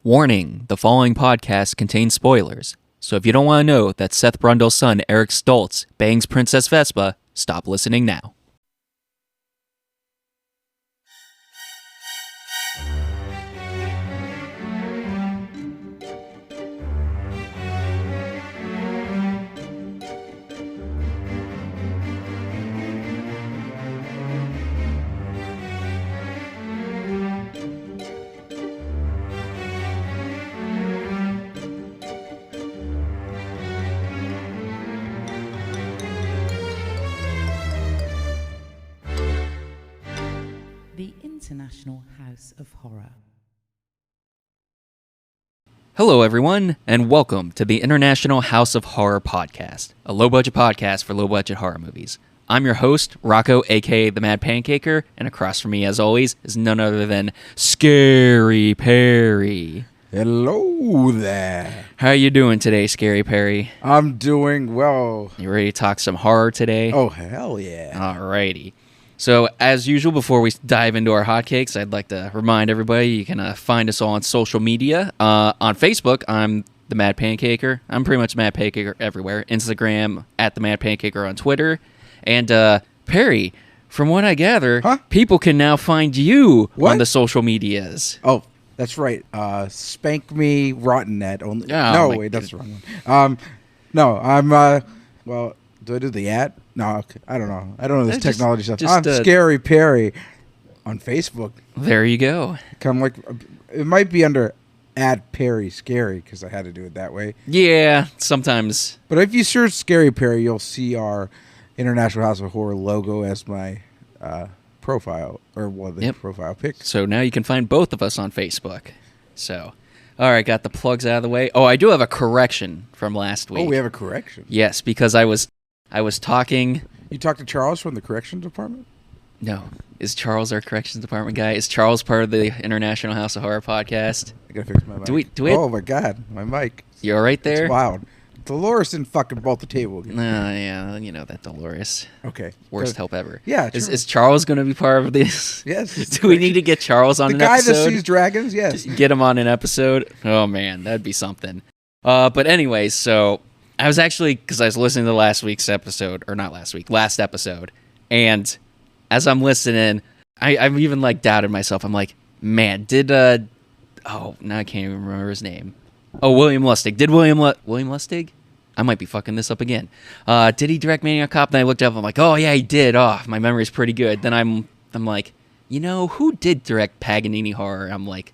Warning, the following podcast contains spoilers. So if you don't want to know that Seth Brundle's son, Eric Stoltz, bangs Princess Vespa, stop listening now. The International House of Horror. Hello everyone, and welcome to the International House of Horror podcast, a low-budget podcast for low-budget horror movies. I'm your host, Rocco, aka The Mad Pancaker, and across from me, as always, is none other than Scary Perry. Hello there. How are you doing today, Scary Perry? I'm doing well. You ready to talk some horror today? Oh, hell yeah. Alrighty. So, as usual, before we dive into our hotcakes, I'd like to remind everybody you can find us all on social media. On Facebook, I'm The Mad Pancaker. I'm pretty much Mad Pancaker everywhere. Instagram, at The Mad Pancaker on Twitter. And, Perry, from what I gather, people can now find you on the social medias. Oh, that's right. Spank me RottenNet. Only. Oh, no, wait, that's the wrong one. No, I'm, well, do I do the ad? No, okay. I don't know. I don't know this technology stuff. I'm Scary Perry on Facebook. There you go. It might be under @Perry Scary because I had to do it that way. Yeah, sometimes. But if you search Scary Perry, you'll see our International House of Horror logo as my profile, or profile pic. So now you can find both of us on Facebook. So, all right, got the plugs out of the way. Oh, I do have a correction from last week. Oh, we have a correction. Yes, because I was talking. You talked to Charles from the corrections department? No. Is Charles our corrections department guy? Is Charles part of the International House of Horror podcast? I gotta fix my mic. Do we Oh my god, my mic. You all right there? It's loud. Delores didn't fucking bolt the table again. Yeah, you know that Delores. Okay. Worst help ever. Yeah. Is Charles going to be part of this? Yes. Do we need to get Charles on an episode? The guy that sees dragons, yes. Get him on an episode? Oh man, that'd be something. But anyways, so I was actually, because I was listening to last episode, and as I'm listening, I'm even like doubted myself. I'm like, man, now I can't even remember his name. Oh, William Lustig. Did William Lustig? I might be fucking this up again. Did he direct Maniac Cop? Then I looked up. I'm like, oh yeah, he did. Oh, my memory's pretty good. Then I'm like, who did direct Paganini Horror? I'm like,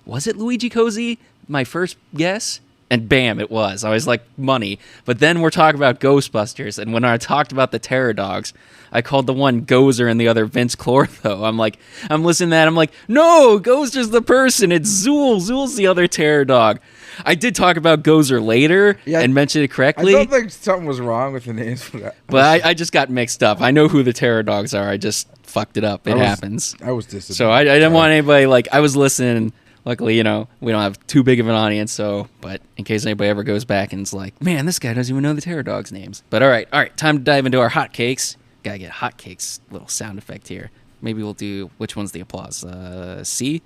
was it Luigi Cozzi? My first guess. And bam, it was. I was like, money. But then we're talking about Ghostbusters. And when I talked about the Terror Dogs, I called the one Gozer and the other Vince Clortho. I'm listening to that. I'm like, no, Gozer's the person. It's Zool. Zool's the other Terror Dog. I did talk about Gozer later and mention it correctly. I felt like something was wrong with the names for that. But I just got mixed up. I know who the Terror Dogs are. I just fucked it up. It happens. I was disappointed. So I didn't want anybody, I was listening. Luckily, we don't have too big of an audience, but in case anybody ever goes back and is like, man, this guy doesn't even know the Terror Dogs' names. But all right, time to dive into our hotcakes. Gotta get hotcakes little sound effect here. Maybe we'll do, which one's the applause? C?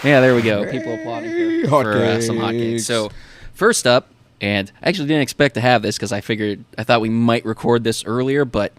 Yeah, there we go. People applauding for some hotcakes. So first up, and I actually didn't expect to have this because I thought we might record this earlier, but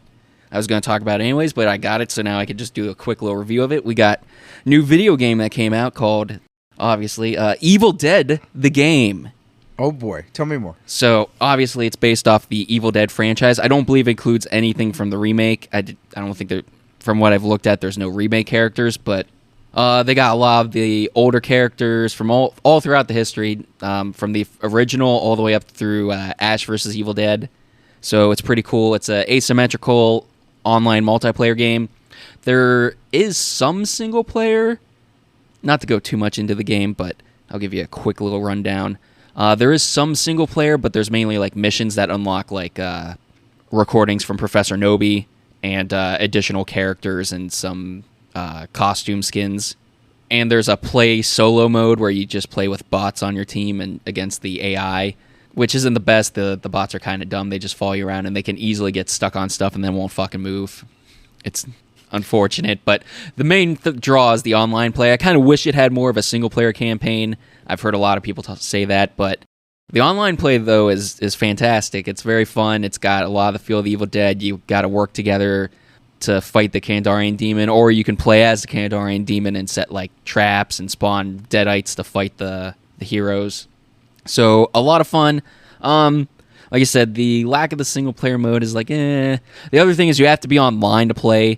I was going to talk about it anyways, but I got it, so now I could just do a quick little review of it. We got a new video game that came out called, obviously, Evil Dead, the game. Oh boy, tell me more. So, obviously, it's based off the Evil Dead franchise. I don't believe it includes anything from the remake. I don't think that, from what I've looked at, there's no remake characters, but they got a lot of the older characters from all throughout the history, from the original all the way up through Ash vs. Evil Dead. So, it's pretty cool. It's an asymmetrical online multiplayer game. There is some single player. Not to go too much into the game, but I'll give you a quick little rundown. There is some single player, but there's mainly like missions that unlock recordings from Professor Nobi and additional characters and some costume skins. And there's a play solo mode where you just play with bots on your team and against the AI, which isn't the best. The bots are kind of dumb. They just follow you around and they can easily get stuck on stuff and then won't fucking move. It's unfortunate, but the main draw is the online play. I kind of wish it had more of a single player campaign. I've heard a lot of people say that, but the online play, though, is fantastic. It's very fun. It's got a lot of the feel of the Evil Dead. You got to work together to fight the Kandarian demon, or you can play as the Kandarian demon and set like traps and spawn deadites to fight the heroes. So a lot of fun. Like I said, the lack of the single player mode is like, eh. The other thing is you have to be online to play,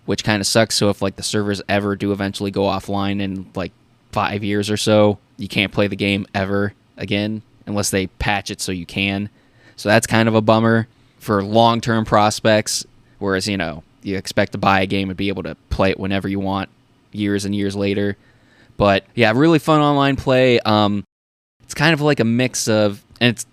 which kind of sucks. So if like the servers ever do eventually go offline in like 5 years or so, you can't play the game ever again unless they patch it so you can. So that's kind of a bummer for long-term prospects, whereas, you know, you expect to buy a game and be able to play it whenever you want years and years later. But yeah, really fun online play. It's kind of like a mix of, and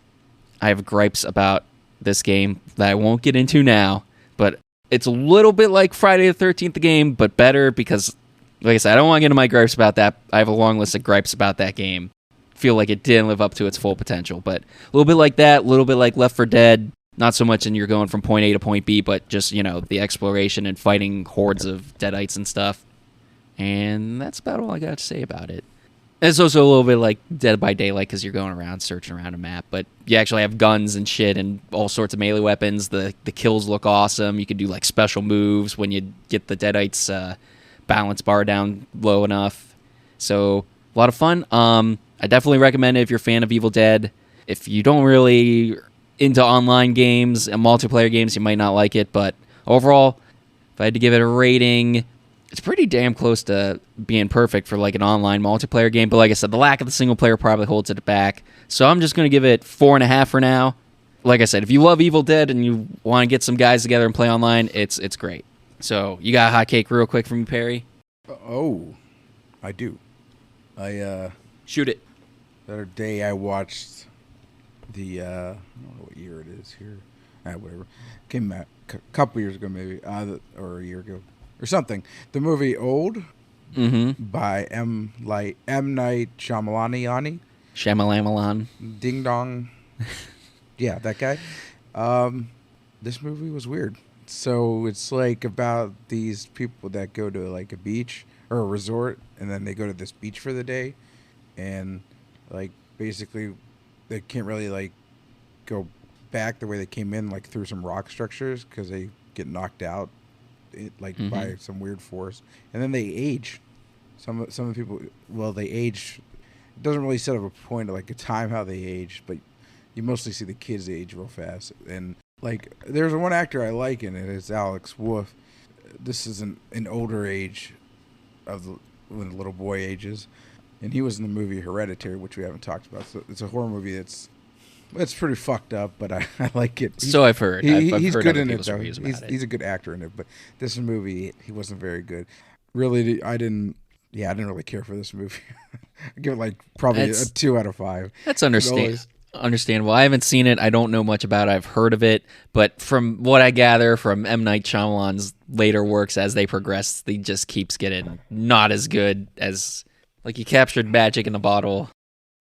I have gripes about this game that I won't get into now, but it's a little bit like Friday the 13th, the game, but better because, like I said, I don't want to get into my gripes about that. I have a long list of gripes about that game. Feel like it didn't live up to its full potential, but a little bit like that, a little bit like Left 4 Dead. Not so much in you're going from point A to point B, but just, you know, the exploration and fighting hordes of deadites and stuff. And that's about all I got to say about it. It's also a little bit like Dead by Daylight because you're going around searching around a map, but you actually have guns and shit and all sorts of melee weapons. The kills look awesome. You can do like special moves when you get the deadites balance bar down low enough. So a lot of fun. I definitely recommend it if you're a fan of Evil Dead. If you don't really into online games and multiplayer games, you might not like it, but overall, if I had to give it a rating, it's pretty damn close to being perfect for like an online multiplayer game. But like I said, the lack of the single player probably holds it back. So I'm just going to give it 4.5 for now. Like I said, if you love Evil Dead and you want to get some guys together and play online, it's great. So you got a hot cake real quick from me, Perry? Oh, I do. Shoot it. The other day I watched the, I don't know what year it is here. Whatever. Came out a couple years ago maybe, or a year ago. Or something. The movie Old by M. Night Shyamalan. Shyamalan. Ding Dong. Yeah, that guy. This movie was weird. So it's like about these people that go to like a beach or a resort, and then they go to this beach for the day, and like basically they can't really like go back the way they came in, like through some rock structures, because they get knocked out. By some weird force, and then they age. Some of the people, well, they age. It doesn't really set up a point of like a time how they age, but you mostly see the kids age real fast. And like, there's one actor I like in it. It's Alex Wolff. This is an older age of when the little boy ages, and he was in the movie Hereditary, which we haven't talked about. So it's a horror movie it's pretty fucked up, but I like it. So I've heard. He's heard good in it, though. He's a good actor in it, but this movie, he wasn't very good. Really, I didn't really care for this movie. I give it like probably a 2 out of 5. That's understandable. I haven't seen it. I don't know much about it. I've heard of it, but from what I gather from M. Night Shyamalan's later works, as they progress, he just keeps getting not as good as, like, he captured magic in a bottle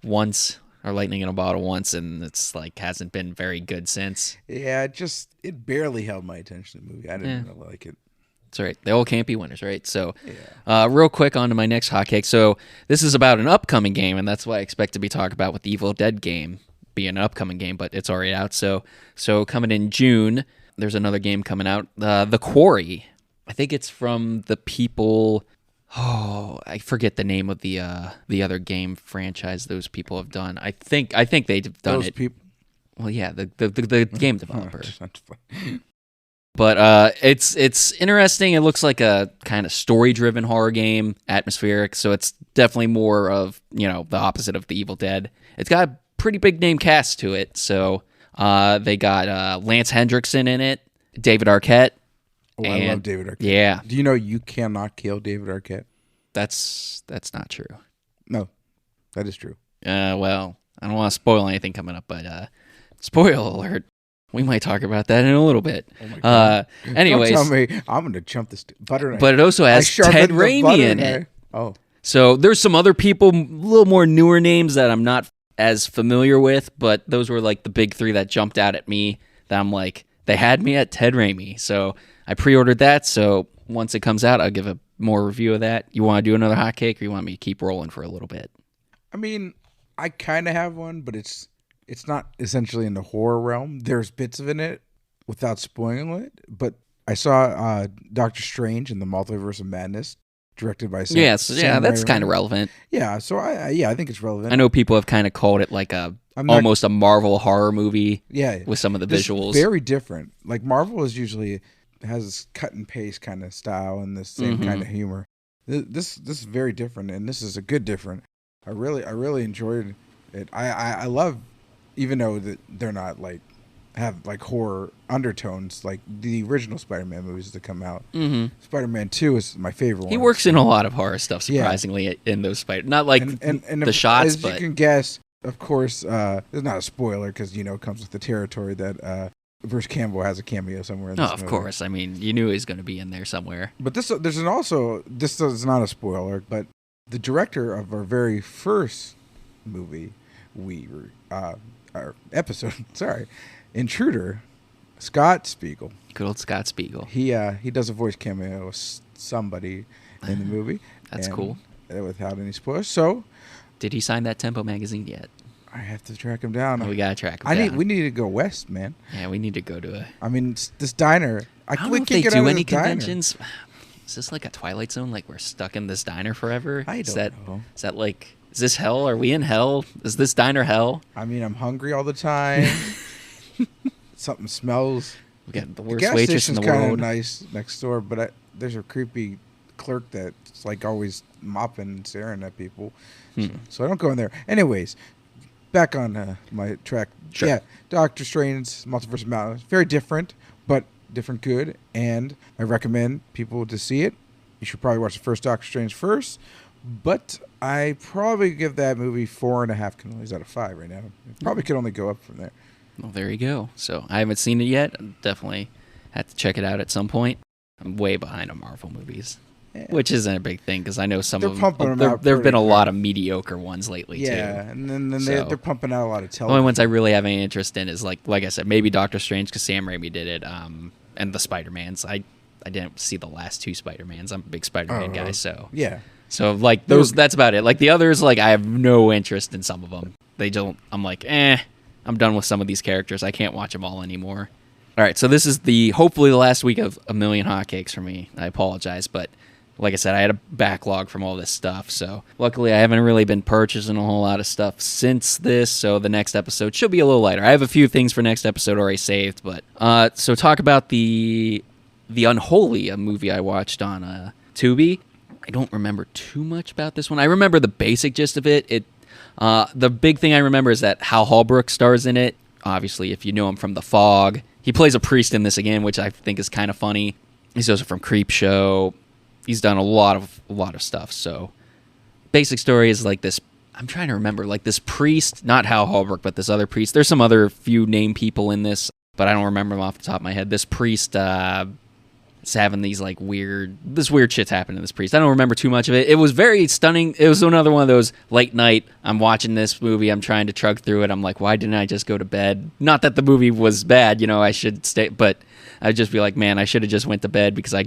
once, or lightning in a bottle once, and it's like hasn't been very good since. Yeah, it barely held my attention, the movie. I didn't really like it. That's right. They all can't be winners, right? So, real quick on to my next hotcake. So, this is about an upcoming game, and that's what I expect to be talking about with the Evil Dead game being an upcoming game, but it's already out. So coming in June, there's another game coming out, The Quarry. I think it's from the people. Oh, I forget the name of the other game franchise those people have done. I think they've done those it. People. Well, yeah, the game developer. But it's interesting. It looks like a kind of story-driven horror game, atmospheric. So it's definitely more of, the opposite of the Evil Dead. It's got a pretty big name cast to it. So they got Lance Hendrickson in it, David Arquette. Oh, I love David Arquette. Yeah. Do you know you cannot kill David Arquette? That's not true. No, that is true. Well, I don't want to spoil anything coming up, but spoiler alert. We might talk about that in a little bit. Oh my God. Anyways. Don't tell me. I'm going to chump this butter knife. But it also has Ted Raimi in it. Oh. So there's some other people, a little more newer names that I'm not as familiar with, but those were like the big three that jumped out at me that I'm like, they had me at Ted Raimi. So I pre-ordered that. So once it comes out, I'll give a more review of that. You want to do another hot cake, or you want me to keep rolling for a little bit? I mean, I kind of have one, but it's not essentially in the horror realm. There's bits of it without spoiling it, but I saw Doctor Strange in the Multiverse of Madness, directed by Sam. Yes, Sam that's Raimi. kind of relevant. Yeah, so I think it's relevant. I know people have kind of called it like almost a Marvel horror movie. Yeah, with some of the visuals. Very different. Like Marvel is usually has this cut and paste kind of style and this same kind of humor. This is very different, and this is a good different. I really enjoyed it. I love, even though that they're not like have like horror undertones like the original Spider-Man movies that come out. Spider-Man 2 is my favorite one. He works in a lot of horror stuff, surprisingly, in those not like and the shots, as but you can guess, of course, it's not a spoiler because it comes with the territory that Bruce Campbell has a cameo somewhere in this movie. Of course. I mean, you knew he was going to be in there somewhere. But this is not a spoiler, but the director of our very first movie, our episode, sorry, Intruder, Scott Spiegel. Good old Scott Spiegel. He does a voice cameo of somebody in the movie. That's cool. Without any spoilers. So, did he sign that Tempo magazine yet? I have to track him down. We gotta track him down. We need to go west, man. Yeah, we need to go to I mean, this diner. I don't know if they do any conventions. Is this like a Twilight Zone? Like we're stuck in this diner forever? I don't know. Is that like? Is this hell? Are we in hell? Is this diner hell? I mean, I'm hungry all the time. Something smells. We got the The worst gas waitress in station's the kind of world. nice next door, but there's a creepy clerk that's like always mopping and staring at people. So I don't go in there. Anyways, back on my track. Sure. Yeah, Doctor Strange, Multiverse of Madness, very different, but different good, and I recommend people to see it. You should probably watch the first Doctor Strange first, but I probably give that movie 4.5 cannolis out of 5 right now. It probably could only go up from there. Well, there you go. So I haven't seen it yet. Definitely have to check it out at some point. I'm way behind on Marvel movies, which isn't a big thing because I know some They're of pumping them. them out There have been a pretty lot of mediocre ones lately too. Yeah, and then So- they're pumping out a lot of The television. only ones I really have any interest in is like I said, maybe Doctor Strange because Sam Raimi did it, and the Spider-Mans. I didn't see the last two Spider-Mans. I'm a big Spider-Man guy, so Yeah. So like those, that's about it. Like the others, like I have no interest in some of them. They don't. I'm like, I'm done with some of these characters. I can't watch them all anymore. All right, so this is hopefully the last week of A Million Hotcakes for me. I apologize, but like I said, I had a backlog from all this stuff. So luckily, I haven't really been purchasing a whole lot of stuff since this. So the next episode should be a little lighter. I have a few things for next episode already saved, but so talk about the Unholy, a movie I watched on Tubi. I don't remember too much about this one. I remember the basic gist of it. The big thing I remember is that Hal Holbrook stars in it. Obviously, if you know him from The Fog, he plays a priest in this again, which I think is kind of funny. He's also from Creepshow. He's done a lot of stuff. So, basic story is like this. I'm trying to remember, like this priest, not Hal Holbrook, but this other priest. There's some other few named people in this, but I don't remember them off the top of my head. This priest is having these like weird shit's happening to this priest. I don't remember too much of it. It was very stunning. It was another one of those late night. I'm watching this movie. I'm trying to chug through it. I'm like, why didn't I just go to bed? Not that the movie was bad, I should stay, but I'd just be like, man, I should have just went to bed because I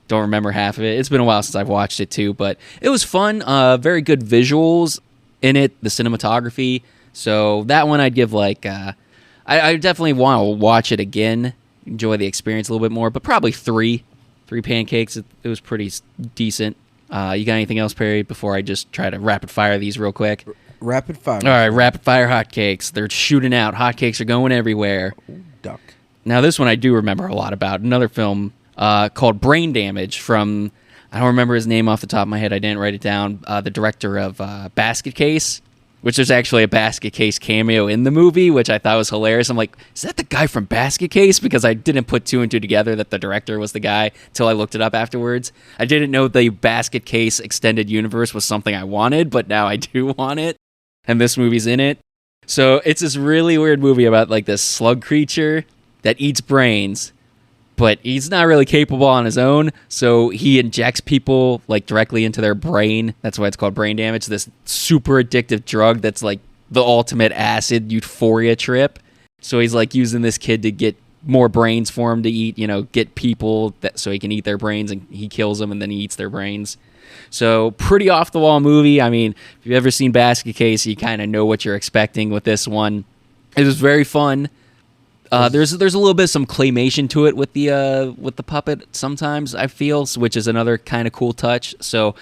don't remember half of it. It's been a while since I've watched it too, but it was fun. Very good visuals in it, the cinematography. So that one I'd give like, I definitely want to watch it again, enjoy the experience a little bit more, but probably three pancakes. It was pretty decent. You got anything else, Perry, before I just try to rapid fire these real quick? Rapid fire. All right, rapid fire hotcakes. They're shooting out. Hotcakes are going everywhere. Duck. Now, this one I do remember a lot about. Another film called Brain Damage from, I don't remember his name off the top of my head. I didn't write it down. The director of Basket Case, which there's actually a Basket Case cameo in the movie, which I thought was hilarious. I'm like, is that the guy from Basket Case? Because I didn't put two and two together that the director was the guy until I looked it up afterwards. I didn't know the Basket Case extended universe was something I wanted, but now I do want it. And this movie's in it. So it's this really weird movie about like this slug creature that eats brains, but he's not really capable on his own, so he injects people like directly into their brain. That's why it's called Brain Damage. This super addictive drug that's like the ultimate acid euphoria trip. So he's like using this kid to get more brains for him to eat, get people so he can eat their brains, and he kills them and then he eats their brains. So pretty off the wall movie. I mean, if you've ever seen Basket Case, you kind of know what you're expecting with this one. It was very fun. There's a little bit of some claymation to it with the puppet sometimes, I feel, which is another kind of cool touch. So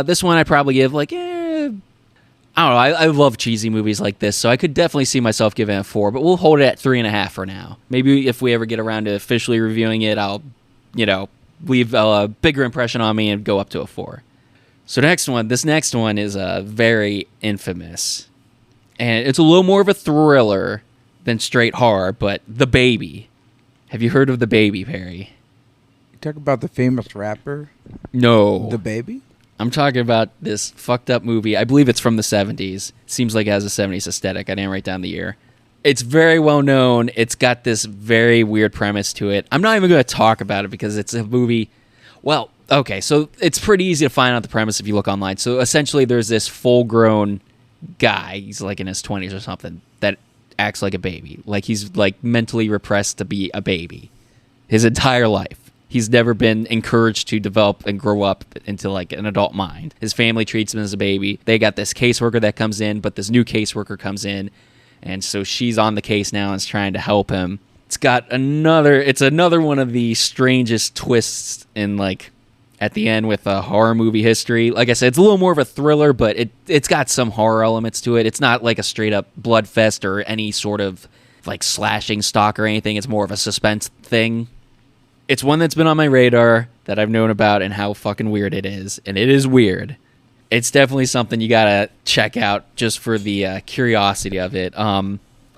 this one I probably give like, I don't know. I love cheesy movies like this, so I could definitely see myself giving it a 4, but we'll hold it at 3.5 for now. Maybe if we ever get around to officially reviewing it, I'll, leave a bigger impression on me and go up to a 4. So this next one is very infamous, and it's a little more of a thriller than straight horror, but The Baby. Have you heard of The Baby, Perry? You talk about the famous rapper? No. The Baby? I'm talking about this fucked up movie. I believe it's from the 70s. Seems like it has a 70s aesthetic. I didn't write down the year. It's very well known. It's got this very weird premise to it. I'm not even going to talk about it because it's a movie. Well, okay, so it's pretty easy to find out the premise if you look online. So essentially there's this full-grown guy. He's like in his 20s or something that acts like a baby. Like he's like mentally repressed to be a baby his entire life. He's never been encouraged to develop and grow up into like an adult mind. His family treats him as a baby. They got this caseworker that comes in, but this new caseworker comes in, and so she's on the case now and is trying to help him. It's another one of the strangest twists in like at the end with a horror movie history. Like I said, it's a little more of a thriller, but it's got some horror elements to it. It's not like a straight up blood fest or any sort of like slashing stock or anything. It's more of a suspense thing. It's one that's been on my radar that I've known about and how fucking weird it is. And it is weird. It's definitely something you gotta check out just for the curiosity of it.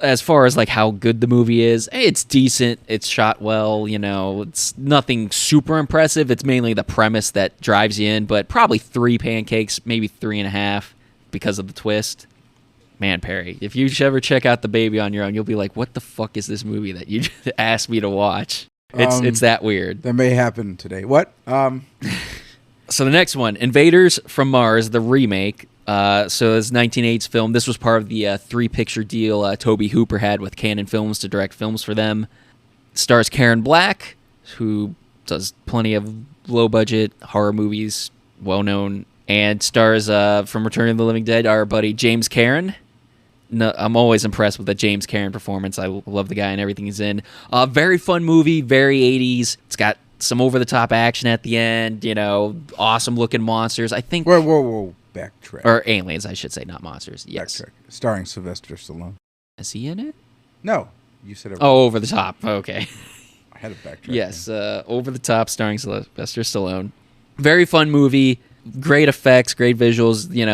As far as like how good the movie is, it's decent. It's shot well, it's nothing super impressive. It's mainly the premise that drives you in, but probably 3 pancakes, maybe 3.5 because of the twist. Man, Perry, if you ever check out The Baby on your own, you'll be like, what the fuck is this movie that you just asked me to watch? It's that weird. That may happen today. What? So the next one, Invaders from Mars, the remake. So it's 1980s film. This was part of the 3-picture deal Tobe Hooper had with Canon Films to direct films for them. Stars Karen Black, who does plenty of low-budget horror movies, well-known, and stars from Return of the Living Dead, our buddy James Karen. No, I'm always impressed with the James Karen performance. I love the guy and everything he's in. Very fun movie, very 80s. It's got some over-the-top action at the end, awesome-looking monsters. I think... Whoa. Backtrack. Or aliens, I should say, not monsters. Yes. Backtrack. Starring Sylvester Stallone. Is he in it? No. You said it. Oh, Over the Top. Okay. I had a backtrack. Yes, Over the Top, starring Sylvester Stallone. Very fun movie. Great effects, great visuals. You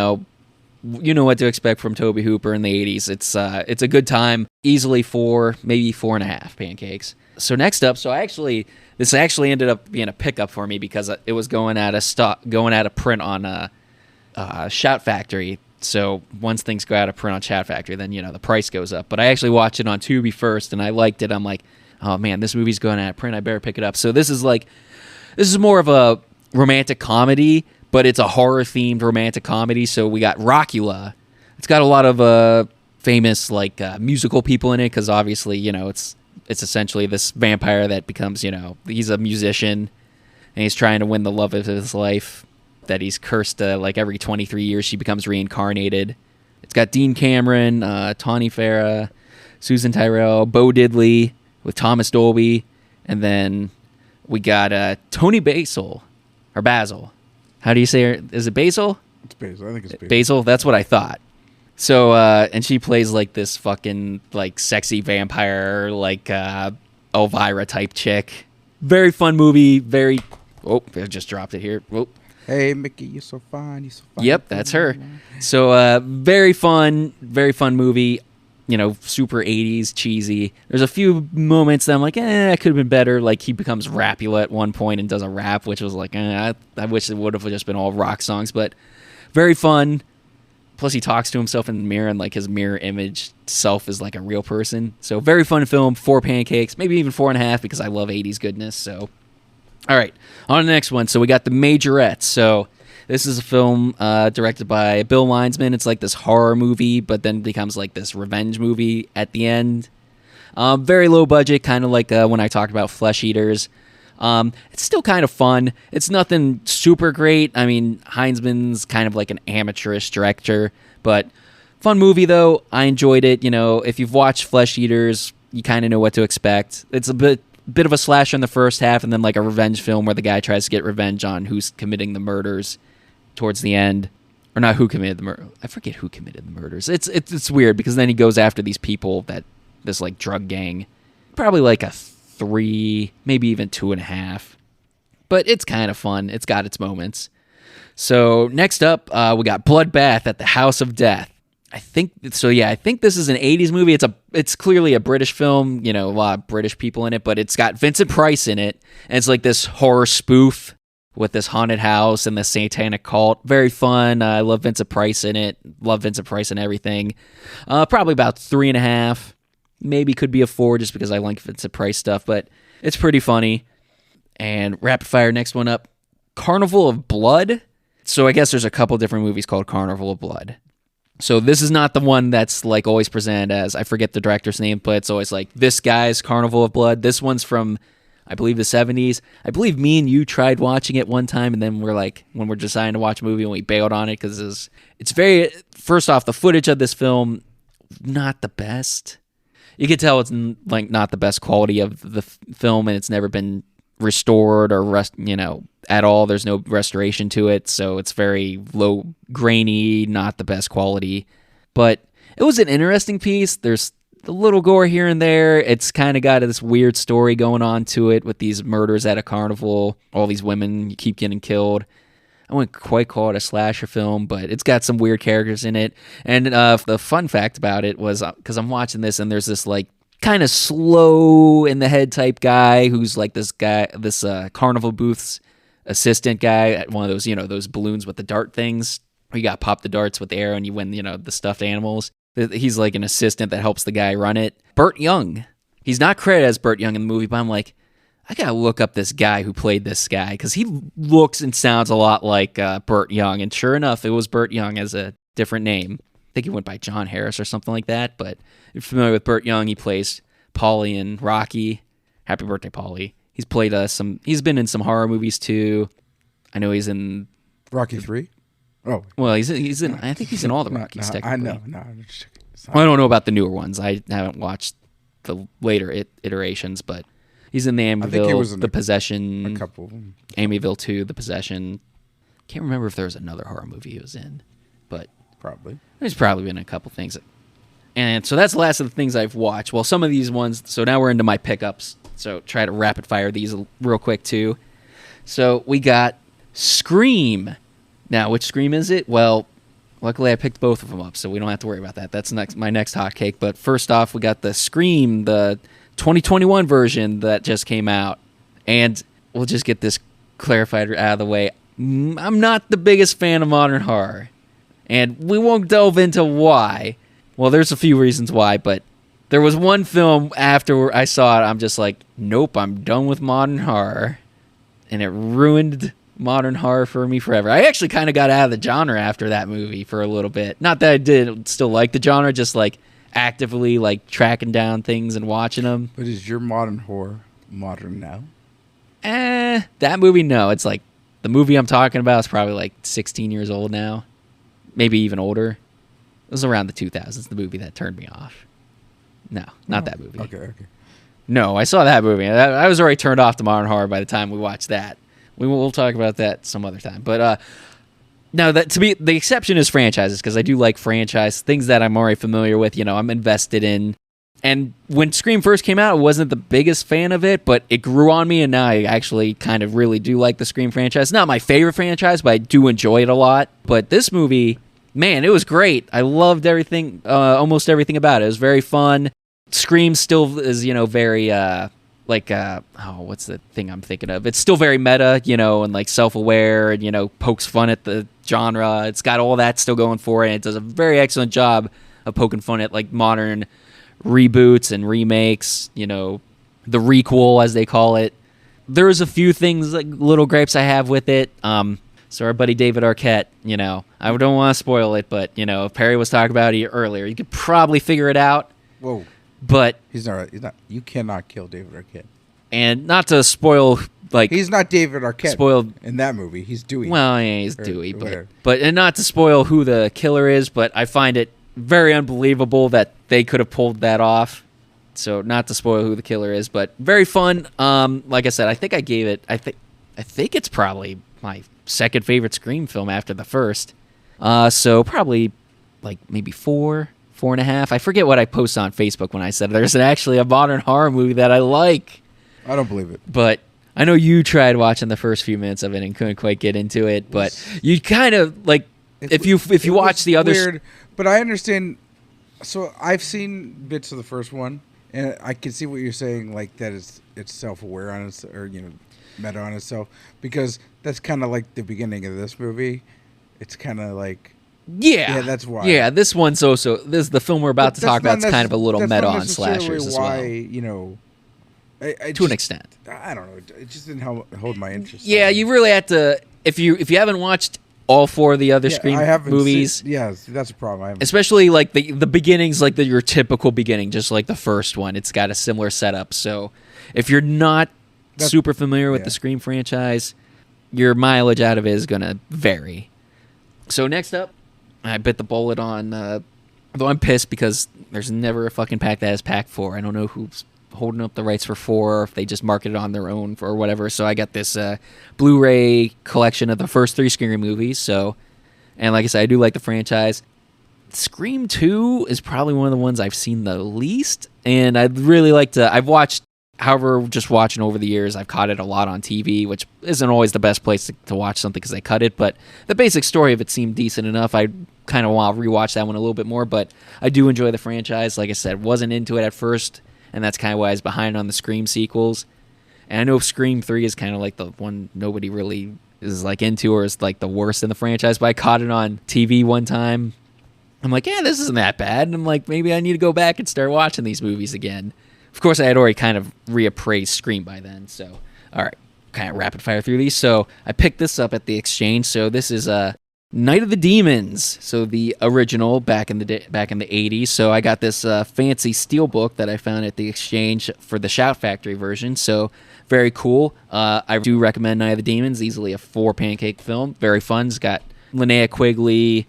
know what to expect from Tobe Hooper in the 80s. It's a good time. Easily 4, maybe 4.5 pancakes. So next up, this actually ended up being a pickup for me because it was going out of print on Shout Factory. So once things go out of print on Shout Factory, then the price goes up. But I actually watched it on Tubi first, and I liked it. I'm like, oh man, this movie's going out of print. I better pick it up. So this is more of a romantic comedy, but it's a horror themed romantic comedy. So we got Rockula. It's got a lot of famous musical people in it because obviously it's essentially this vampire that becomes he's a musician and he's trying to win the love of his life. That he's cursed every 23 years she becomes reincarnated. It's got Dean Cameron, Tawny Farah, Susan Tyrrell, Bo Diddley with Thomas Dolby, and then we got Tony Basil or Basil. How do you say her? Is it Basil? It's Basil. I think it's Basil. Basil. That's what I thought. So and she plays this fucking sexy vampire Elvira type chick. Very fun movie. I just dropped it here. Whoa. Hey, Mickey, you're so fine. You're so fine. Yep, that's her. So, very fun movie. Super 80s, cheesy. There's a few moments that I'm like, it could have been better. Like, he becomes Rapula at one point and does a rap, which was like, I wish it would have just been all rock songs. But very fun. Plus, he talks to himself in the mirror, and his mirror image self is like a real person. So, very fun film. 4 pancakes, maybe even 4.5 because I love 80s goodness. So. All right, on to the next one. So we got The Majorettes. So this is a film directed by Bill Linesman. It's like this horror movie, but then becomes this revenge movie at the end. Very low budget, kind of like when I talked about Flesh Eaters. It's still kind of fun. It's nothing super great. I mean, Heinzman's kind of like an amateurish director, but fun movie though. I enjoyed it. You know, if you've watched Flesh Eaters, you kind of know what to expect. It's a bit of a slasher in the first half, and then like a revenge film where the guy tries to get revenge on who's committing the murders towards the end. Or not who committed the murder. I forget who committed the murders. It's weird because then he goes after these people this like drug gang. Probably like a 3, maybe even 2.5. But it's kind of fun. It's got its moments. So next up, we got Bloodbath at the House of Death. I think this is an 80s movie. It's clearly a British film, you know, a lot of British people in it, but it's got Vincent Price in it. And it's like this horror spoof with this haunted house and the satanic cult. Very fun. I love Vincent Price in it. Love Vincent Price in everything. Probably about 3.5. Maybe could be a 4 just because I like Vincent Price stuff, but it's pretty funny. And rapid fire, next one up. Carnival of Blood. So I guess there's a couple different movies called Carnival of Blood. So this is not the one that's like always presented as, I forget the director's name, but it's always like this guy's Carnival of Blood. This one's from, I believe, the 70s. I believe me and you tried watching it one time, and then we're like, when we're deciding to watch a movie, and we bailed on it because it's very, first off, the footage of this film, not the best. You can tell it's like not the best quality of the film, and it's never been restored or at all. There's no restoration to it, so it's very low, grainy, not the best quality. But it was an interesting piece. There's a little gore here and there. It's kind of got this weird story going on to it with these murders at a carnival. All these women keep getting killed. I wouldn't quite call it a slasher film, but it's got some weird characters in it. And the fun fact about it was, because I'm watching this and there's this like kind of slow in the head type guy who's like this carnival booth's assistant guy at one of those, those balloons with the dart things where you got to pop the darts with the arrow and you win, the stuffed animals. He's like an assistant that helps the guy run it. Burt Young. He's not credited as Burt Young in the movie, but I'm like, I gotta look up this guy who played this guy because he looks and sounds a lot like Burt Young. And sure enough, it was Burt Young as a different name. I think he went by John Harris or something like that. But if you're familiar with Burt Young, he plays Paulie in Rocky. Happy birthday, Paulie. He's played he's been in some horror movies too. I know he's in Rocky 3. Oh, well, he's in. I think he's in all the Rockies. I know. I don't know about the newer ones. I haven't watched the later iterations, but he's in the Amityville, The Possession, a couple of them. Amityville 2, The Possession. Can't remember if there was another horror movie he was in, but probably there's probably been a couple things. And so that's the last of the things I've watched. Well, some of these ones. So now we're into my pickups. So try to rapid fire these real quick too. So we got Scream. Now, which Scream is it? Well, luckily I picked both of them up, so we don't have to worry about that. That's my next hot cake. But first off, we got the Scream, the 2021 version that just came out. And we'll just get this clarified out of the way. I'm not the biggest fan of modern horror. And we won't delve into why. Well, there's a few reasons why, but there was one film after I saw it, I'm just like, nope, I'm done with modern horror. And it ruined modern horror for me forever. I actually kind of got out of the genre after that movie for a little bit. Not that I did still like the genre, just like actively like tracking down things and watching them. But is your modern horror modern now? That movie, no. It's like the movie I'm talking about is probably like 16 years old now. Maybe even older. It was around the 2000s, the movie that turned me off. No, not that movie. Okay. No, I saw that movie. I was already turned off to modern horror by the time we watched that. We'll talk about that some other time. But now that the exception is franchises, because I do like franchise things that I'm already familiar with. I'm invested in. And when Scream first came out, I wasn't the biggest fan of it, but it grew on me, and now I actually kind of really do like the Scream franchise. It's not my favorite franchise, but I do enjoy it a lot. But this movie, man, it was great. I loved everything, almost everything about it. It was very fun. Scream still is, very what's the thing I'm thinking of? It's still very meta, and like self-aware and, pokes fun at the genre. It's got all that still going for it. It does a very excellent job of poking fun at like modern reboots and remakes, the requel as they call it. There's a few things, like little gripes I have with it. So our buddy David Arquette, I don't want to spoil it, but, if Perry was talking about it earlier, you could probably figure it out. Whoa. But he's not. You cannot kill David Arquette. And not to spoil like He's not David Arquette spoiled in that movie. He's Dewey. Well, yeah, he's Or Dewey, whatever. but and not to spoil who the killer is, but I find it very unbelievable that they could have pulled that off. So not to spoil who the killer is, but very fun. Like I said, I think I gave it. I think it's probably my second favorite Scream film after the first. So probably like maybe 4.5. I forget what I posted on Facebook when I said there's actually a modern horror movie that I like. I don't believe it. But I know you tried watching the first few minutes of it and couldn't quite get into it. But you kind of like if you watch the others. Weird, but I understand. So I've seen bits of the first one, and I can see what you're saying, like that it's self-aware on its, or meta on itself, because that's kind of like the beginning of this movie. It's kind of like Yeah, that's why. Yeah, this one's also the film we're about to talk about. It's kind of a little meta on slashers as well. To an extent. I don't know. It just didn't hold my interest. Yeah, you really had to. If you haven't watched all four of the other Scream movies, that's a problem. Especially like the beginnings, like your typical beginning, just like the first one. It's got a similar setup. So if you're not super familiar with the Scream franchise, your mileage out of it is gonna vary. So next up, I bit the bullet on. Though I'm pissed because there's never a fucking pack that has pack 4. I don't know who's holding up the rights for 4, or if they just market it on their own or whatever. So I got this Blu-ray collection of the first 3 Scream movies. So, and like I said, I do like the franchise. Scream 2 is probably one of the ones I've seen the least, and I'd really like to. I've watched, however, just watching over the years, I've caught it a lot on TV, which isn't always the best place to watch something because they cut it. But the basic story of it seemed decent enough. I kind of want to rewatch that one a little bit more, but I do enjoy the franchise. Like I said, wasn't into it at first, and that's kind of why I was behind on the Scream sequels. And I know Scream 3 is kind of like the one nobody really is like into, or is like the worst in the franchise, but I caught it on TV one time. I'm like, yeah, this isn't that bad. And I'm like, maybe I need to go back and start watching these movies again. Of course, I had already kind of reappraised Scream by then. So, all right, kind of rapid fire through these. So I picked this up at the Exchange. So this is Night of the Demons. So the original back in the 80s. So I got this fancy steelbook that I found at the Exchange for the Shout Factory version. So very cool. I do recommend Night of the Demons. Easily a 4-pancake film. Very fun. It's got Linnea Quigley.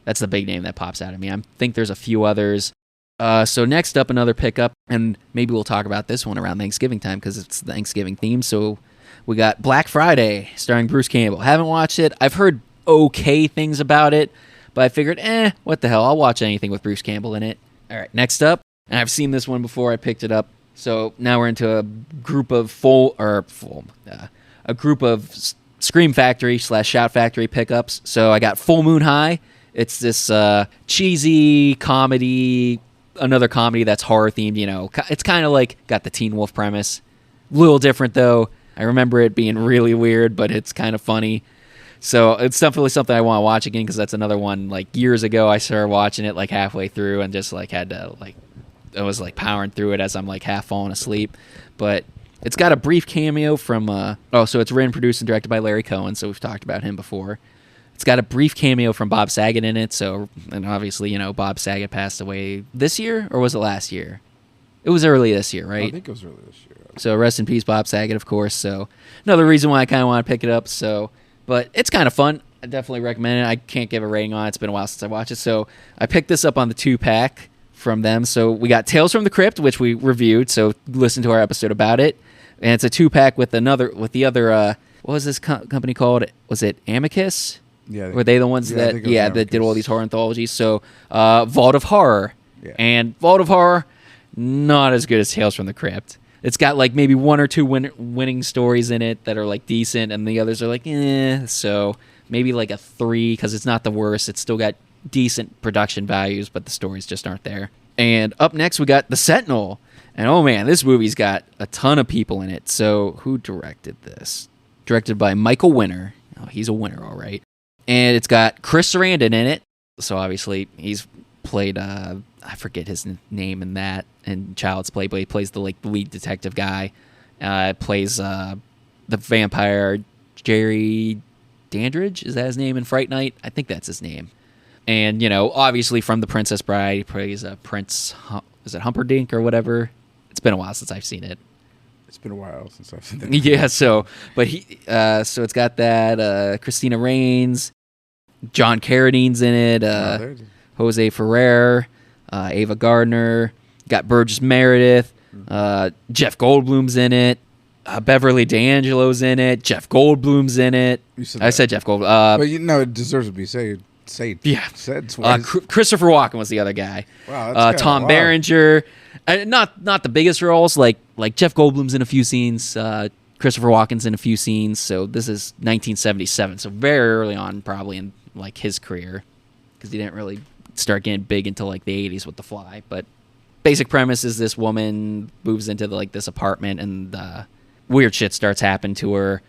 That's the big name that pops out at me. I think there's a few others. So next up, another pickup, and maybe we'll talk about this one around Thanksgiving time because it's the Thanksgiving theme. So we got Black Friday, starring Bruce Campbell. Haven't watched it. I've heard okay things about it, but I figured, what the hell? I'll watch anything with Bruce Campbell in it. All right, next up, and I've seen this one before. I picked it up. So now we're into a group of a group of Scream Factory / Shout Factory pickups. So I got Full Moon High. It's this cheesy comedy, another comedy that's horror themed. It's kind of like got the Teen Wolf premise. A little different though. I remember it being really weird, but it's kind of funny. So it's definitely something I want to watch again because that's another one. Like years ago, I started watching it like halfway through and just like had to I was like powering through it as I'm like half falling asleep. But it's got a brief cameo from so it's written, produced, and directed by Larry Cohen. So we've talked about him before. It's got a brief cameo from Bob Saget in it. So, and obviously, Bob Saget passed away this year, or was it last year? It was early this year, right? I think it was early this year. So rest in peace, Bob Saget, of course. So another reason why I kind of want to pick it up. So, but it's kind of fun. I definitely recommend it. I can't give a rating on it. It's been a while since I watched it. So I picked this up on the 2-pack from them. So we got Tales from the Crypt, which we reviewed. So listen to our episode about it. And it's a 2-pack with the other, what was this company called? Was it Amicus? Yeah, were they the ones that did all these horror anthologies? So Vault of Horror. Yeah. And Vault of Horror, not as good as Tales from the Crypt. It's got like maybe 1 or 2 winning stories in it that are like decent, and the others are like so maybe like a 3 because it's not the worst. It's still got decent production values, but the stories just aren't there. And up next we got The Sentinel, and oh man, this movie's got a ton of people in it. So who directed this? Directed by Michael Winner. Oh, he's a winner, all right. And it's got Chris Sarandon in it. So obviously he's played I forget his name in that and Child's Play, but he plays the lead detective guy. Plays the vampire Jerry Dandridge, is that his name in Fright Night? I think that's his name. And obviously from The Princess Bride, he plays Prince. Is it Humperdinck or whatever? It's been a while since I've seen it. It's been a while since I've seen that. Yeah, so it's got that Christina Rains, John Carradine's in it, Jose Ferrer, Ava Gardner, got Burgess Meredith, Jeff Goldblum's in it, Beverly D'Angelo's in it, Jeff Goldblum's in it. I said Jeff Goldblum. But you know, it deserves to be said. Yeah. Said twice. Christopher Walken was the other guy. Wow, that's Tom Berenger. Not the biggest roles. Like Jeff Goldblum's in a few scenes. Christopher Walken's in a few scenes. So this is 1977. So very early on, probably in like his career, because he didn't really start getting big until like the 80s with The Fly. But basic premise is this woman moves into this apartment and weird shit starts happening to her.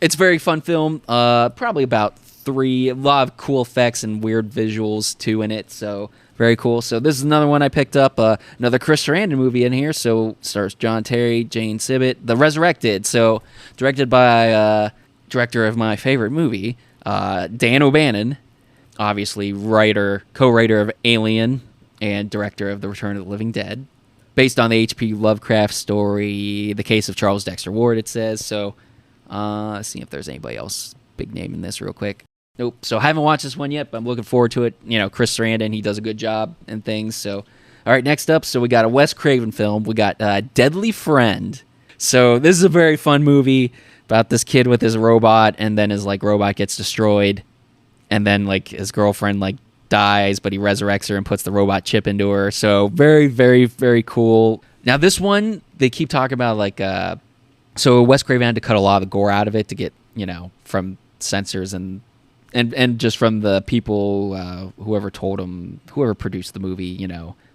It's a very fun film. Probably about a lot of cool effects and weird visuals too in it. So very cool. So this is another one I picked up. Another Chris Sarandon movie in here. So stars John Terry, Jane Sibbett, The Resurrected. So directed by director of my favorite movie, Dan O'Bannon, obviously co-writer of Alien and director of The Return of the Living Dead. Based on the H.P. Lovecraft story, The Case of Charles Dexter Ward, it says. So let's see if there's anybody else big name in this real quick. Nope. So I haven't watched this one yet, but I'm looking forward to it. You know, Chris Sarandon, he does a good job and things. So, all right, next up, so we got a Wes Craven film. We got Deadly Friend. So this is a very fun movie about this kid with his robot, and then his robot gets destroyed, and then his girlfriend dies, but he resurrects her and puts the robot chip into her. So very, very, very cool. Now this one, they keep talking about so Wes Craven had to cut a lot of the gore out of it to get, from censors and just from the people, whoever produced the movie,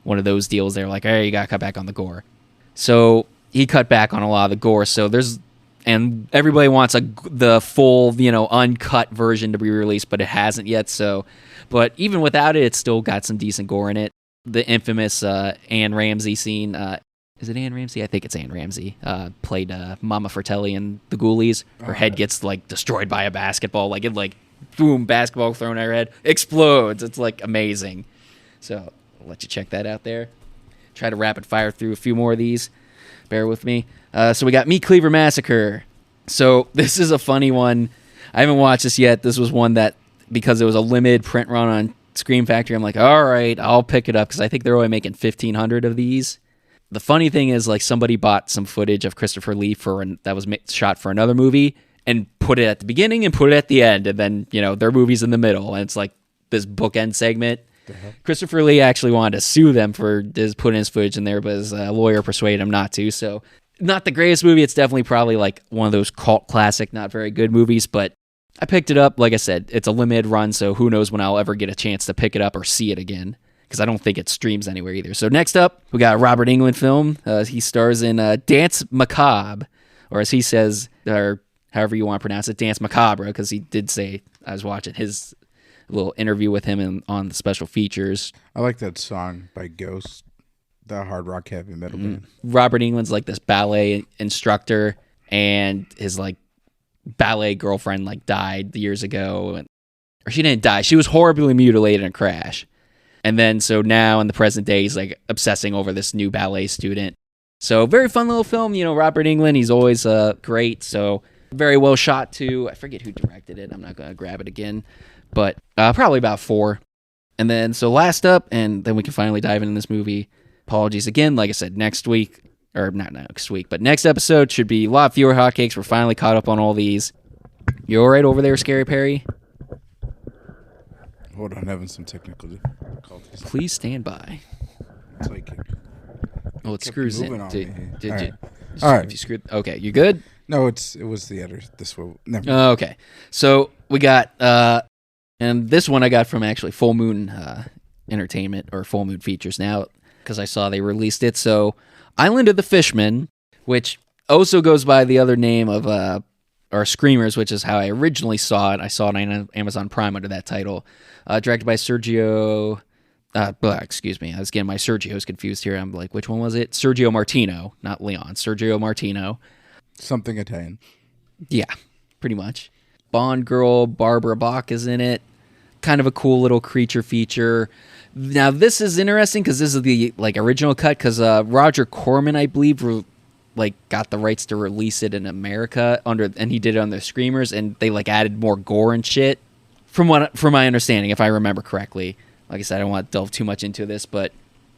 one of those deals. They're like, hey, you got to cut back on the gore. So he cut back on a lot of the gore. So and everybody wants the full, uncut version to be released, but it hasn't yet. So, but even without it, it's still got some decent gore in it. The infamous Anne Ramsey scene. Is it Anne Ramsey? I think it's Anne Ramsey. Played Mama Fratelli in The Ghoulies. Her head gets destroyed by a basketball. Boom, basketball thrown at her head, explodes. It's amazing. So I'll let you check that out there. Try to rapid fire through a few more of these. Bear with me. So we got Meat Cleaver Massacre. So this is a funny one. I haven't watched this yet. This was one that, because it was a limited print run on Scream Factory, I'm like, all right, I'll pick it up, because I think they're only making 1,500 of these. The funny thing is, somebody bought some footage of Christopher Lee that was shot for another movie and put it at the beginning and put it at the end, and then their movie's in the middle, and it's this bookend segment. Christopher Lee actually wanted to sue them for putting his footage in there, but his lawyer persuaded him not to. So not the greatest movie. It's definitely probably one of those cult classic, not very good movies, but I picked it up. Like I said, it's a limited run, so who knows when I'll ever get a chance to pick it up or see it again, because I don't think it streams anywhere either. So next up, we got a Robert Englund film. He stars in Dance Macabre, or as he says, or however you want to pronounce it, Dance Macabre, because he did say, I was watching his little interview with him on the special features. I like that song by Ghost, the hard rock heavy metal band. Robert Englund's this ballet instructor, and his ballet girlfriend died years ago, or she didn't die. She was horribly mutilated in a crash. And then so now in the present day, he's obsessing over this new ballet student. So very fun little film. Robert Englund, he's always great. So very well shot too. I forget who directed it. I'm not going to grab it again, but probably about 4. And then so last up, and then we can finally dive into this movie. Apologies again. Like I said, next week, or not next week, but next episode should be a lot fewer hotcakes. We're finally caught up on all these. You all right over there, Scary Perry? Hold on, having some technical difficulties. Please stand by. It's it screws in. All right. You screwed. Okay, you good? No, it was the other. This one. Never. Okay, so we got, and this one I got from actually Full Moon Entertainment, or Full Moon Features now, because I saw they released it. So Island of the Fishmen, which also goes by the other name of or Screamers, which is how I originally saw it. I saw it on Amazon Prime under that title. Directed by Sergio. Excuse me, I was getting my Sergios confused here. I'm like, which one was it? Sergio Martino, not Leon. Sergio Martino. Something Italian. Yeah, pretty much. Bond girl Barbara Bach is in it. Kind of a cool little creature feature. Now this is interesting because this is the original cut, because Roger Corman, I believe, like got the rights to release it in America and he did it on the Screamers, and they like added more gore and shit. From my understanding, if I remember correctly. Like I said, I don't want to delve too much into this, but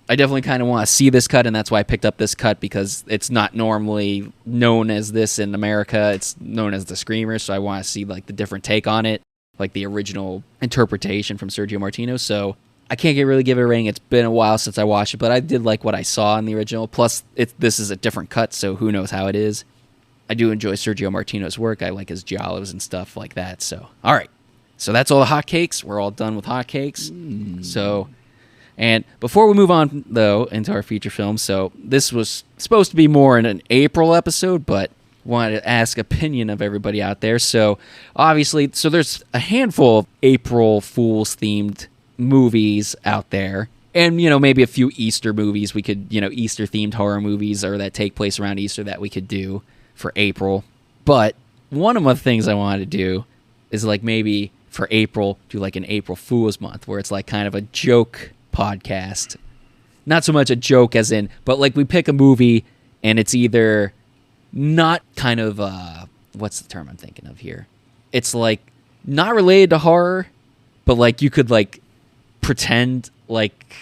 I definitely kind of want to see this cut, and that's why I picked up this cut, because it's not normally known as this in America. It's known as the Screamers, so I want to see like the different take on it, like the original interpretation from Sergio Martino. So I can't really give it a rating. It's been a while since I watched it, but I did like what I saw in the original. Plus, this is a different cut, so who knows how it is. I do enjoy Sergio Martino's work. I like his giallos and stuff like that. So, all right. So that's all the hotcakes. We're all done with hotcakes. So, and before we move on, though, into our feature film, so this was supposed to be more in an April episode, but wanted to ask opinion of everybody out there. So, obviously, there's a handful of April Fools-themed movies out there. And, maybe a few Easter movies we could, Easter-themed horror movies or that take place around Easter that we could do for April. But one of the things I wanted to do is, like, maybe for April, do like an April Fool's month where it's like kind of a joke podcast. Not so much a joke as in, but like we pick a movie and it's either not kind of, what's the term I'm thinking of here? It's like not related to horror, but like you could like pretend like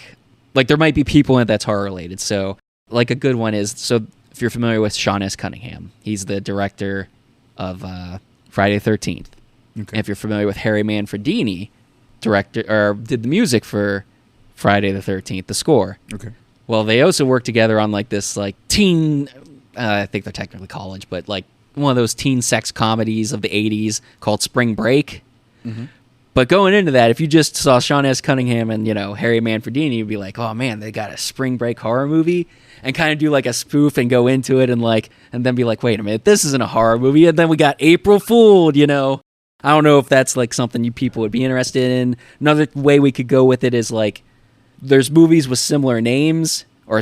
there might be people in it that's horror related. So like a good one is, so if you're familiar with Sean S. Cunningham, he's the director of Friday the 13th. Okay. If you're familiar with Harry Manfredini, did the music for Friday the 13th, the score. Okay. Well, they also work together on like this like teen, I think they're technically college, but like one of those teen sex comedies of the 80s called Spring Break. Mm-hmm. But going into that, if you just saw Sean S. Cunningham and, Harry Manfredini, you'd be like, oh man, they got a Spring Break horror movie, and kind of do like a spoof and go into it and then be like, wait a minute, this isn't a horror movie. And then we got April Fooled, I don't know if that's like something you people would be interested in. Another way we could go with it is like there's movies with similar names or,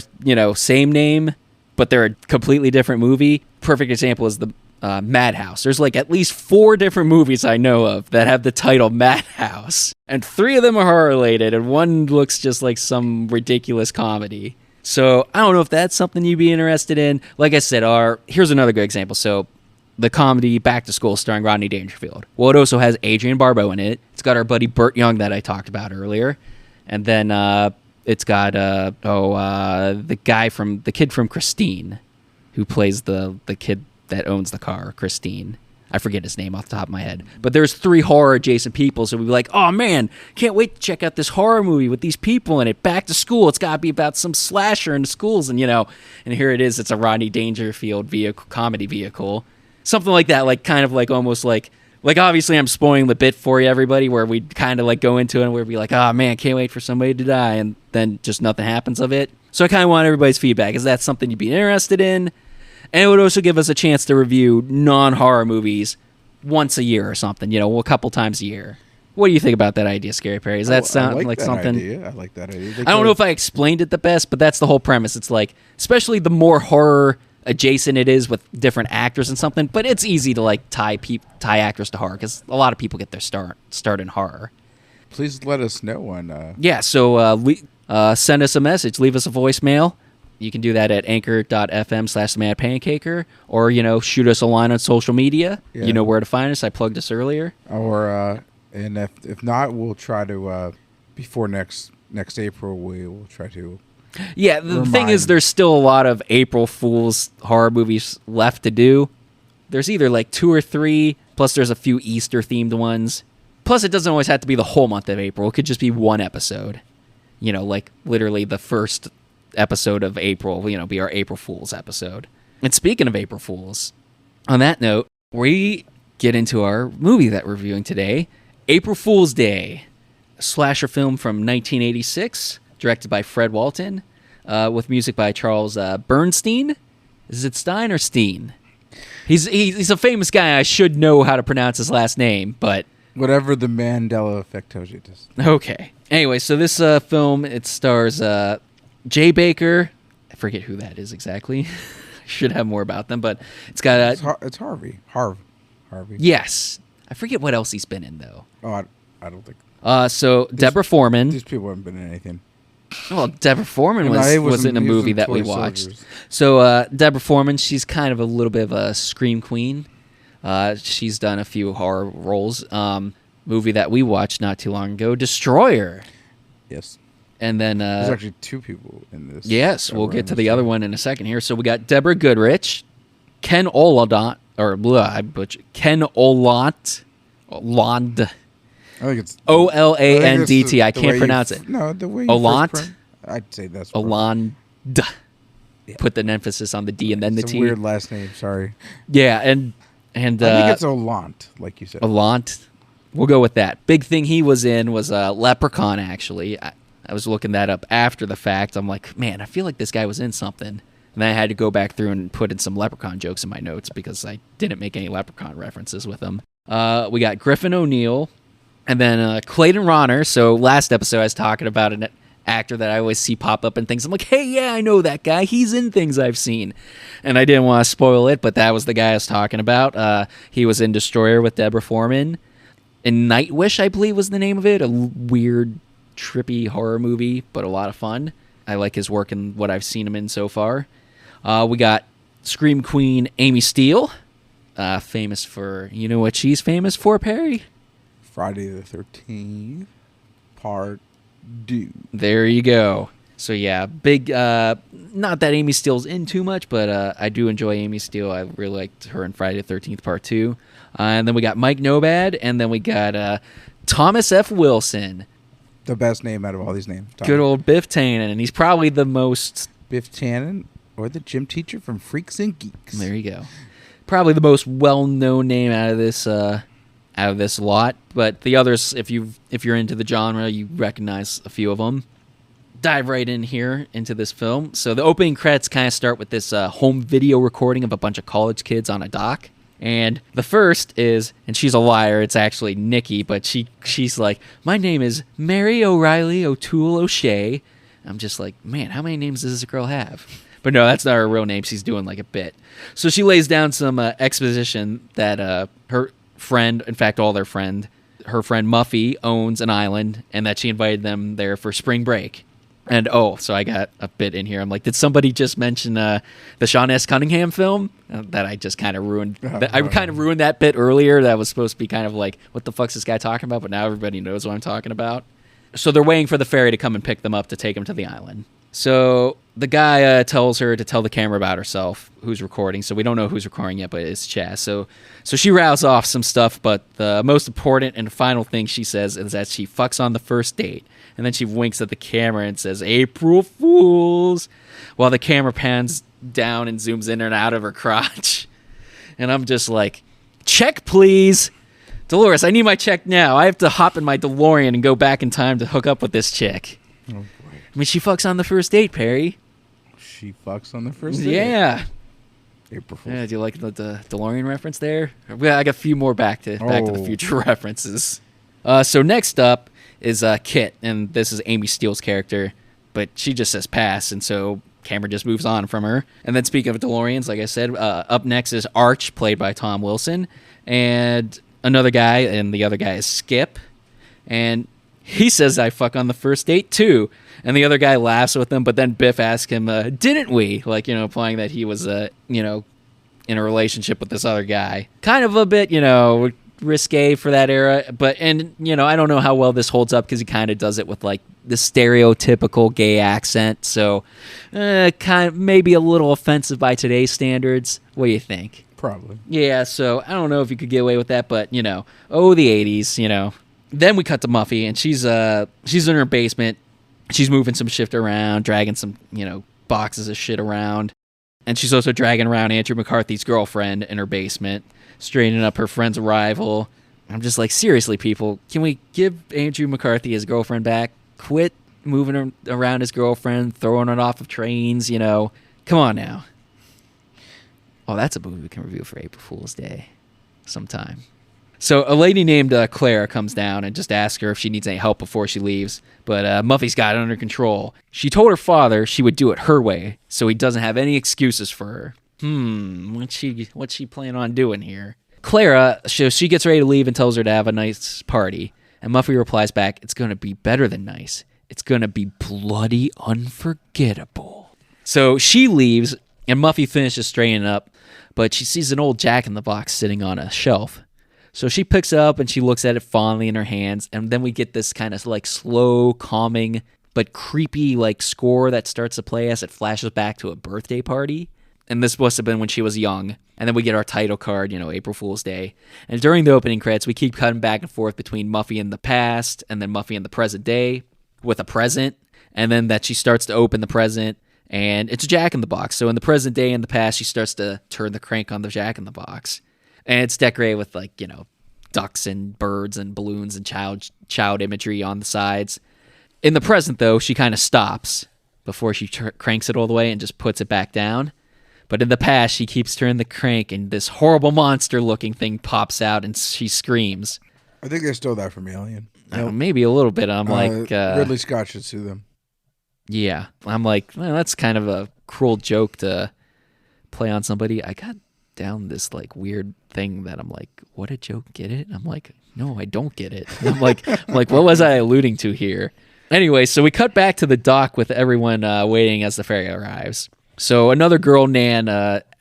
same name, but they're a completely different movie. Perfect example is the Madhouse. There's like at least 4 different movies I know of that have the title Madhouse, and 3 of them are horror related, and one looks just like some ridiculous comedy. So I don't know if that's something you'd be interested in. Like I said, here's another good example. So the comedy Back to School starring Rodney Dangerfield. Well, it also has Adrienne Barbeau in it. It's got our buddy Burt Young that I talked about earlier. And then it's got the kid from Christine, who plays the kid that owns the car, Christine. I forget his name off the top of my head. But there's 3 horror adjacent people, so we'd be like, oh man, can't wait to check out this horror movie with these people in it. Back to School. It's got to be about some slasher in the schools. And, and here it is. It's a Rodney Dangerfield comedy vehicle. Something like that, like kind of like almost like obviously I'm spoiling the bit for you, everybody, where we kind of like go into it and we'd be like, oh man, can't wait for somebody to die, and then just nothing happens of it. So I kind of want everybody's feedback. Is that something you'd be interested in? And it would also give us a chance to review non-horror movies once a year or something, a couple times a year. What do you think about that idea, Scary Perry? Does that sound like something? Idea. I like that idea. I don't know if I explained it the best, but that's the whole premise. It's like, especially the more horror adjacent it is with different actors and something, but it's easy to like tie actors to horror because a lot of people get their start in horror. Please let us know on so send us a message, leave us a voicemail. You can do that at anchor.fm/themadpancaker, or shoot us a line on social media. You know where to find us. I plugged us earlier. Or and if not, we'll try to before next April we will try to. Yeah, the thing is, there's still a lot of April Fool's horror movies left to do. There's either like 2 or 3, plus there's a few Easter-themed ones. Plus, it doesn't always have to be the whole month of April. It could just be one episode. Like literally the first episode of April, be our April Fool's episode. And speaking of April Fools, on that note, we get into our movie that we're reviewing today, April Fool's Day, a slasher film from 1986. Directed by Fred Walton, with music by Charles Bernstein. Is it Stein or Steen? He's a famous guy. I should know how to pronounce his last name, but whatever the Mandela effect tells you, just okay. Anyway, so this film, it stars Jay Baker. I forget who that is exactly. I should have more about them, but it's got it's Harvey. Yes, I forget what else he's been in though. Oh, I don't think. So Deborah Foreman. These people haven't been in anything. Well, Deborah Foreman was in a movie that we watched. Soldiers. So Deborah Foreman, she's kind of a little bit of a scream queen. She's done a few horror roles. Movie that we watched not too long ago, Destroyer. Yes. And then There's actually two people in this. yes, we'll get to the other one in a second here. So we got Deborah Goodrich, Ken Oladot, or Ken Olant, Oland. I think it's Olandt. I can't pronounce it. No, the way you Olant? I'd say that's Oland. Yeah. Put the emphasis on the D and then it's the a T. weird last name. Sorry. Yeah, and I think it's Olant, like you said. Olant. We'll go with that. Big thing he was in was Leprechaun, actually. I was looking that up after the fact. I'm like, man, I feel like this guy was in something. And then I had to go back through and put in some Leprechaun jokes in my notes because I didn't make any Leprechaun references with him. We got Griffin O'Neill, and then Clayton Ronner. So last episode I was talking about an actor that I always see pop up in things. I'm like, hey, yeah, I know that guy. He's in things I've seen. And I didn't want to spoil it, but that was the guy I was talking about. He was in Destroyer with Deborah Foreman. And Nightwish, I believe, was the name of it. A weird, trippy horror movie, but a lot of fun. I like his work and what I've seen him in so far. We got Scream Queen Amy Steele, famous for, you know what she's famous for, Perry? Friday the 13th, Part 2. There you go. So yeah, big, not that Amy Steele's in too much, but I do enjoy Amy Steele. I really liked her in Friday the 13th Part 2. And then we got Mike Nobad, and then we got Thomas F. Wilson. The best name out of all these names. Good old Biff Tannen, and he's probably the most... Biff Tannen, or the gym teacher from Freaks and Geeks. There you go. Probably the most well-known name out of this lot. But the others, if you're into the genre, you recognize a few of them. Dive right in here into this film. So the opening credits kind of start with this home video recording of a bunch of college kids on a dock. And the first is, and she's a liar, it's actually Nikki, but she's like, my name is Mary O'Reilly O'Toole O'Shea. I'm just like, man, how many names does this girl have? But no, that's not her real name. She's doing like a bit. So she lays down some exposition that her friend, in fact, her friend Muffy owns an island and that she invited them there for spring break. And so I got a bit in here. I'm like, did somebody just mention the Sean S. Cunningham film that I just kind of ruined? I kind of ruined that bit earlier. That was supposed to be kind of like, what the fuck's this guy talking about? But now everybody knows what I'm talking about. So they're waiting for the ferry to come and pick them up to take them to the island. So the guy tells her to tell the camera about herself, who's recording. So we don't know who's recording yet, but it's Chaz. So she rattles off some stuff, but the most important and final thing she says is that she fucks on the first date. And then she winks at the camera and says, April Fools, while the camera pans down and zooms in and out of her crotch. And I'm just like, check, please. Delores, I need my check now. I have to hop in my DeLorean and go back in time to hook up with this chick. Oh, boy. I mean, she fucks on the first date, Perry. She fucks on the first date? Yeah. April Fools. Yeah, do you like the DeLorean reference there? I got a few more back to the Future references. So next up is Kit, and this is Amy Steele's character, but she just says pass, and so camera just moves on from her. And then speaking of DeLoreans, like I said, up next is Arch, played by Tom Wilson, and another guy, and the other guy is Skip, and he says I fuck on the first date too, and the other guy laughs with him, but then Biff asks him, didn't we? Like, implying that he was, in a relationship with this other guy. Kind of a bit, risque for that era, but I don't know how well this holds up because he kind of does it with like the stereotypical gay accent, so kind of maybe a little offensive by today's standards. What do you think? Probably. Yeah, so I don't know if you could get away with that, but the 80s, Then we cut to Muffy, and she's in her basement. She's moving some shit around, dragging some boxes of shit around, and she's also dragging around Andrew McCarthy's girlfriend in her basement, straightening up her friend's arrival. I'm just like, seriously, people, can we give Andrew McCarthy his girlfriend back? Quit moving around his girlfriend, throwing it off of trains, Come on now. Oh, that's a movie we can review for April Fool's Day sometime. So a lady named Clara comes down and just asks her if she needs any help before she leaves. But Muffy's got it under control. She told her father she would do it her way, so he doesn't have any excuses for her. What's she planning on doing here? Clara, she gets ready to leave and tells her to have a nice party. And Muffy replies back, it's going to be better than nice. It's going to be bloody unforgettable. So she leaves, and Muffy finishes straightening up, but she sees an old Jack-in-the-Box sitting on a shelf. So she picks it up, and she looks at it fondly in her hands, and then we get this kind of like slow, calming, but creepy like score that starts to play as it flashes back to a birthday party. And this must have been when she was young. And then we get our title card, April Fool's Day. And during the opening credits, we keep cutting back and forth between Muffy in the past and then Muffy in the present day with a present. And then that she starts to open the present, and it's a Jack-in-the-Box. So in the present day and the past, she starts to turn the crank on the Jack-in-the-Box. And it's decorated with, like, ducks and birds and balloons and child imagery on the sides. In the present, though, she kind of stops before she cranks it all the way and just puts it back down. But in the past, she keeps turning the crank, and this horrible monster-looking thing pops out, and she screams. I think they stole that from Alien. Maybe a little bit. I'm like... Ridley Scott should sue them. Yeah. I'm like, well, that's kind of a cruel joke to play on somebody. I got down this, like, weird thing that I'm like, what a joke, get it? I'm like, no, I don't get it. I'm like, what was I alluding to here? Anyway, so we cut back to the dock with everyone waiting as the ferry arrives. So another girl, Nan,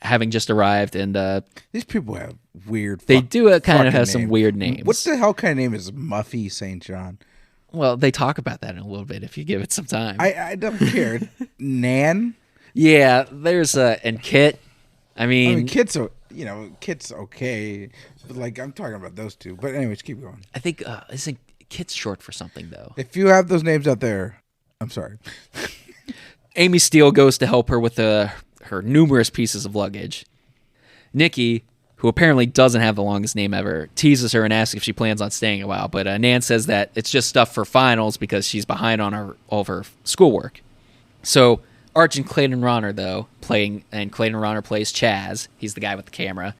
having just arrived, and these people have weird. They do kind of have some weird names. What the hell kind of name is Muffy St. John? Well, they talk about that in a little bit if you give it some time. I don't care. Nan? Yeah, there's and Kit. I mean, Kit's Kit's okay, but like I'm talking about those two. But anyways, keep going. I think Kit's short for something though. If you have those names out there, I'm sorry. Amy Steele goes to help her with her numerous pieces of luggage. Nikki, who apparently doesn't have the longest name ever, teases her and asks if she plans on staying a while. But Nan says that it's just stuff for finals because she's behind on all of her schoolwork. So Arch and Clayton Ronner, though, Clayton Ronner plays Chaz. He's the guy with the camera.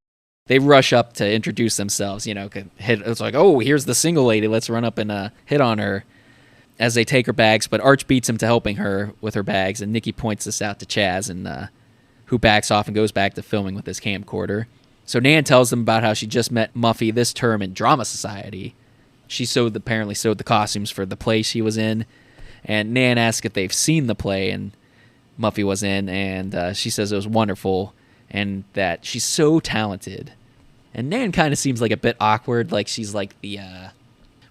They rush up to introduce themselves. It's like, oh, here's the single lady. Let's run up and hit on her. As they take her bags, but Arch beats him to helping her with her bags, and Nikki points this out to Chaz, and who backs off and goes back to filming with his camcorder. So Nan tells them about how she just met Muffy this term in Drama Society. She apparently sewed the costumes for the play she was in, and Nan asks if they've seen the play, and Muffy was in, and she says it was wonderful, and that she's so talented. And Nan kind of seems like a bit awkward, like she's like the...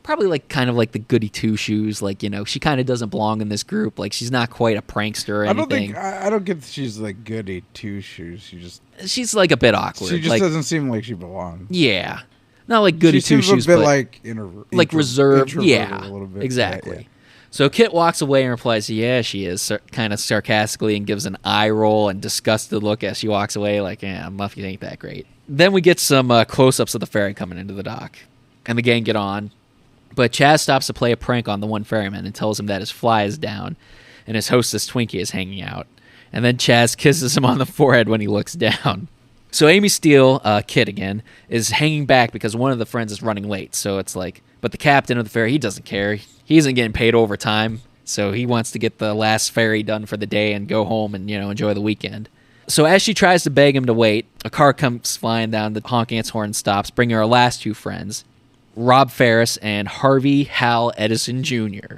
probably like kind of like the goody two-shoes, like, she kind of doesn't belong in this group. Like, she's not quite a prankster or anything. I don't get she's like goody two-shoes. She's like a bit awkward. She just doesn't seem like she belongs. Yeah. Not like goody two-shoes, a bit but like reserved. Yeah, a little bit. Exactly. Yeah. So Kit walks away and replies, yeah, she is, kind of sarcastically, and gives an eye roll and disgusted look as she walks away, like, yeah, Muffy ain't that great. Then we get some close-ups of the ferry coming into the dock, and the gang get on. But Chaz stops to play a prank on the one ferryman and tells him that his fly is down and his hostess Twinkie is hanging out. And then Chaz kisses him on the forehead when he looks down. So Amy Steele, Kit again, is hanging back because one of the friends is running late. So it's like, but the captain of the ferry, he doesn't care. He isn't getting paid overtime. So he wants to get the last ferry done for the day and go home and, enjoy the weekend. So as she tries to beg him to wait, a car comes flying down, the honking its horn stops, bringing her last two friends, Rob Ferris and Harvey Hal Edison Jr.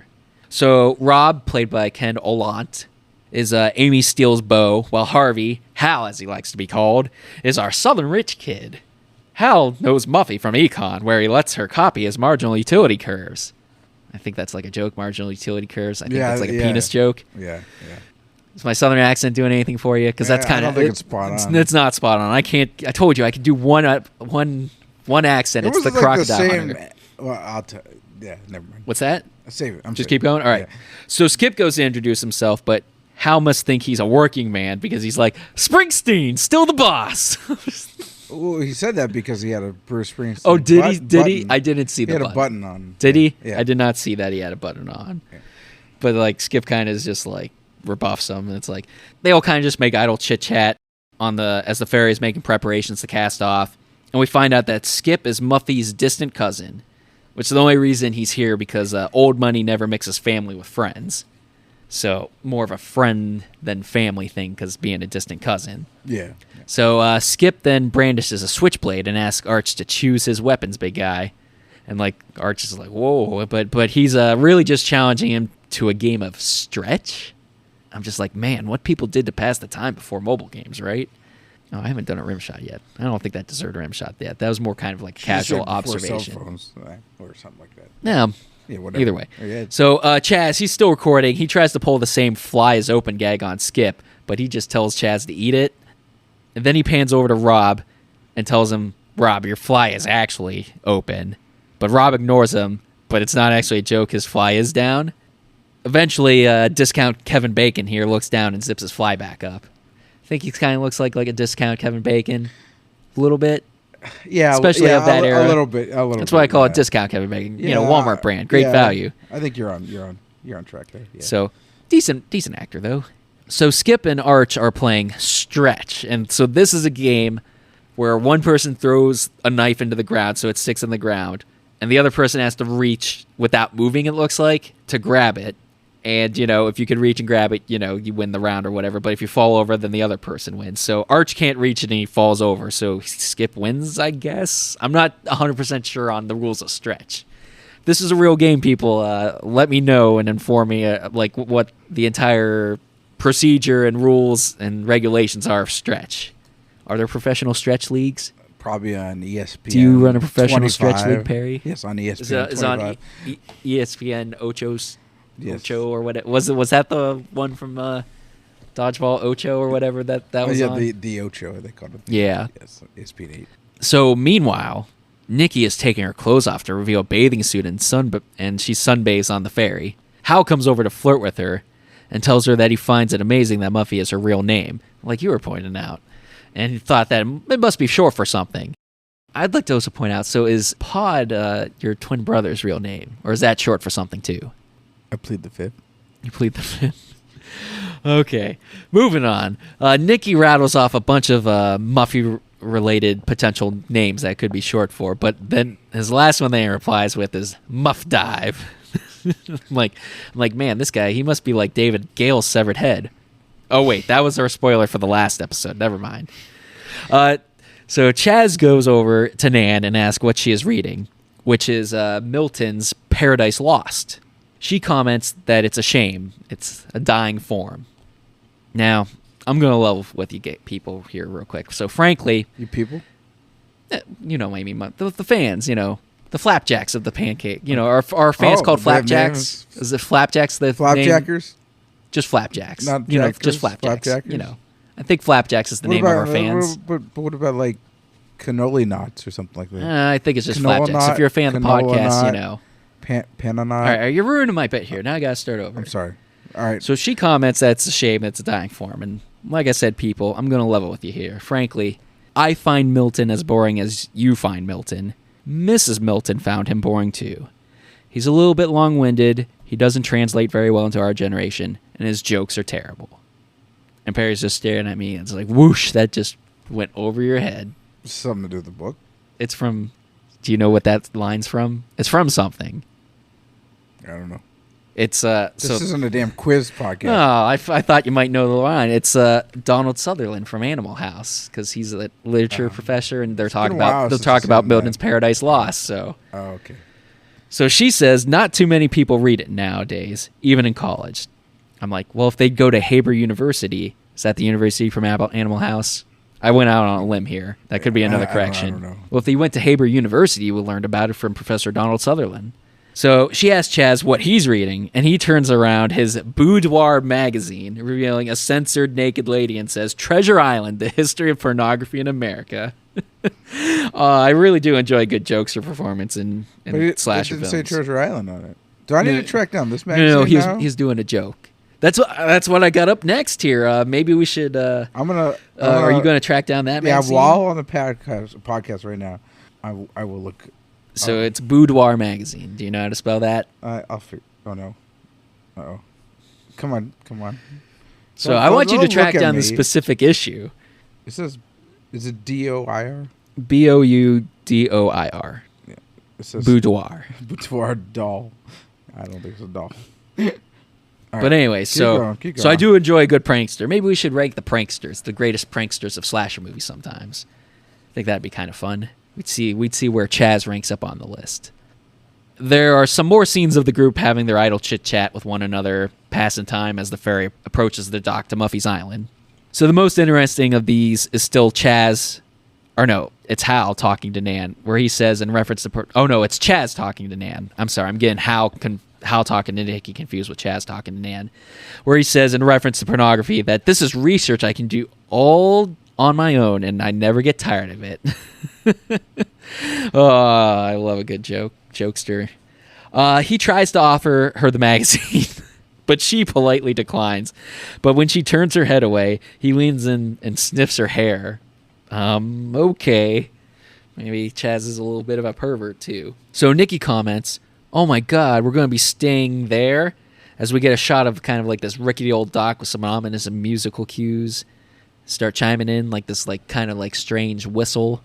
So Rob, played by Ken Olant, is Amy Steele's beau, while Harvey, Hal as he likes to be called, is our southern rich kid. Hal knows Muffy from Econ, where he lets her copy his marginal utility curves. I think that's like a joke, marginal utility curves. I think that's like a penis joke. Yeah. Is my southern accent doing anything for you? Because that's kind of... I don't think it's spot on. It's not spot on. I told you I could do one accent. It's the like crocodile hunter. Well, yeah, never mind. What's that? Save it. Just keep going? All right. Yeah. So Skip goes to introduce himself, but Hal must think he's a working man because he's like, Springsteen, still the boss. Well, he said that because he had a Bruce Springsteen. Oh, did he? Did he? I didn't see the button. He had a button on. Did he? Yeah. I did not see that he had a button on. Yeah. But like Skip kind of is just like rebuffs him, and it's like they all kind of just make idle chit chat as the ferry is making preparations to cast off, and we find out that Skip is Muffy's distant cousin, which is the only reason he's here because old money never mixes family with friends. So more of a friend than family thing because being a distant cousin. Yeah. So Skip then brandishes a switchblade and asks Arch to choose his weapons, big guy. And like Arch is like, whoa, but he's really just challenging him to a game of stretch. I'm just like, man, what people did to pass the time before mobile games, right? Oh, I haven't done a rim shot yet. I don't think that deserved a rim shot yet. That was more kind of like casual observation. Cell phones, or something like that. Yeah, whatever. Either way. Yeah. So Chaz, he's still recording. He tries to pull the same fly is open gag on Skip, but he just tells Chaz to eat it. And then he pans over to Rob and tells him, Rob, your fly is actually open. But Rob ignores him, but it's not actually a joke. His fly is down. Eventually, discount Kevin Bacon here looks down and zips his fly back up. I think he kind of looks like a discount Kevin Bacon, a little bit. Yeah, especially of that era. A little bit. That's why I call it discount Kevin Bacon. Yeah, Walmart brand, great value. I think you're on track there. Yeah. So decent actor though. So Skip and Arch are playing Stretch, and so this is a game where one person throws a knife into the ground so it sticks in the ground, and the other person has to reach without moving. It looks like to grab it. And, if you can reach and grab it, you win the round or whatever. But if you fall over, then the other person wins. So Arch can't reach it and he falls over. So Skip wins, I guess. I'm not 100% sure on the rules of Stretch. This is a real game, people. Let me know and inform me what the entire procedure and rules and regulations are of Stretch. Are there professional Stretch leagues? Probably on ESPN. Do you run a professional 25. Stretch league, Perry? Yes, on ESPN. Is on ESPN Ocho's? Yes. Ocho or what? Was that the one from Dodgeball Ocho or whatever that was on? the Ocho they called it. Yeah. Yes, ESPN 8. So meanwhile, Nikki is taking her clothes off to reveal a bathing suit and she sunbathes on the ferry. Hal comes over to flirt with her and tells her that he finds it amazing that Muffy is her real name, like you were pointing out, and he thought that it must be short for something. I'd like to also point out, so is Pod your twin brother's real name, or is that short for something too? I plead the fifth. You plead the fifth. Okay, moving on. Nikki rattles off a bunch of Muffy-related potential names that could be short for, but then his last one that he replies with is Muff Dive. I'm like, man, this guy, he must be like David Gale's severed head. Oh wait, that was our spoiler for the last episode. Never mind. So Chaz goes over to Nan and asks what she is reading, which is Milton's Paradise Lost. She comments that it's a shame. It's a dying form. Now, I'm going to level with you people here real quick. So, frankly... You people? You know what I mean. The fans, the flapjacks of the pancake. Our fans called flapjacks. Is it flapjacks the Flapjackers? Name? Just flapjacks. Not just flapjacks. I think flapjacks is the name of our fans. But what about, like, cannoli knots or something like that? I think it's just Canola flapjacks. knot, If you're a fan of the podcast, knot, Pananot. All right, you're ruining my bit here. Now I got to start over. I'm sorry. All right. So she comments that it's a shame it's a dying form. And like I said, people, I'm going to level with you here. Frankly, I find Milton as boring as you find Milton. Mrs. Milton found him boring too. He's a little bit long-winded. He doesn't translate very well into our generation. And his jokes are terrible. And Perry's just staring at me. And it's like, whoosh, that just went over your head. Something to do with the book? It's from... Do you know what that line's from? It's from something. I don't know. It's This isn't a damn quiz podcast. No, I thought you might know the line. It's Donald Sutherland from Animal House because he's a literature professor, and they'll talk about Milton's Paradise Lost. So. Oh, okay. So she says not too many people read it nowadays, even in college. I'm like, well, if they'd go to Haber University, is that the university from Animal House? I went out on a limb here. That could be another correction. I don't know. Well, if they went to Haber University, you would learn about it from Professor Donald Sutherland. So she asks Chaz what he's reading, and he turns around his boudoir magazine, revealing a censored naked lady, and says, Treasure Island, the history of pornography in America. I really do enjoy good jokes or performance in slasher films. It didn't say Treasure Island on it. Do I need to track down this magazine No, he's doing a joke. That's what I got up next here. Maybe we should... are you going to track down that magazine? Yeah, while on the podcast right now, I will look... So it's Boudoir Magazine. Do you know how to spell that? I'll figure... Oh, no. Uh-oh. Come on. So I want you to track down the specific issue. It says... Is it D-O-I-R? B-O-U-D-O-I-R. Yeah. It says... Boudoir. Boudoir doll. I don't think it's a doll. But anyway, so I do enjoy a good prankster. Maybe we should rank the pranksters, the greatest pranksters of slasher movies sometimes. I think that'd be kind of fun. We'd see where Chaz ranks up on the list. There are some more scenes of the group having their idle chit-chat with one another, passing time as the ferry approaches the dock to Muffy's Island. So the most interesting of these is still Chaz, or no, it's Hal talking to Nan, where he says in reference to... it's Chaz talking to Nan. I'm sorry, I'm getting Hal talking to Nicky confused with Chaz talking to Nan, where he says in reference to pornography that this is research I can do all on my own, and I never get tired of it. Oh, I love a good jokester. He tries to offer her the magazine, but she politely declines. But when she turns her head away, he leans in and sniffs her hair. Okay. Maybe Chaz is a little bit of a pervert, too. So Nikki comments, "Oh my god, we're going to be staying there?" As we get a shot of kind of like this rickety old dock with some ominous musical cues. Start chiming in like this like kind of like strange whistle.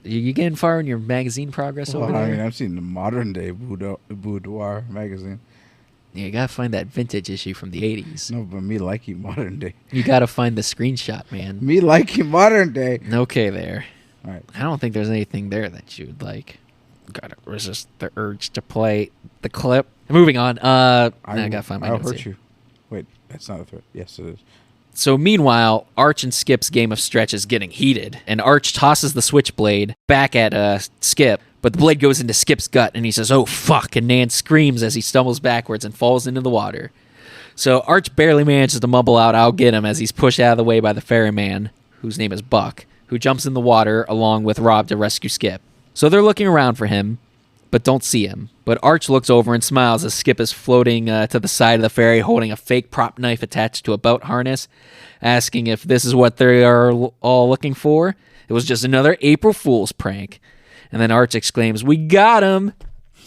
You getting far in your magazine progress over there? I mean, I've seen the modern day boudoir magazine. Yeah, you gotta find that vintage issue from the 80s. No, but me liking modern day. You gotta find the screenshot, man. Me liking modern day. Okay, there. All right. I don't think there's anything there that you would like. Gotta resist the urge to play the clip. Moving on. I gotta find my I'll notes hurt here. you. Wait, that's not a threat. Yes, it is. So meanwhile, Arch and Skip's game of stretch is getting heated, and Arch tosses the switchblade back at Skip, but the blade goes into Skip's gut, and he says, "Oh, fuck," and Nan screams as he stumbles backwards and falls into the water. So Arch barely manages to mumble out, "I'll get him," as he's pushed out of the way by the ferryman, whose name is Buck, who jumps in the water along with Rob to rescue Skip. So they're looking around for him, but don't see him. But Arch looks over and smiles as Skip is floating to the side of the ferry holding a fake prop knife attached to a boat harness, asking if this is what they are all looking for. It was just another April Fool's prank. And then Arch exclaims, "We got him!"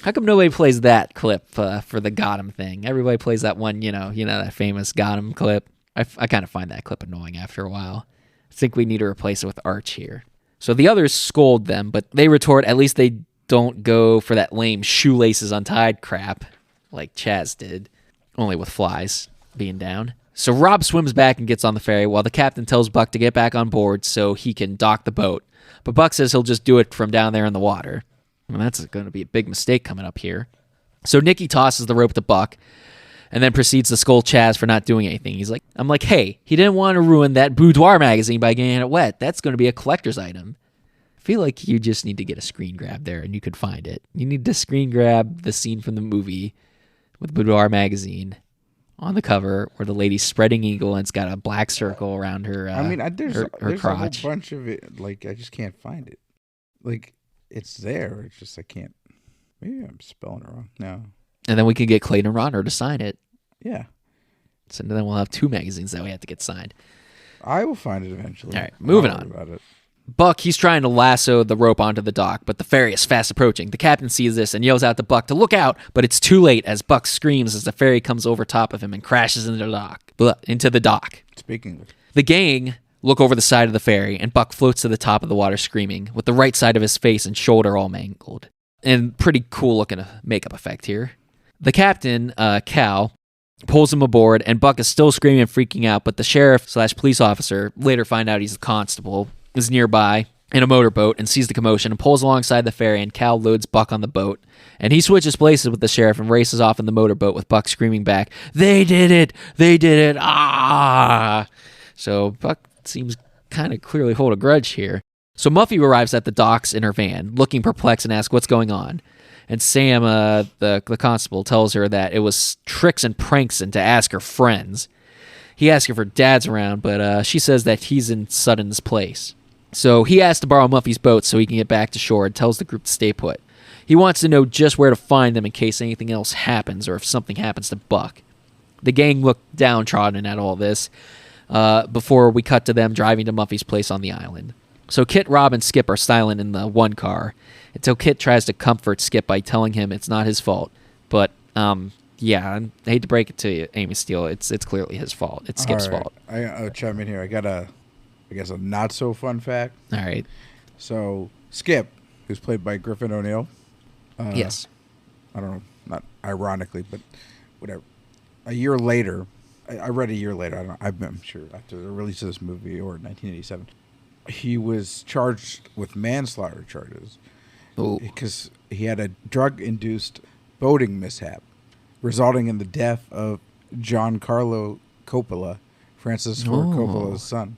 How come nobody plays that clip for the got him thing? Everybody plays that one, you know that famous got him clip. I kind of find that clip annoying after a while. I think we need to replace it with Arch here. So the others scold them, but they retort, at least they don't go for that lame shoelaces untied crap like Chaz did, only with flies being down. So Rob swims back and gets on the ferry while the captain tells Buck to get back on board so he can dock the boat. But Buck says he'll just do it from down there in the water. And that's going to be a big mistake coming up here. So Nikki tosses the rope to Buck and then proceeds to scold Chaz for not doing anything. I'm like, hey, he didn't want to ruin that boudoir magazine by getting it wet. That's going to be a collector's item. I feel like you just need to get a screen grab there and you could find it. You need to screen grab the scene from the movie with Boudoir magazine on the cover where the lady's spreading eagle and it's got a black circle around her there's her crotch. A whole bunch of it. Like, I just can't find it. Like, it's there. It's just I can't. Maybe I'm spelling it wrong. No. And then we can get Clayton Ronner to sign it. Yeah. So then we'll have 2 magazines that we have to get signed. I will find it eventually. All right, moving on. About it. Buck, he's trying to lasso the rope onto the dock, but the ferry is fast approaching. The captain sees this and yells out to Buck to look out, but it's too late as Buck screams as the ferry comes over top of him and crashes into the dock. Speak English. The gang look over the side of the ferry, and Buck floats to the top of the water screaming, with the right side of his face and shoulder all mangled. And pretty cool looking makeup effect here. The captain, Cal, pulls him aboard, and Buck is still screaming and freaking out, but the sheriff/police officer, later find out he's the constable, is nearby in a motorboat and sees the commotion and pulls alongside the ferry, and Cal loads Buck on the boat. And he switches places with the sheriff and races off in the motorboat with Buck screaming back, "They did it! They did it! Ah!" So Buck seems kind of clearly hold a grudge here. So Muffy arrives at the docks in her van, looking perplexed and asks what's going on. And Sam, the constable, tells her that it was tricks and pranks and to ask her friends. He asks if her dad's around, but she says that he's in Sutton's place. So he asks to borrow Muffy's boat so he can get back to shore and tells the group to stay put. He wants to know just where to find them in case anything else happens or if something happens to Buck. The gang look downtrodden at all this before we cut to them driving to Muffy's place on the island. So Kit, Rob, and Skip are silent in the one car until Kit tries to comfort Skip by telling him it's not his fault. But, yeah, I hate to break it to you, Amy Steele. It's clearly his fault. It's Skip's fault. I'll chime in here. I got a not so fun fact. All right. So Skip, who's played by Griffin O'Neill. Yes. I don't know, not ironically, but whatever. A year later, I read a year later. I don't know, I'm sure after the release of this movie or 1987, he was charged with manslaughter charges. Oh. because he had a drug-induced boating mishap, resulting in the death of Giancarlo Coppola, Francis Ford Coppola's son.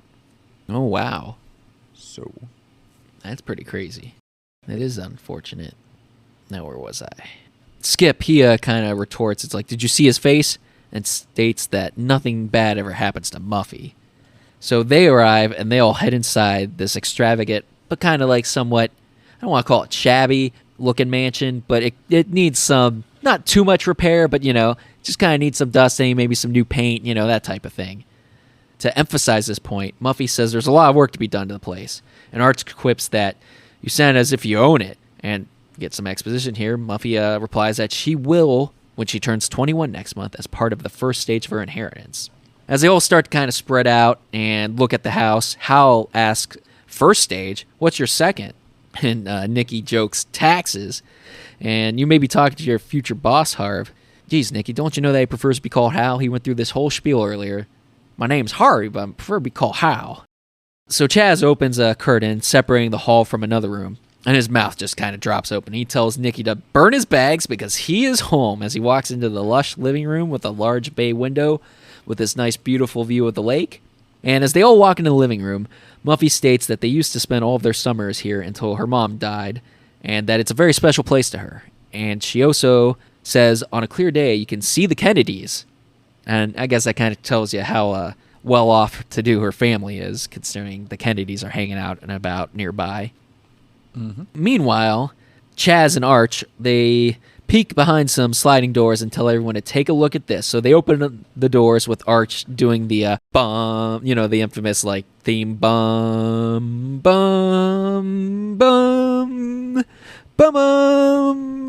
Oh, wow. So, That's pretty crazy. That is unfortunate. Now, where was I? Skip, he kind of retorts. It's like, did you see his face? And states that nothing bad ever happens to Muffy. So they arrive, and they all head inside this extravagant, but kind of like somewhat, I don't want to call it shabby-looking mansion, but it needs some, not too much repair, but, just kind of needs some dusting, maybe some new paint, that type of thing. To emphasize this point, Muffy says there's a lot of work to be done to the place. And Arch quips that you sound as if you own it. And get some exposition here. Muffy replies that she will when she turns 21 next month as part of the first stage of her inheritance. As they all start to kind of spread out and look at the house, Hal asks, first stage, what's your second? And Nikki jokes, taxes. And you may be talking to your future boss, Harv. Geez, Nikki, don't you know that he prefers to be called Hal? He went through this whole spiel earlier. My name's Harvey, but I prefer to be called Hal. So Chaz opens a curtain separating the hall from another room, and his mouth just kind of drops open. He tells Nikki to burn his bags because he is home as he walks into the lush living room with a large bay window with this nice, beautiful view of the lake. And as they all walk into the living room, Muffy states that they used to spend all of their summers here until her mom died, and that it's a very special place to her. And she also says, on a clear day, you can see the Kennedys. And I guess that kind of tells you how well-off to-do her family is, considering the Kennedys are hanging out and about nearby. Mm-hmm. Meanwhile, Chaz and Arch, they peek behind some sliding doors and tell everyone to take a look at this. So they open the doors with Arch doing the bum, the infamous theme bum, bum, bum, bum,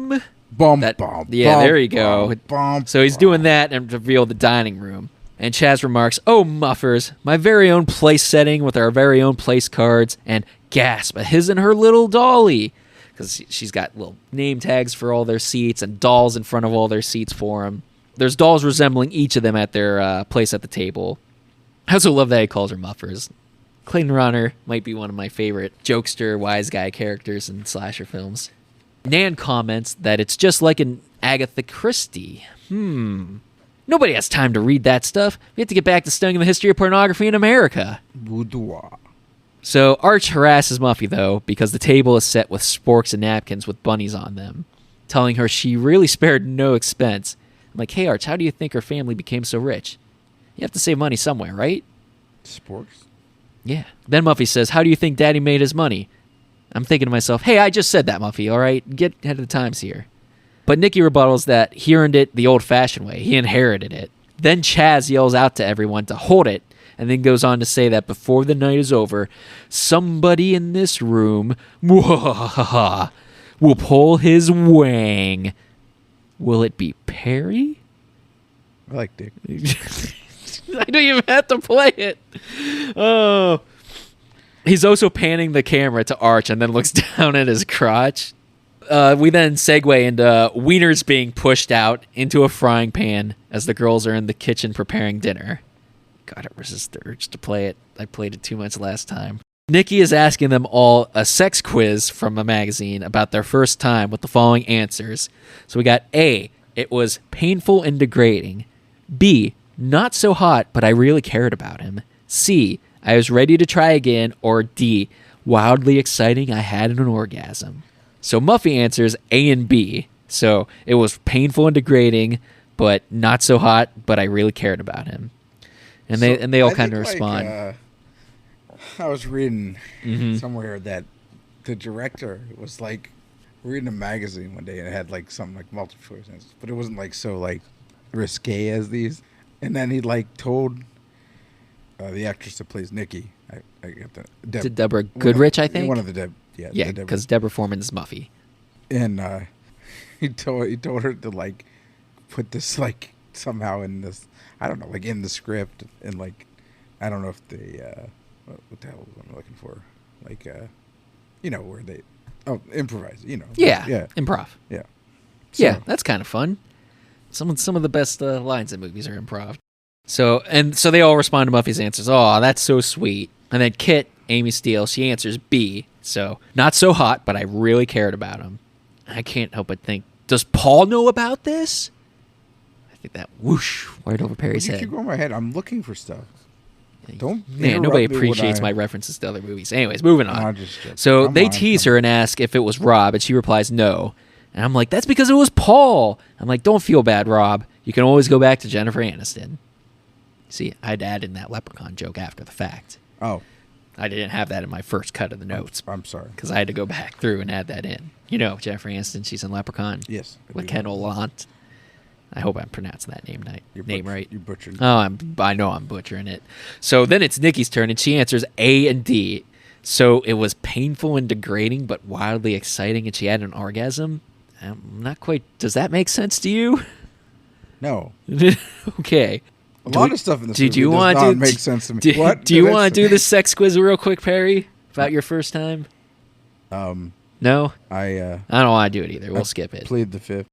bum. Bum, That, bum, yeah, bum, there you go. bum, bum, So he's doing that and revealed the dining room. And Chaz remarks, oh, muffers, my very own place setting with our very own place cards, and gasp, his and her little dolly. Because she's got little name tags for all their seats and dolls in front of all their seats for them. There's dolls resembling each of them at their place at the table. I also love that he calls her muffers. Clayton Ronner might be one of my favorite jokester, wise guy characters in slasher films. Nan comments that it's just like an Agatha Christie. Nobody has time to read that stuff. We have to get back to studying the history of pornography in America. Boudoir. So Arch harasses Muffy, though, because the table is set with sporks and napkins with bunnies on them, telling her she really spared no expense. I'm like, hey, Arch, how do you think her family became so rich? You have to save money somewhere, right? Sporks? Yeah. Then Muffy says, how do you think Daddy made his money? I'm thinking to myself, hey, I just said that, Muffy, all right? Get ahead of the times here. But Nikki rebuttals that he earned it the old-fashioned way. He inherited it. Then Chaz yells out to everyone to hold it, and then goes on to say that before the night is over, somebody in this room will pull his wang. Will it be Perry? I like Dick. I don't even have to play it. Oh. He's also panning the camera to Arch and then looks down at his crotch. We then segue into wieners being pushed out into a frying pan as the girls are in the kitchen preparing dinner. God, I resist the urge to play it. I played it too much last time. Nikki is asking them all a sex quiz from a magazine about their first time with the following answers. So we got A, it was painful and degrading. B, not so hot, but I really cared about him. C, I was ready to try again. Or D, wildly exciting, I had an orgasm. So Muffy answers A and B. So it was painful and degrading, but not so hot, but I really cared about him. And they all kind of respond. I was reading somewhere that the director was reading a magazine one day and it had something like multiple choice answers, but it wasn't so risque as these. And then he told the actress that plays Nikki, I got the Deborah Goodrich, I think. One of the Deb, yeah, because Deborah Foreman is Muffy. And he told her to put this somehow in this, I don't know, in the script, and I don't know if they what the hell am I looking for, where they improvise, yeah, improv, yeah, so, yeah, that's kind of fun. Some of the best lines in movies are improv. So they all respond to Muffy's answers. Oh, that's so sweet. And then Kit, Amy Steele, she answers B. So not so hot, but I really cared about him. I can't help but think, does Paul know about this? I think that whoosh right over Perry's You head. keep going my head. I'm looking for stuff. Don't Man, nobody interrupt me when appreciates I- my references to other movies. Anyways, moving on. I'll just joke. So Come they on, tease come her and ask if it was Rob, and she replies no. And I'm like, that's because it was Paul. I'm like, don't feel bad, Rob. You can always go back to Jennifer Aniston. See, I'd add in that leprechaun joke after the fact. Oh, I didn't have that in my first cut of the notes I'm sorry. because I had to go back through and add that in. You know, Jennifer Aniston, she's in Leprechaun. Yes. I With do. Ken Olant. I hope I'm pronouncing that name right. You butchered. Oh, I know I'm butchering it. So then it's Nikki's turn, and she answers A and D. So it was painful and degrading, but wildly exciting, and she had an orgasm. I'm not quite. Does that make sense to you? No. Okay. A lot of stuff in this Did movie you does want not to make sense to me. What? Do you want to do the sex quiz real quick, Perry? About your first time? No, I I don't want to do it either. We'll skip it. plead the fifth.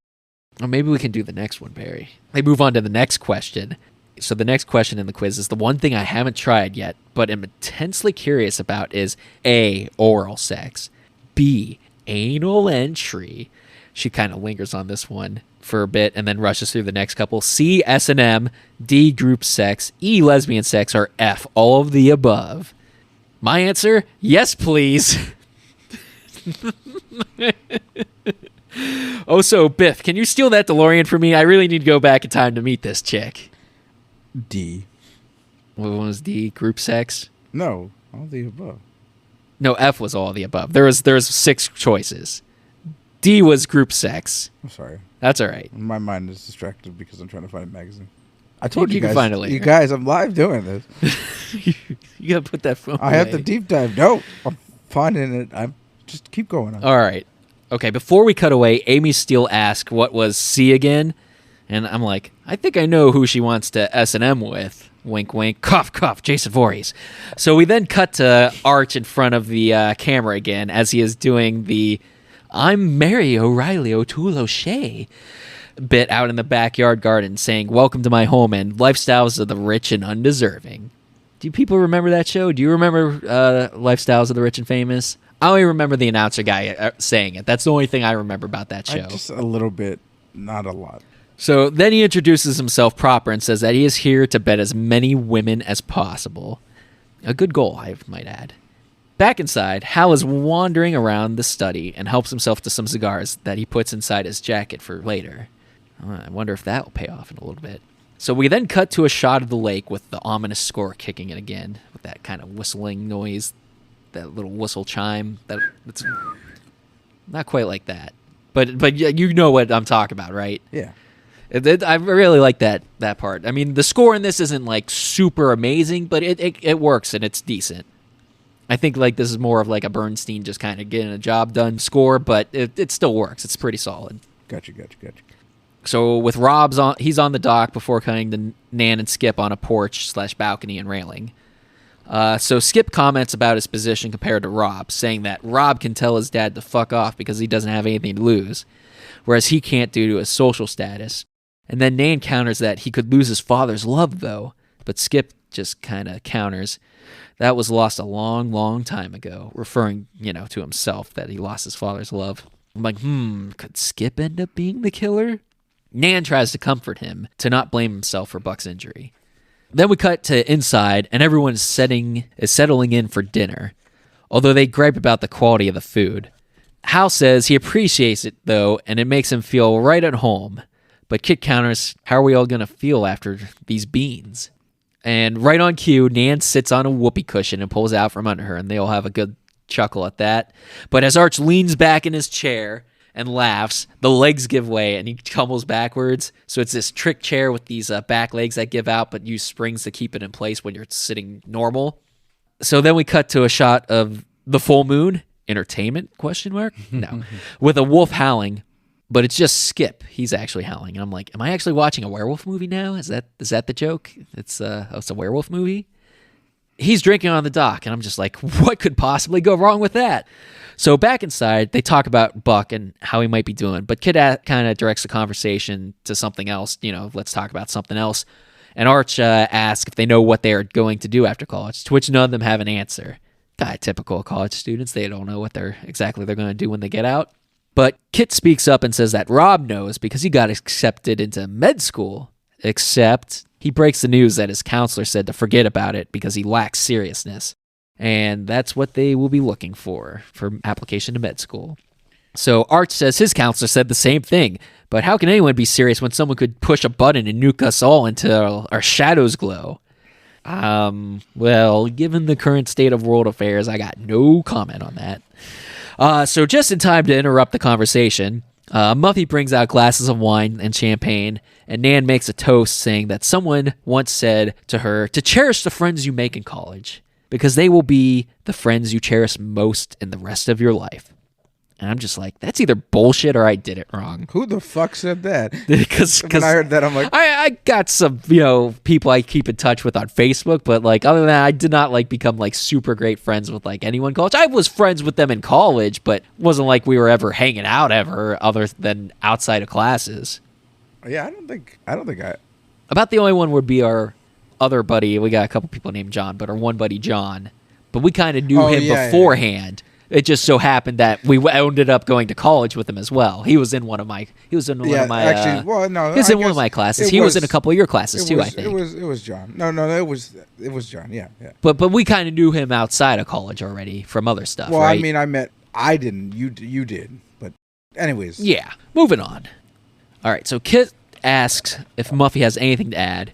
Or maybe we can do the next one, Barry. They move on to the next question. So the next question in the quiz is the one thing I haven't tried yet, but am intensely curious about is A, oral sex, B, anal entry. She kind of lingers on this one for a bit and then rushes through the next couple. C, S&M, D, group sex, E, lesbian sex, or F, all of the above. My answer, yes, please. Oh, so Biff, can you steal that DeLorean for me? I really need to go back in time to meet this chick. D. What was D? Group sex? No, all the above. No, F was all the above. There was 6 choices. D was group sex. I'm sorry. That's all right. My mind is distracted because I'm trying to find a magazine. I told you, You can guys. find it later. You guys, I'm live doing this. You gotta put that phone I have away. to deep dive. No, I'm finding it. I'm just keep going on. All right. Okay, before we cut away, Amy Steele asked what was C again, and I'm like, I think I know who she wants to S&M with. Wink, wink. Cough, cough. Jason Voorhees. So we then cut to Arch in front of the camera again as he is doing the I'm Mary O'Reilly O'Toole O'Shea bit out in the backyard garden saying, welcome to my home and lifestyles of the rich and undeserving. Do people remember that show? Do you remember Lifestyles of the Rich and Famous? I only remember the announcer guy saying it. That's the only thing I remember about that show. Just a little bit, not a lot. So then he introduces himself proper and says that he is here to bed as many women as possible. A good goal, I might add. Back inside, Hal is wandering around the study and helps himself to some cigars that he puts inside his jacket for later. I wonder if that will pay off in a little bit. So we then cut to a shot of the lake with the ominous score kicking in again, with that kind of whistling noise, that little whistle chime. That's not quite like that, but you know what I'm talking about, right? Yeah. I really like that part. I mean, the score in this isn't like super amazing, but it works and it's decent. I think like this is more of like a Bernstein just kind of getting a job done score, but it still works. It's pretty solid. Gotcha. So with he's on the dock before cutting to Nan and Skip on a porch / balcony and railing. So Skip comments about his position compared to Rob, saying that Rob can tell his dad to fuck off because he doesn't have anything to lose, whereas he can't due to his social status. And then Nan counters that he could lose his father's love, though. But Skip just kind of counters, that was lost a long, long time ago, referring, to himself, that he lost his father's love. I'm like, could Skip end up being the killer? Nan tries to comfort him to not blame himself for Buck's injury. Then we cut to inside, and everyone is settling in for dinner, although they gripe about the quality of the food. Hal says he appreciates it, though, and it makes him feel right at home. But Kit counters, how are we all going to feel after these beans? And right on cue, Nan sits on a whoopee cushion and pulls out from under her, and they all have a good chuckle at that. But as Arch leans back in his chair and laughs, the legs give way and he tumbles backwards. So it's this trick chair with these back legs that give out but use springs to keep it in place when you're sitting normal. So then we cut to a shot of the full moon. Entertainment? ? No. With a wolf howling, but it's just Skip. He's actually howling. And I'm like, am I actually watching a werewolf movie now? Is that the joke? It's a werewolf movie? He's drinking on the dock, and I'm just like, what could possibly go wrong with that? So back inside, they talk about Buck and how he might be doing, but Kid kind of directs the conversation to something else. Let's talk about something else. And Arch asks if they know what they are going to do after college, to which none of them have an answer. Typical college students. They don't know what they're going to do when they get out. But Kit speaks up and says that Rob knows because he got accepted into med school, except he breaks the news that his counselor said to forget about it because he lacks seriousness. And that's what they will be looking for application to med school. So Arch says his counselor said the same thing, but how can anyone be serious when someone could push a button and nuke us all until our shadows glow? Well, given the current state of world affairs, I got no comment on that. So just in time to interrupt the conversation, Muffy brings out glasses of wine and champagne, and Nan makes a toast saying that someone once said to her to cherish the friends you make in college, because they will be the friends you cherish most in the rest of your life. And I'm just like, that's either bullshit or I did it wrong. Who the fuck said that? Because when I heard that, I'm like, I got some people I keep in touch with on Facebook, but like other than that, I did not like become like super great friends with like anyone in college. I was friends with them in college, but it wasn't like we were ever hanging out ever, other than outside of classes. Yeah, I don't think I. About the only one would be our other buddy. We got a couple people named John, but our one buddy John. But we kind of knew him beforehand. Yeah. It just so happened that we ended up going to college with him as well. He was in one of my. He was in one of my. Actually, well, no. He was in one of my classes. He was in a couple of your classes too. I think it was John. No, it was John. Yeah. But we kind of knew him outside of college already from other stuff. Well, right? I mean, I didn't. You did. But anyways. Yeah. Moving on. All right. So Kit asks if Muffy has anything to add,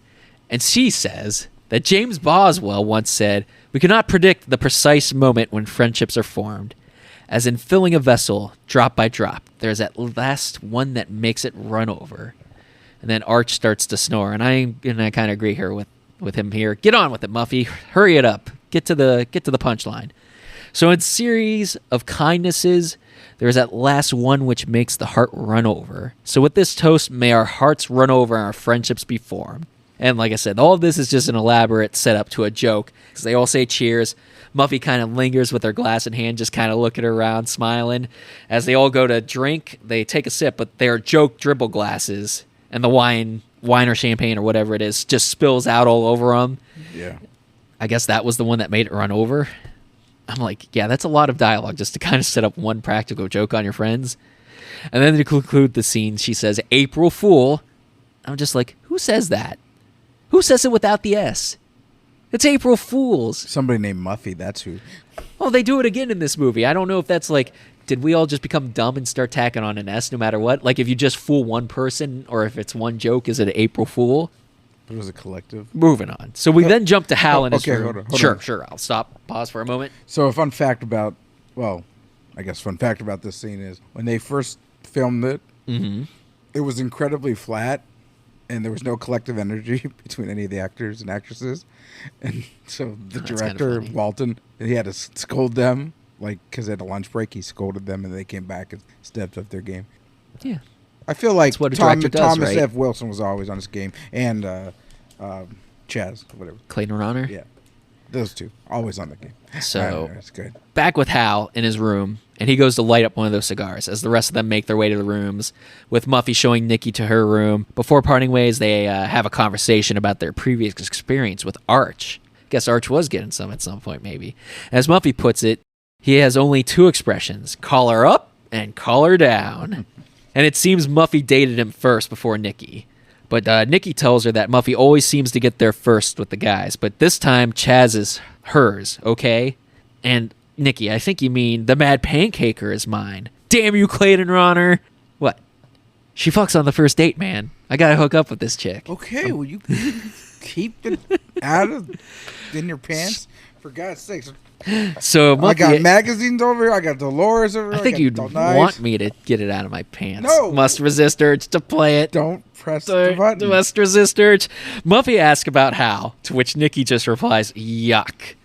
and she says that James Boswell once said, "We cannot predict the precise moment when friendships are formed. As in filling a vessel, drop by drop, there's at last one that makes it run over." And then Arch starts to snore, and I kind of agree here with him here. Get on with it, Muffy. Hurry it up. Get to the punchline. So in series of kindnesses, there's at last one which makes the heart run over. So with this toast, may our hearts run over and our friendships be formed. And like I said, all of this is just an elaborate setup to a joke, because they all say cheers. Muffy kind of lingers with her glass in hand, just kind of looking around, smiling. As they all go to drink, they take a sip, but they're joke dribble glasses, and the wine or champagne or whatever it is just spills out all over them. Yeah. I guess that was the one that made it run over. I'm like, yeah, that's a lot of dialogue just to kind of set up one practical joke on your friends. And then to conclude the scene, she says, "April Fool." I'm just like, who says that? Who says it without the S? It's April Fools. Somebody named Muffy, that's who. Well, they do it again in this movie. I don't know if that's like, did we all just become dumb and start tacking on an S no matter what? Like if you just fool one person, or if it's one joke, is it an April Fool? It was a collective. Moving on. So we then jump to Hal in his room. Hold on. Sure. I'll stop. Pause for a moment. So a fun fact about this scene is when they first filmed it, it was incredibly flat, and there was no collective energy between any of the actors and actresses. And so the director, Walton, he had to scold them, like, because at a lunch break, he scolded them, and they came back and stepped up their game. Yeah. I feel like what a director does, Thomas right? F. Wilson was always on his game, and Chaz, whatever. Clayton Ronner? Yeah. Those two, always on the game. So, that's good. Back with Hal in his room, and he goes to light up one of those cigars as the rest of them make their way to the rooms, with Muffy showing Nikki to her room. Before parting ways, they have a conversation about their previous experience with Arch. Guess Arch was getting some at some point, maybe. As Muffy puts it, he has only two expressions, call her up and call her down. And it seems Muffy dated him first before Nikki. But Nikki tells her that Muffy always seems to get there first with the guys. But this time, Chaz is hers, okay? And Nikki, I think you mean the Mad Pancaker is mine. Damn you, Clayton Ronner. What? She fucks on the first date, man. I gotta hook up with this chick. Okay, will you keep it in your pants? For God's sakes. So Muffy, I got magazines over here. I got Delores over here. I think you'd want me to get it out of my pants. No. Must resist urge to play it. Don't press the button. Must resist urge. Muffy asks about Hal, to which Nikki just replies, yuck.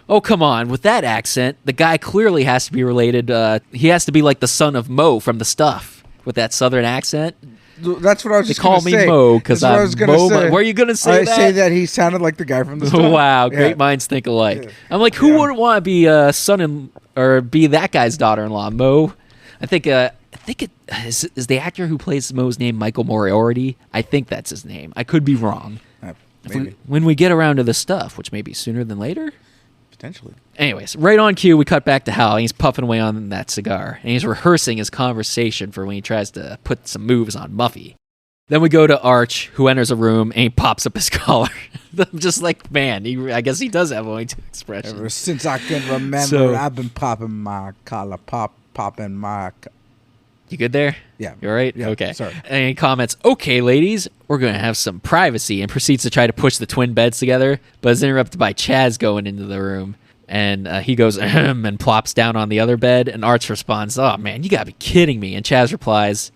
Oh, come on. With that accent, the guy clearly has to be related. He has to be like the son of Mo from The Stuff with that southern accent. That's what I was just going to say. They call me Mo because I'm Mo. Were you going to say that? I say that he sounded like the guy from The Stuff. Wow, great minds think alike. Yeah. I'm like, who wouldn't want to be or be that guy's daughter-in-law, Mo? I think it is the actor who plays Mo's name Michael Moriarty. I think that's his name. I could be wrong. Maybe. When we get around to The Stuff, which may be sooner than later. Potentially. Anyways, right on cue, we cut back to Hal. And he's puffing away on that cigar. And he's rehearsing his conversation for when he tries to put some moves on Muffy. Then we go to Arch, who enters a room, and he pops up his collar. I'm just like, man, I guess he does have only 2 expressions. Ever since I can remember, I've been popping my collar, popping my... You good there? Yeah. You all right? Yeah, okay. sorry. And he comments, okay, ladies, we're going to have some privacy, and proceeds to try to push the twin beds together, but is interrupted by Chaz going into the room. And he goes, ahem, and plops down on the other bed, and Arch responds, oh, man, you got to be kidding me. And Chaz replies,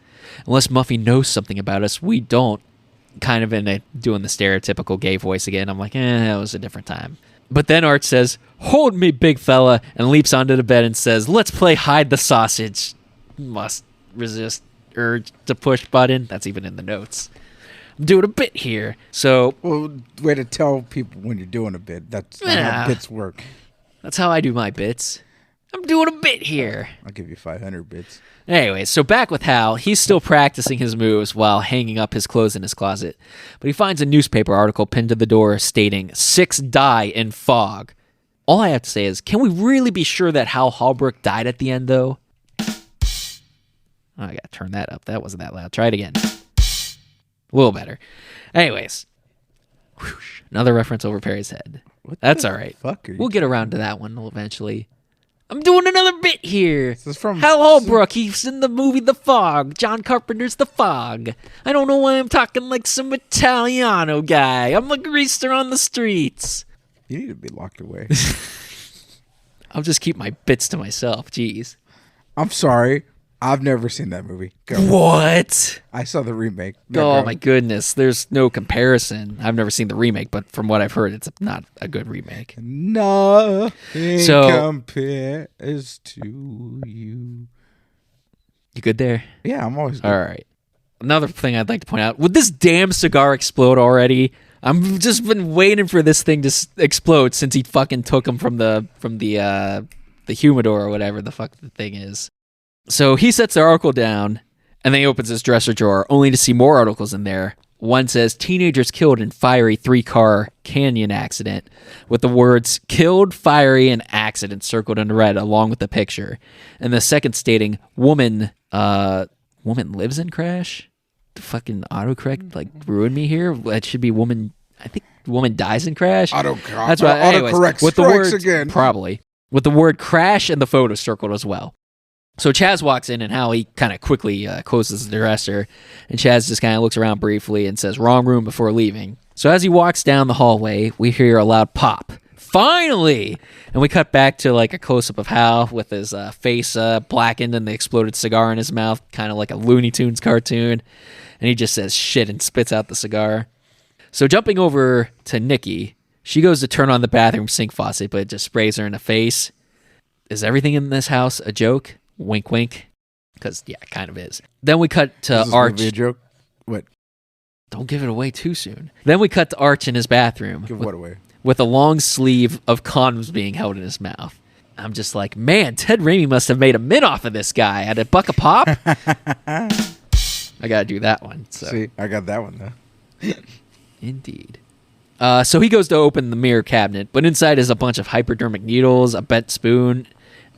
unless Muffy knows something about us, we don't. Kind of doing the stereotypical gay voice again. I'm like, that was a different time. But then Arch says, hold me, big fella, and leaps onto the bed and says, let's play hide the sausage. Must resist urge to push button. That's even in the notes. I'm doing a bit here. So, well, way to tell people when you're doing a bit. That's not how bits work. That's how I do my bits. I'm doing a bit here. I'll give you 500 bits. Anyway, so back with Hal, he's still practicing his moves while hanging up his clothes in his closet. But he finds a newspaper article pinned to the door stating, 6 die in fog. All I have to say is, can we really be sure that Hal Holbrook died at the end, though? Oh, I gotta turn that up. That wasn't that loud. Try it again. A little better. Anyways. Whoosh, another reference over Perry's head. That's all right. We'll get around to that one eventually. I'm doing another bit here. This is from Hal Holbrook. He's in the movie The Fog. John Carpenter's The Fog. I don't know why I'm talking like some Italiano guy. I'm a greaser on the streets. You need to be locked away. I'll just keep my bits to myself. Jeez. I'm sorry. I've never seen that movie. Go. What? I saw the remake. Oh, my goodness. There's no comparison. I've never seen the remake, but from what I've heard, it's not a good remake. Nothing compares to you. You good there? Yeah, I'm always good. All right. Another thing I'd like to point out. Would this damn cigar explode already? I've just been waiting for this thing to explode since he fucking took him from the humidor or whatever the fuck the thing is. So he sets the article down, and then he opens his dresser drawer, only to see more articles in there. One says, teenagers killed in fiery 3-car canyon accident, with the words, killed, fiery, and accident circled in red along with the picture. And the second stating, woman lives in crash? The fucking autocorrect, ruined me here? That should be woman, I think woman dies in crash? That's right. Autocorrect with the strikes word, again. Probably. With the word crash and the photo circled as well. So Chaz walks in, and Hal, he kind of quickly closes the dresser, and Chaz just kind of looks around briefly and says, wrong room before leaving. So as he walks down the hallway, we hear a loud pop. Finally! And we cut back to a close-up of Hal with his face blackened and the exploded cigar in his mouth, kind of like a Looney Tunes cartoon. And he just says shit and spits out the cigar. So jumping over to Nikki, she goes to turn on the bathroom sink faucet, but it just sprays her in the face. Is everything in this house a joke? Wink, wink. Because, yeah, it kind of is. Then we cut to Arch. Is this movie a joke? What? Don't give it away too soon. Then we cut to Arch in his bathroom. Give what away? With a long sleeve of condoms being held in his mouth. I'm just like, man, Ted Raimi must have made a mint off of this guy. At a buck a pop? I got to do that one. So. See, I got that one, though. Indeed. So he goes to open the mirror cabinet, but inside is a bunch of hypodermic needles, a bent spoon,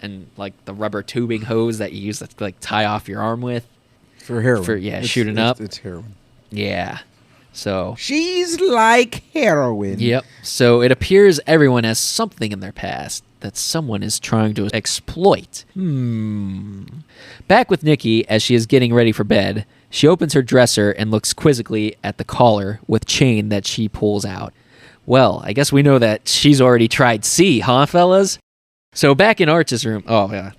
and the rubber tubing hose that you use to tie off your arm with. For heroin. Shooting up. It's heroin. Yeah. So. She's like heroin. Yep. So it appears everyone has something in their past that someone is trying to exploit. Back with Nikki as she is getting ready for bed, she opens her dresser and looks quizzically at the collar with chain that she pulls out. Well, I guess we know that she's already tried C, huh, fellas? So back in Arch's room. Oh, yeah.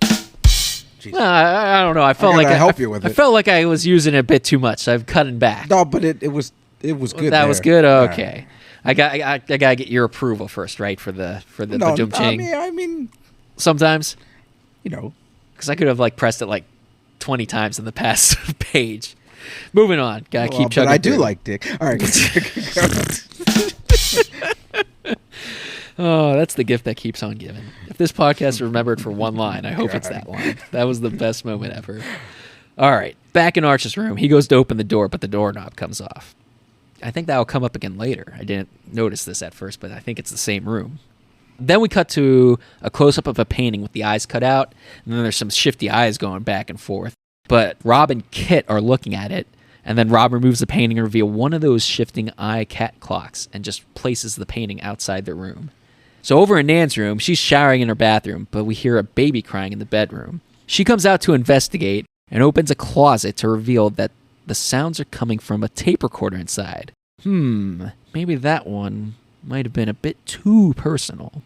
I don't know. I felt like I was using it a bit too much, so I'm cutting back. No, but it was good. That was good. Okay, I gotta get your approval first, right? For the Badum Ching. I mean, sometimes, because I could have pressed it 20 times in the past page. Moving on. Gotta keep chugging. But I do like dick. All right. Oh, that's the gift that keeps on giving. If this podcast is remembered for one line, I hope it's that line. That was the best moment ever. All right, back in Arch's room. He goes to open the door, but the doorknob comes off. I think that will come up again later. I didn't notice this at first, but I think it's the same room. Then we cut to a close-up of a painting with the eyes cut out, and then there's some shifty eyes going back and forth. But Rob and Kit are looking at it, and then Rob removes the painting and reveals one of those shifting eye cat clocks and just places the painting outside the room. So over in Nan's room, she's showering in her bathroom, but we hear a baby crying in the bedroom. She comes out to investigate and opens a closet to reveal that the sounds are coming from a tape recorder inside. Maybe that one might have been a bit too personal.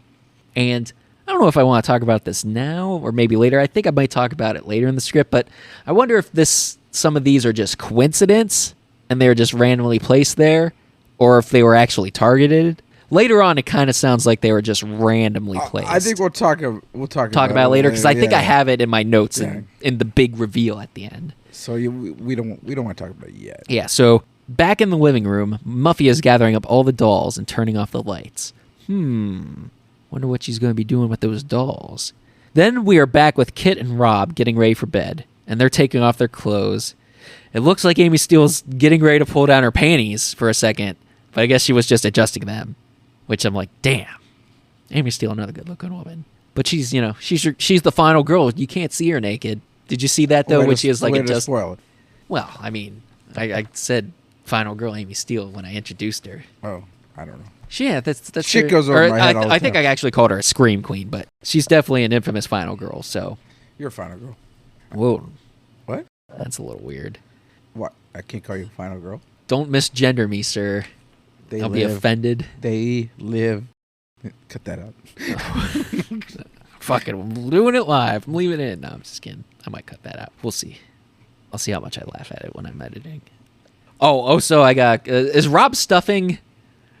And I don't know if I want to talk about this now or maybe later. I think I might talk about it later in the script, but I wonder if some of these are just coincidence and they were just randomly placed there, or if they were actually targeted. Later on, it kind of sounds like they were just randomly placed. I think we'll talk about it later because I think I have it in my notes in the big reveal at the end. So we don't want to talk about it yet. Yeah. So back in the living room, Muffy is gathering up all the dolls and turning off the lights. Wonder what she's going to be doing with those dolls. Then we are back with Kit and Rob getting ready for bed, and they're taking off their clothes. It looks like Amy Steele's getting ready to pull down her panties for a second, but I guess she was just adjusting them. Which I'm like, damn, Amy Steele, another good-looking woman. But she's the final girl. You can't see her naked. Did you see that though? When she is like adjusting. Well, I mean, I said final girl Amy Steele when I introduced her. Oh, I don't know. Yeah, that's shit goes over my head all the time. I think I actually called her a scream queen, but she's definitely an infamous final girl. So you're a final girl. Whoa, what? That's a little weird. What? I can't call you a final girl. Don't misgender me, sir. I'll be offended. They live. Cut that out. Fucking, I'm doing it live. I'm leaving it in. No, I'm just kidding. I might cut that out. We'll see. I'll see how much I laugh at it when I'm editing. So I got... is Rob stuffing?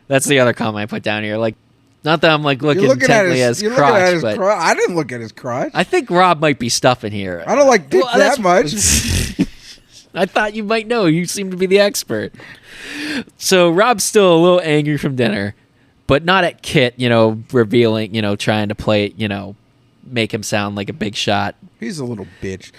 That's the other comment I put down here. Like, not that I'm like looking intently at his crotch, but... I didn't look at his crotch. I think Rob might be stuffing here. I don't like dick that much. I thought you might know. You seem to be the expert. So Rob's still a little angry from dinner, but not at Kit, revealing, trying to play, make him sound like a big shot. He's a little bitch.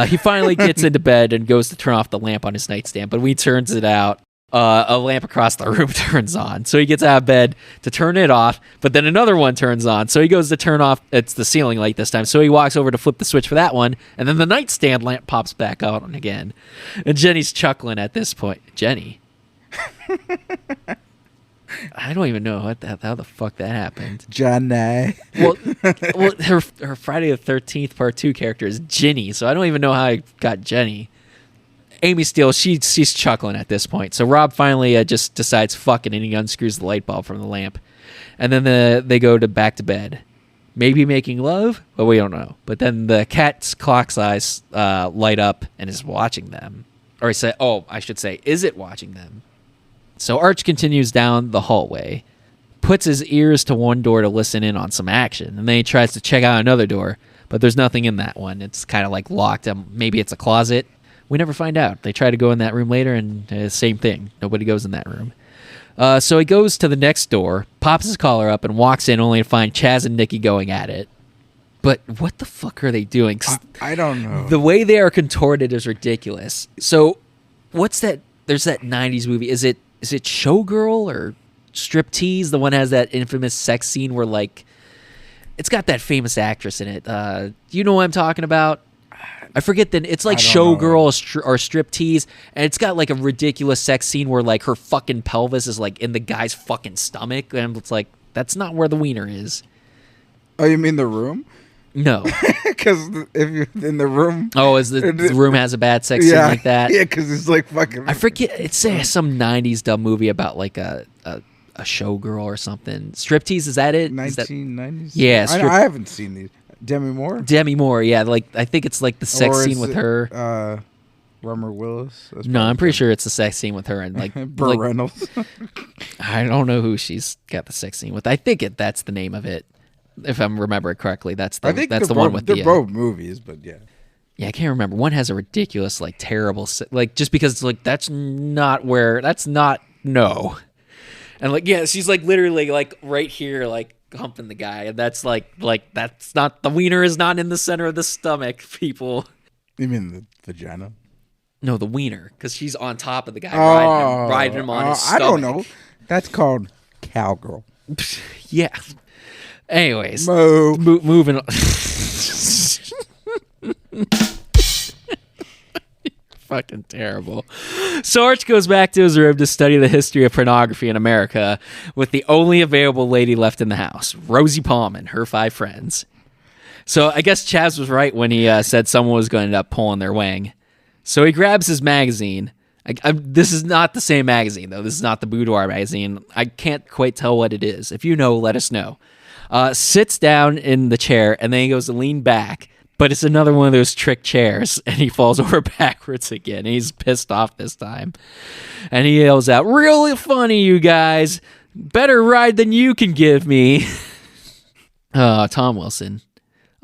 He finally gets into bed and goes to turn off the lamp on his nightstand, but when he turns it out, a lamp across the room turns on. So he gets out of bed to turn it off, but then another one turns on. So he goes to turn off, it's the ceiling light this time. So he walks over to flip the switch for that one, and then the nightstand lamp pops back on again. And Jenny's chuckling at this point. Jenny? I don't even know how the fuck that happened. Johnny. Well, her Friday the 13th Part 2 character is Ginny, so I don't even know how I got Jenny. Amy Steele, she's chuckling at this point. So Rob finally just decides fuck it, and he unscrews the light bulb from the lamp. And then they go back to bed. Maybe making love, but we don't know. But then the cat's clock's eyes light up and is watching them. Or I should say, is it watching them? So Arch continues down the hallway, puts his ears to one door to listen in on some action, and then he tries to check out another door, but there's nothing in that one. It's kind of like locked. Maybe it's a closet. We never find out. They try to go in that room later, and same thing. Nobody goes in that room. So he goes to the next door, pops his collar up, and walks in only to find Chaz and Nikki going at it. But what the fuck are they doing? I don't know. The way they are contorted is ridiculous. So what's that? There's that 90s movie. Is it Showgirl or Striptease? The one has that infamous sex scene where, like, it's got that famous actress in it. Do you know what I'm talking about? I forget that it's like Showgirl or Striptease, and it's got like a ridiculous sex scene where like her fucking pelvis is like in the guy's fucking stomach, and it's like that's not where the wiener is. Oh, you mean The Room? No, because if you're in the room, the room has a bad sex scene like that. Yeah, because it's like fucking. I forget. It's some '90s dumb movie about like a showgirl or something. Striptease, is that it? 1990s. Yeah, I haven't seen these. Demi Moore, yeah. Like I think it's like the sex scene with her. Rummer Willis. No, I'm pretty sure it's the sex scene with her and like Burt Reynolds. I don't know who she's got the sex scene with. I think that's the name of it. If I'm remembering correctly, that's the one with they're both movies, but yeah. Yeah, I can't remember. One has a ridiculous, like, terrible, like, just because it's like that's not no, and like yeah, she's like literally like right here, like humping the guy, and that's like that's not the wiener is not in the center of the stomach, people. You mean the vagina? No, the wiener, because she's on top of the guy riding him on his stomach. I don't know. That's called cowgirl. Yeah. Anyways, Mo. moving on. Fucking terrible. So Arch goes back to his room to study the history of pornography in America with the only available lady left in the house, Rosie Palm and her 5 friends. So I guess Chaz was right when he said someone was going to end up pulling their wing. So he grabs his magazine. This is not the same magazine, though. This is not the Boudoir magazine. I can't quite tell what it is. If you know, let us know. Sits down in the chair, and then he goes to lean back. But it's another one of those trick chairs, and he falls over backwards again. And he's pissed off this time. And he yells out, "Really funny, you guys. Better ride than you can give me." Tom Wilson.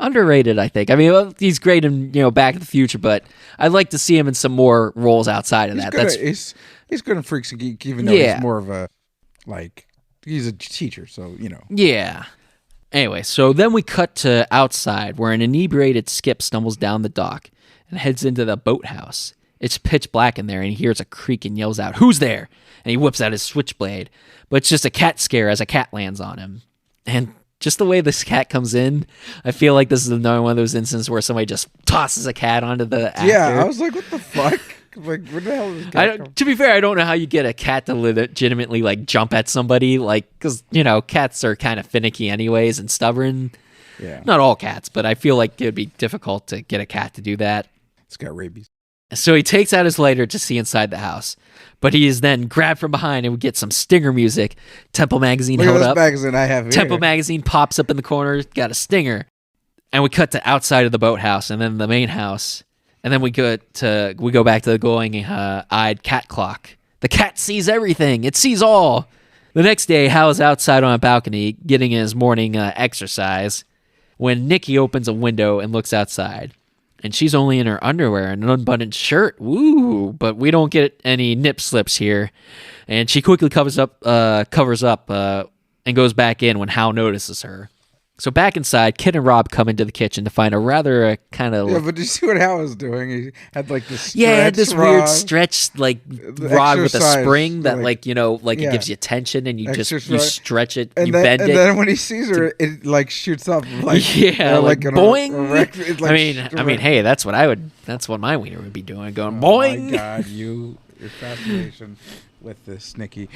Underrated, I think. I mean, well, he's great in Back to the Future, but I'd like to see him in some more roles outside of that. He's good in Freaks and Geek, even though he's more of a, he's a teacher, so, Yeah. Anyway, so then we cut to outside where an inebriated Skip stumbles down the dock and heads into the boathouse. It's pitch black in there, and he hears a creak and yells out, "Who's there?" And he whips out his switchblade. But it's just a cat scare as a cat lands on him. And just the way this cat comes in, I feel like this is another one of those instances where somebody just tosses a cat onto the actor. Yeah, I was like, what the fuck? Where the hell is this cat come? To be fair, I don't know how you get a cat to legitimately jump at somebody, because cats are kind of finicky anyways and stubborn. Yeah, not all cats, but I feel like it would be difficult to get a cat to do that. It's got rabies. So he takes out his lighter to see inside the house, but he is then grabbed from behind, and we get some stinger music. Temple magazine held up. Magazine I have here. Temple magazine pops up in the corner, got a stinger, and we cut to outside of the boathouse and then the main house. And then we go back to the glowing-eyed cat clock. The cat sees everything. It sees all. The next day, Hal is outside on a balcony getting his morning exercise when Nikki opens a window and looks outside. And she's only in her underwear and an unbuttoned shirt. Woo! But we don't get any nip slips here. And she quickly covers up and goes back in when Hal notices her. So back inside, Kit and Rob come into the kitchen to find a rather kind of... Yeah, but did you see what Hal was doing? He had this stretch had this rod, weird stretch rod with a spring that it gives you tension, and you stretch it, you bend it. And then when he sees her, it shoots up boing. I mean, hey, that's what my wiener would be doing, going boing. Oh my God, your fascination with this, Nikki.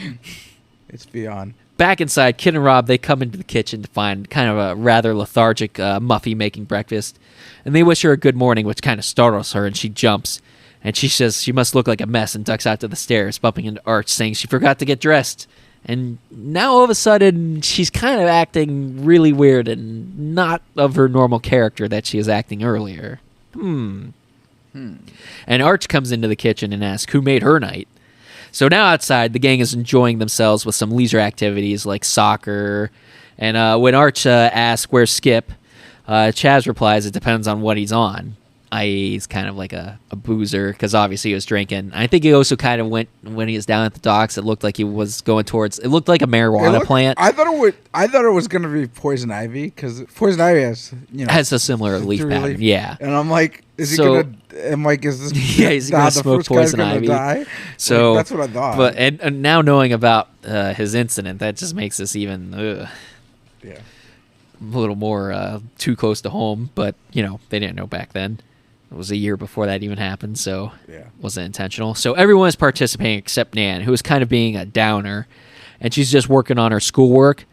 It's beyond. Back inside, Kit and Rob, they come into the kitchen to find kind of a rather lethargic Muffy making breakfast. And they wish her a good morning, which kind of startles her, and she jumps. And she says she must look like a mess and ducks out to the stairs, bumping into Arch, saying she forgot to get dressed. And now all of a sudden, she's kind of acting really weird and not of her normal character that she was acting earlier. And Arch comes into the kitchen and asks who made her night. So now outside, the gang is enjoying themselves with some leisure activities like soccer. And when Arch asks where's Skip, Chaz replies it depends on what he's on. I.e., he's kind of like a boozer because obviously he was drinking. I think he also kind of went when he was down at the docks. It looked like he was going towards. It looked like a marijuana plant. I thought it was going to be poison ivy because poison ivy has a similar leaf pattern. Yeah, and I'm like, is he gonna? I'm like, is this? Yeah, he's gonna smoke poison ivy. Die? So that's what I thought. But and now knowing about his incident, that just makes this even. Yeah. A little more too close to home, but they didn't know back then. It was a year before that even happened, so it wasn't intentional. So everyone is participating except Nan, who is kind of being a downer, and she's just working on her schoolwork.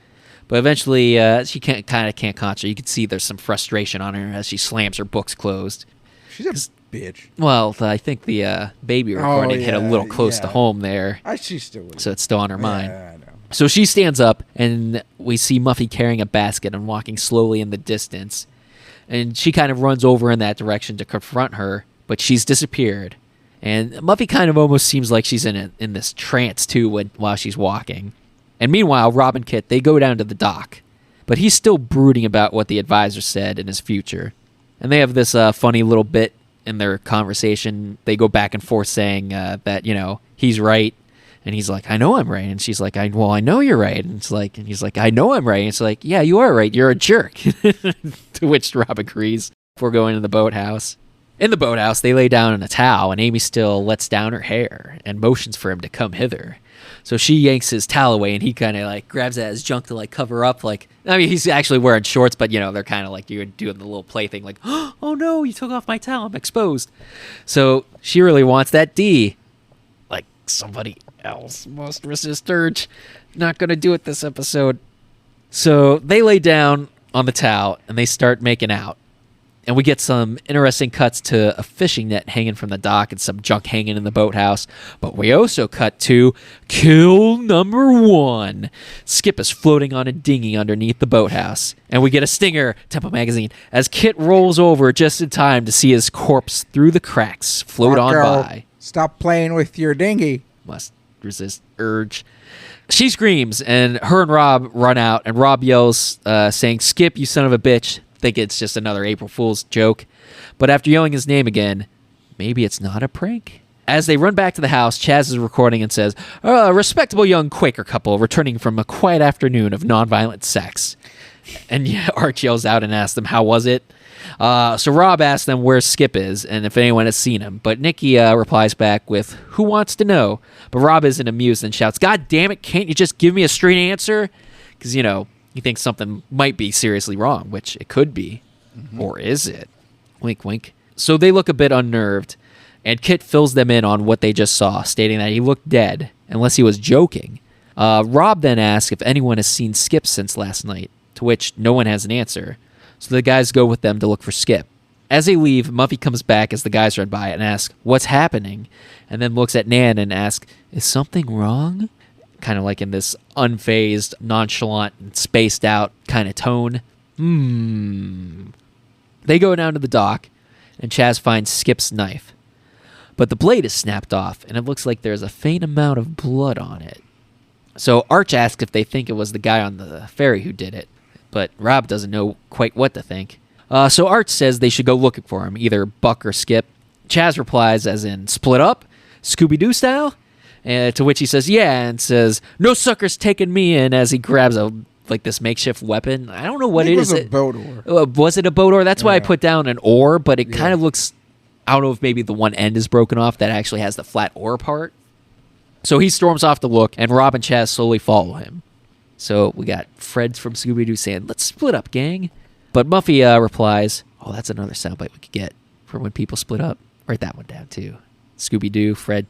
But eventually, she can't concentrate. You can see there's some frustration on her as she slams her books closed. She's a bitch. Well, I think the baby recording hit a little close to home there. She still would. So it's still on her mind. I know. So she stands up, and we see Muffy carrying a basket and walking slowly in the distance. And she kind of runs over in that direction to confront her, but she's disappeared. And Muffy kind of almost seems like she's in this trance, too, while she's walking. And meanwhile, Rob and Kit, they go down to the dock. But he's still brooding about what the advisor said in his future. And they have this funny little bit in their conversation. They go back and forth saying that, he's right. And he's like, I know I'm right. And she's like, I know you're right. And he's like, I know I'm right. And it's like, yeah, you are right. You're a jerk. To which Rob agrees before going to the boathouse. In the boathouse, they lay down in a towel, and Amy still lets down her hair and motions for him to come hither. So she yanks his towel away, and he kind of like grabs at his junk to like cover up. Like, I mean, he's actually wearing shorts, but you know, they're kind of like you're doing the little play thing, like, oh no, you took off my towel, I'm exposed. So she really wants that D. Like, somebody else must resist urge. Not gonna do it this episode. So they lay down on the towel and they start making out. And we get some interesting cuts to a fishing net hanging from the dock and some junk hanging in the boathouse. But we also cut to kill number 1. Skip is floating on a dinghy underneath the boathouse. And we get a stinger, Temple Magazine, as Kit rolls over just in time to see his corpse through the cracks float on by. Stop playing with your dinghy. Must resist urge. She screams, and her and Rob run out, and Rob yells, saying, "Skip, you son of a bitch." Think it's just another April Fool's joke. But after yelling his name again, maybe it's not a prank? As they run back to the house, Chaz is recording and says, a respectable young Quaker couple returning from a quiet afternoon of nonviolent sex. And yeah, Arch yells out and asks them, how was it? So Rob asks them where Skip is and if anyone has seen him. But Nikki replies back with, who wants to know? But Rob isn't amused and shouts, God damn it, can't you just give me a straight answer? Because, you know, he thinks something might be seriously wrong, which it could be. Mm-hmm. Or is it? Wink, wink. So they look a bit unnerved, and Kit fills them in on what they just saw, stating that he looked dead, unless he was joking. Rob then asks if anyone has seen Skip since last night, to which no one has an answer. So the guys go with them to look for Skip. As they leave, Muffy comes back as the guys run by and asks, what's happening? And then looks at Nan and asks, is something wrong? Kind of like in this unfazed, nonchalant, and spaced out kind of tone. They go down to the dock, and Chaz finds Skip's knife. But the blade is snapped off, and it looks like there's a faint amount of blood on it. So Arch asks if they think it was the guy on the ferry who did it, but Rob doesn't know quite what to think. So Arch says they should go looking for him, either Buck or Skip. Chaz replies as in, split up? Scooby-Doo style? To which he says, yeah, and says, no sucker's taking me in, as he grabs this makeshift weapon. I don't know what it is. It was a boat oar. Was it a boat oar? That's why I put down an oar, but it kind of looks, I don't know if maybe the one end is broken off that actually has the flat oar part. So he storms off to look, and Rob and Chaz slowly follow him. So we got Fred from Scooby-Doo saying, let's split up, gang. But Muffy replies, oh, that's another soundbite we could get for when people split up. Write that one down, too. Scooby-Doo, Fred.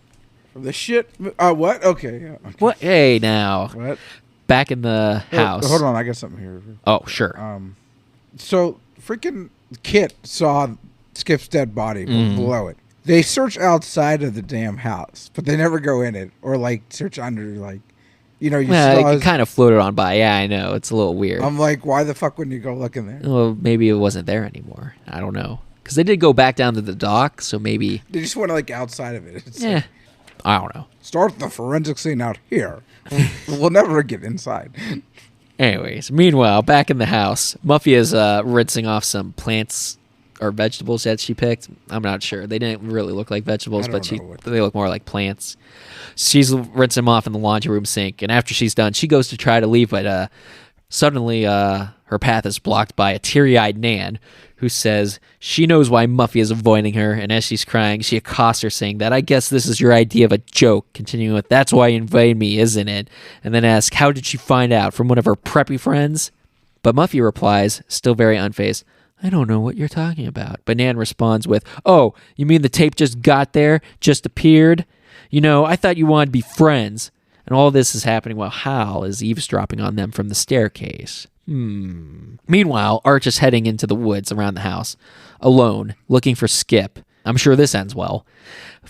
From the shit? What? Okay, yeah. Okay. What? Hey, now. What? Back in the house. Hold on, I got something here. Oh, sure. So, freaking Kit saw Skip's dead body below it. They search outside of the damn house, but they never go in it or, like, search under, like, you know, you saw it kind of floated on by. Yeah, I know. It's a little weird. I'm like, why the fuck wouldn't you go look in there? Well, maybe it wasn't there anymore. I don't know. Because they did go back down to the dock, so maybe... They just went, like, outside of it. It's like, I don't know. Start the forensic scene out here. We'll never get inside. Anyways, meanwhile, back in the house, Muffy is rinsing off some plants or vegetables that she picked. I'm not sure. They didn't really look like vegetables, but they look more like plants. She's rinsing them off in the laundry room sink, and after she's done, she goes to try to leave, but suddenly her path is blocked by a teary-eyed Nan, who says she knows why Muffy is avoiding her, and as she's crying, she accosts her, saying that, I guess this is your idea of a joke, continuing with, that's why you invited me, isn't it? And then asks, how did she find out? From one of her preppy friends? But Muffy replies, still very unfazed, I don't know what you're talking about. But Nan responds with, oh, you mean the tape just got there, just appeared? You know, I thought you wanted to be friends. And all this is happening while Hal is eavesdropping on them from the staircase. Meanwhile, Arch is heading into the woods around the house, alone, looking for Skip. I'm sure this ends well.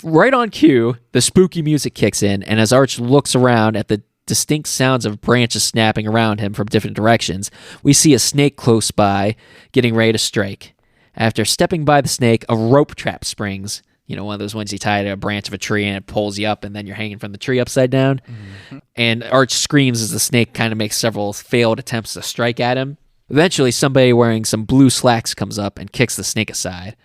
Right on cue, the spooky music kicks in, and as Arch looks around at the distinct sounds of branches snapping around him from different directions, we see a snake close by, getting ready to strike. After stepping by the snake, a rope trap springs. You know, one of those ones you tie to a branch of a tree and it pulls you up and then you're hanging from the tree upside down. Mm-hmm. And Arch screams as the snake kind of makes several failed attempts to strike at him. Eventually, somebody wearing some blue slacks comes up and kicks the snake aside.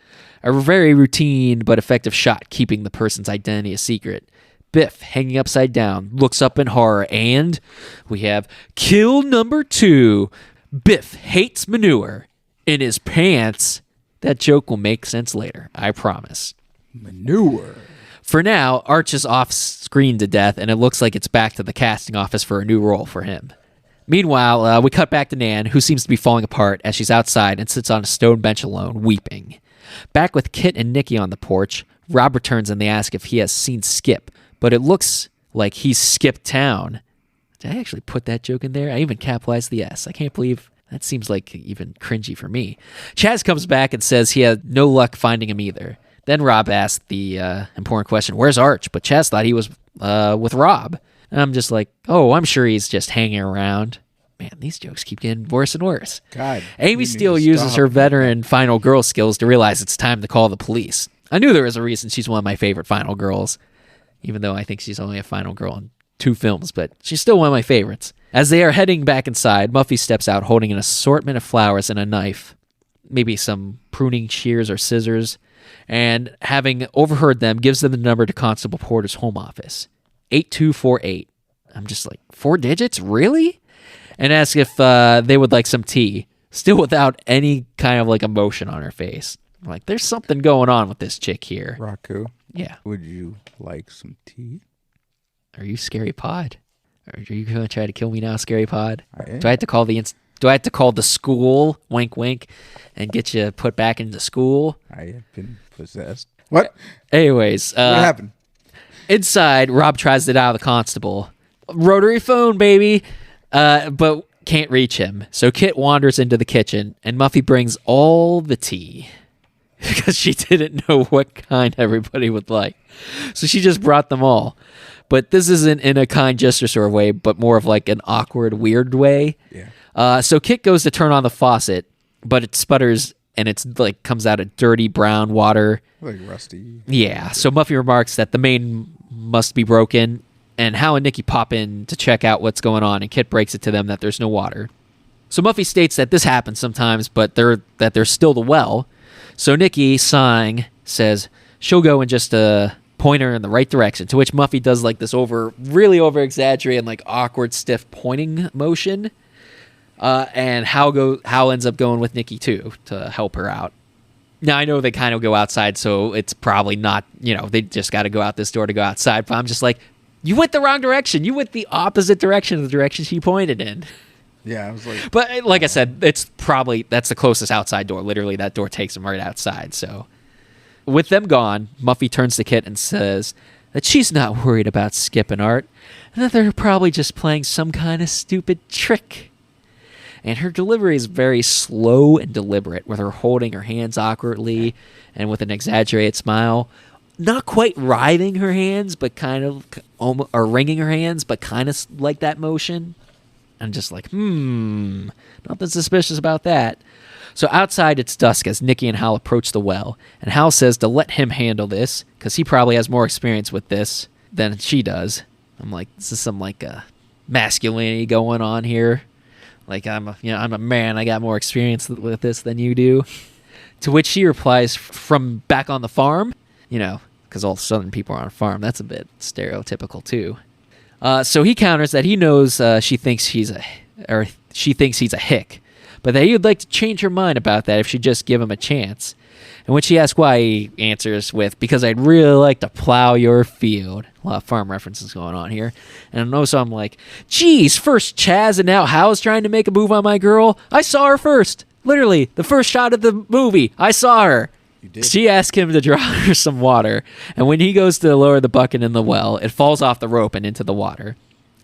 A very routine but effective shot keeping the person's identity a secret. Biff, hanging upside down, looks up in horror, and we have kill number 2. Biff hates manure in his pants. That joke will make sense later, I promise. Manure. For now, Arch is off screen to death, and it looks like it's back to the casting office for a new role for him. Meanwhile, we cut back to Nan, who seems to be falling apart as she's outside and sits on a stone bench alone, weeping. Back with Kit and Nikki on the porch, Rob returns and they ask if he has seen Skip, but it looks like he's skipped town. Did I actually put that joke in there? I even capitalized the S. I can't believe that seems like even cringy for me. Chaz comes back and says he had no luck finding him either. Then Rob asked the important question, where's Arch? But Chaz thought he was with Rob. And I'm just like, oh, I'm sure he's just hanging around. Man, these jokes keep getting worse and worse. God. Amy Steele uses her veteran final girl skills to realize it's time to call the police. I knew there was a reason she's one of my favorite final girls, even though I think she's only a final girl in 2 films, but she's still one of my favorites. As they are heading back inside, Muffy steps out holding an assortment of flowers and a knife, maybe some pruning shears or scissors, and having overheard them, gives them the number to Constable Porter's home office. 8248. I'm just like, 4 digits? Really? And asks if they would like some tea, still without any kind of like emotion on her face. I'm like, there's something going on with this chick here. Raku. Yeah. Would you like some tea? Are you Scary Pod? Are you going to try to kill me now, Scary Pod? I am. Do I have to call the school, wink wink, and get you put back into school? I have been possessed. What? Anyways. What happened? Inside, Rob tries to dial the constable. Rotary phone, baby. But can't reach him. So Kit wanders into the kitchen, and Muffy brings all the tea. Because she didn't know what kind everybody would like. So she just brought them all. But this isn't in a kind gesture sort of way, but more of like an awkward, weird way. Yeah. So Kit goes to turn on the faucet, but it sputters and it's like comes out of dirty brown water. Like rusty. Yeah. So Muffy remarks that the main must be broken, and Hal and Nikki pop in to check out what's going on, and Kit breaks it to them that there's no water. So Muffy states that this happens sometimes, but there's still the well. So Nikki, sighing, says she'll go and just point her in the right direction, to which Muffy does like this really over-exaggerated, like awkward, stiff pointing motion. And Hal ends up going with Nikki too to help her out. Now I know they kind of go outside, so it's probably not, they just got to go out this door to go outside. But I'm just like, you went the wrong direction. You went the opposite direction of the direction she pointed in. Yeah, I was like... But like I said, that's the closest outside door. Literally, that door takes them right outside. So with them gone, Muffy turns to Kit and says that she's not worried about Skip and Art, and that they're probably just playing some kind of stupid trick. And her delivery is very slow and deliberate, with her holding her hands awkwardly and with an exaggerated smile. Not quite writhing her hands, but kind of, or wringing her hands, but kind of like that motion. I'm just like, nothing suspicious about that. So outside, it's dusk as Nikki and Hal approach the well, and Hal says to let him handle this, because he probably has more experience with this than she does. I'm like, this is some like masculinity going on here. Like I'm a man. I got more experience with this than you do. To which she replies from back on the farm, because all Southern people are on a farm. That's a bit stereotypical too. So he counters that he knows she thinks he's a hick, but that he would like to change her mind about that if she'd just give him a chance. And when she asks why, he answers with, because I'd really like to plow your field. A lot of farm references going on here. And also I'm like, geez, first Chaz and now Hal's trying to make a move on my girl. I saw her first. Literally, the first shot of the movie. I saw her. You did. She asked him to draw her some water. And when he goes to lower the bucket in the well, it falls off the rope and into the water.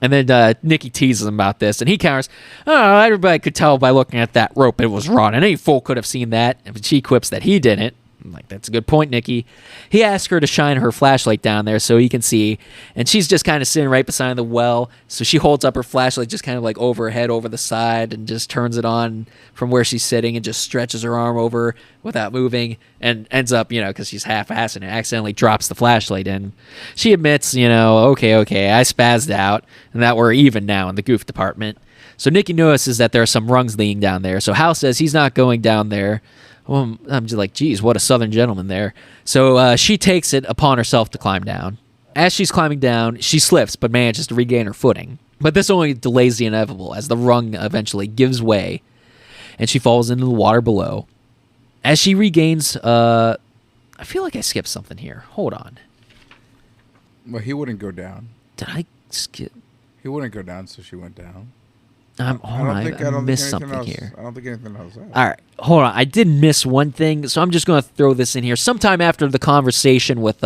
And then Nikki teases him about this, and he counters, oh, everybody could tell by looking at that rope it was wrong, and any fool could have seen that. And she quips that he didn't. I'm like, that's a good point, Nikki. He asks her to shine her flashlight down there so he can see, and she's just kind of sitting right beside the well, so she holds up her flashlight just kind of like over her head, over the side, and just turns it on from where she's sitting and just stretches her arm over without moving, and ends up, because she's half-assed and accidentally drops the flashlight in. She admits, okay, I spazzed out, and that we're even now in the goof department. So Nikki notices that there are some rungs leading down there, so Hal says he's not going down there. Well, I'm just like, geez, what a Southern gentleman there. So she takes it upon herself to climb down. As she's climbing down, she slips but manages to regain her footing. But this only delays the inevitable, as the rung eventually gives way, and she falls into the water below. As she regains... I feel like I skipped something here. Hold on. Well, he wouldn't go down. Did I skip? He wouldn't go down, so she went down. I missed something else, here. I don't think anything else happened. All right, hold on. I did miss one thing, so I'm just going to throw this in here. Sometime after the conversation with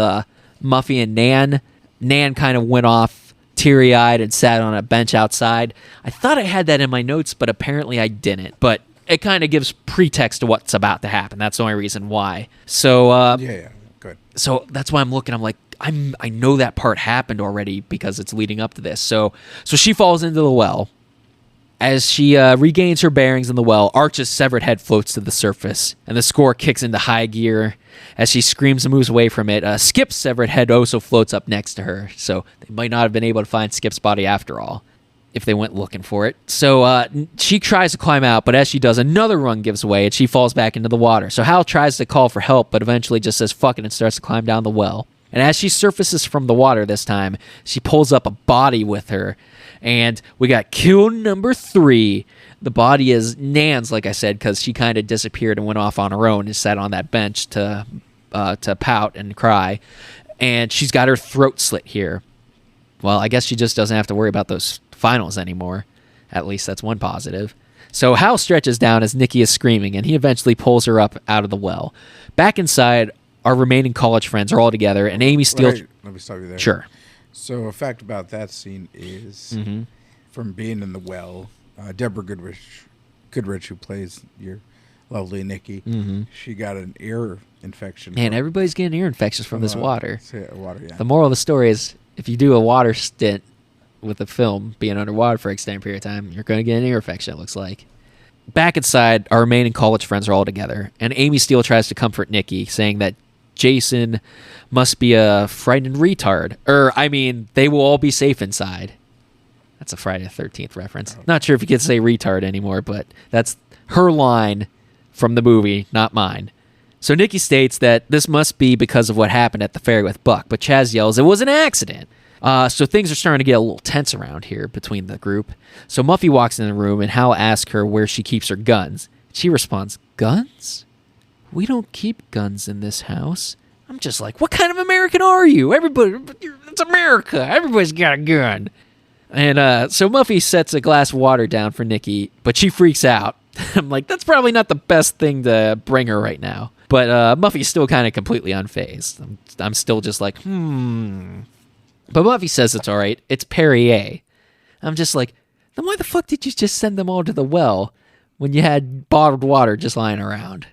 Muffy and Nan kind of went off teary-eyed and sat on a bench outside. I thought I had that in my notes, but apparently I didn't. But it kind of gives pretext to what's about to happen. That's the only reason why. So yeah, good. So that's why I'm looking. I'm like, I know that part happened already because it's leading up to this. So she falls into the well. As she regains her bearings in the well, Arch's severed head floats to the surface, and the score kicks into high gear. As she screams and moves away from it, Skip's severed head also floats up next to her, so they might not have been able to find Skip's body after all, if they went looking for it. So she tries to climb out, but as she does, another rung gives way, and she falls back into the water. So Hal tries to call for help, but eventually just says fuck it and starts to climb down the well. And as she surfaces from the water this time, she pulls up a body with her. And we got kill number 3. The body is Nan's, like I said, because she kind of disappeared and went off on her own and sat on that bench to pout and cry. And she's got her throat slit here. Well, I guess she just doesn't have to worry about those finals anymore. At least that's one positive. So Hal stretches down as Nikki is screaming, and he eventually pulls her up out of the well. Back inside, our remaining college friends are all together, and Amy Steele... Wait, let me stop you there. Sure. So a fact about that scene is, from being in the well, Deborah Goodrich, who plays your lovely Nikki, she got an ear infection. Man, everybody's getting ear infections from this water. Water, yeah. The moral of the story is, if you do a water stint with a film being underwater for an extended period of time, you're going to get an ear infection, it looks like. Back inside, our remaining college friends are all together, and Amy Steele tries to comfort Nikki, saying that Jason must be a frightened retard. They will all be safe inside. That's a Friday the 13th reference. Not sure if you can say retard anymore, but that's her line from the movie, not mine. So Nikki states that this must be because of what happened at the ferry with Buck, but Chaz yells it was an accident. So things are starting to get a little tense around here between the group. So Muffy walks in the room, and Hal asks her where she keeps her guns. She responds, "Guns? We don't keep guns in this house." I'm just like, what kind of American are you? Everybody, it's America. Everybody's got a gun. And so Muffy sets a glass of water down for Nikki, but she freaks out. I'm like, that's probably not the best thing to bring her right now. But Muffy's still kind of completely unfazed. I'm still just like, But Muffy says it's all right. It's Perrier. I'm just like, then why the fuck did you just send them all to the well when you had bottled water just lying around?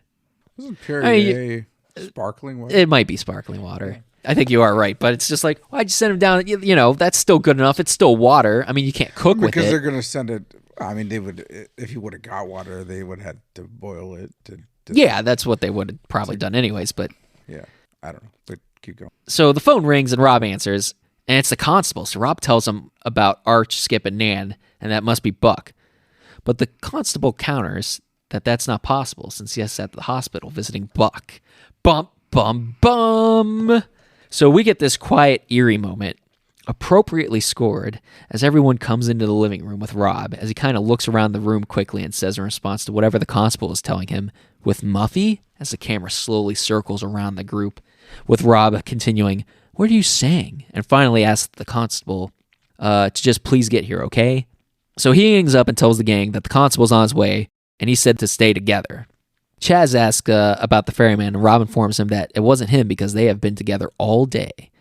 Isn't Perrier sparkling water? It might be sparkling water. I think you are right, but it's just like, why'd you send them down? You know, that's still good enough. It's still water. I mean, you can't cook with it. Because they're going to send it. I mean, they would, if you would have got water, they would have had to boil it. Yeah, that's what they would have probably done anyways, but. Yeah, I don't know, but keep going. So the phone rings and Rob answers, and it's the constable. So Rob tells him about Arch, Skip, and Nan, and that must be Buck. But the constable counters that that's not possible since he's at the hospital visiting Buck. Bum, bum, bum. So we get this quiet, eerie moment, appropriately scored, as everyone comes into the living room with Rob, as he kind of looks around the room quickly and says in response to whatever the constable is telling him, "With Muffy?" as the camera slowly circles around the group, with Rob continuing, "What are you saying?" and finally asks the constable to just please get here, okay? So he hangs up and tells the gang that the constable's on his way, and he said to stay together. Chaz asks about the ferryman, and Rob informs him that it wasn't him because they have been together all day.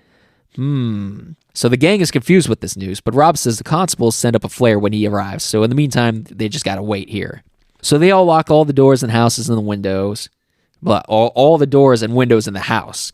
So the gang is confused with this news, but Rob says the constables send up a flare when he arrives, so in the meantime, they just gotta wait here. So they all lock all the doors and houses and the windows, but all the doors and windows in the house,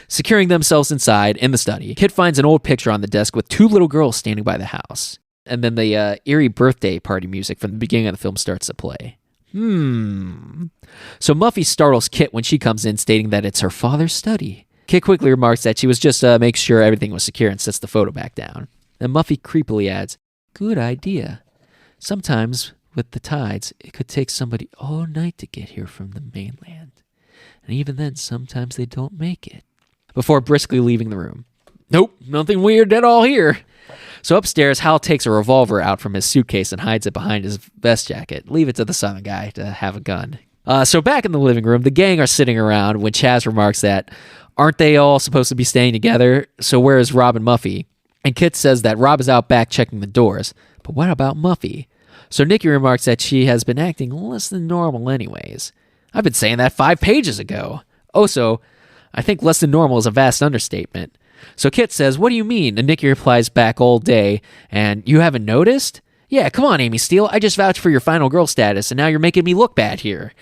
securing themselves inside in the study. Kid finds an old picture on the desk with two little girls standing by the house. And then the eerie birthday party music from the beginning of the film starts to play. So Muffy startles Kit when she comes in, stating that it's her father's study. Kit quickly remarks that she was just make sure everything was secure and sets the photo back down. Then Muffy creepily adds, "Good idea. Sometimes, with the tides, it could take somebody all night to get here from the mainland. And even then, sometimes they don't make it." Before briskly leaving the room. Nope, nothing weird at all here. So upstairs, Hal takes a revolver out from his suitcase and hides it behind his vest jacket. Leave it to the southern guy to have a gun. So back in the living room, the gang are sitting around when Chaz remarks that, aren't they all supposed to be staying together? So where is Rob and Muffy? And Kit says that Rob is out back checking the doors. But what about Muffy? So Nikki remarks that she has been acting less than normal anyways. I've been saying that 5 pages ago. Also, I think less than normal is a vast understatement. So Kit says, what do you mean? And Nikki replies back all day, and you haven't noticed? Yeah, come on, Amy Steele. I just vouched for your final girl status, and now you're making me look bad here.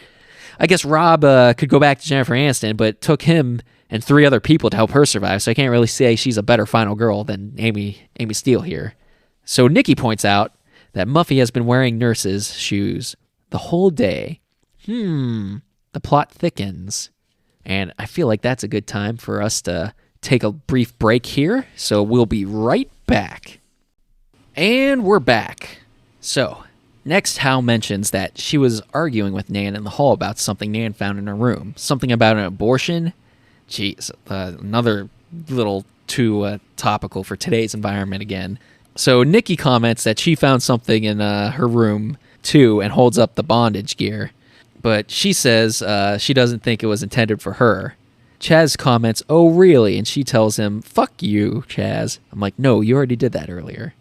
I guess Rob could go back to Jennifer Aniston, but it took him and 3 other people to help her survive, so I can't really say she's a better final girl than Amy Steele here. So Nikki points out that Muffy has been wearing nurse's shoes the whole day. The plot thickens. And I feel like that's a good time for us to take a brief break here, so we'll be right back. And we're back. So, next Hal mentions that she was arguing with Nan in the hall about something Nan found in her room. Something about an abortion. Jeez, another little too topical for today's environment again. So Nikki comments that she found something in her room too and holds up the bondage gear. But she says she doesn't think it was intended for her. Chaz comments, oh really? And she tells him, fuck you, Chaz. I'm like, no, you already did that earlier.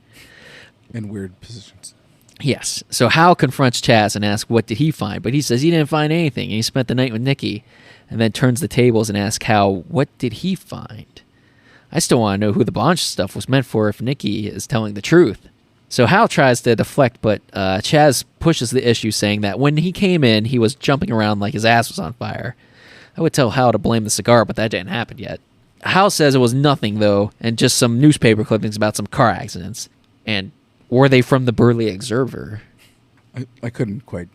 In weird positions. Yes. So Hal confronts Chaz and asks what did he find, but he says he didn't find anything, and he spent the night with Nikki, and then turns the tables and asks Hal what did he find. I still want to know who the bondage stuff was meant for if Nikki is telling the truth. So Hal tries to deflect, but Chaz pushes the issue, saying that when he came in, he was jumping around like his ass was on fire. I would tell Hal to blame the cigar, but that didn't happen yet. Hal says it was nothing, though, and just some newspaper clippings about some car accidents. And were they from the Burley Observer? I couldn't quite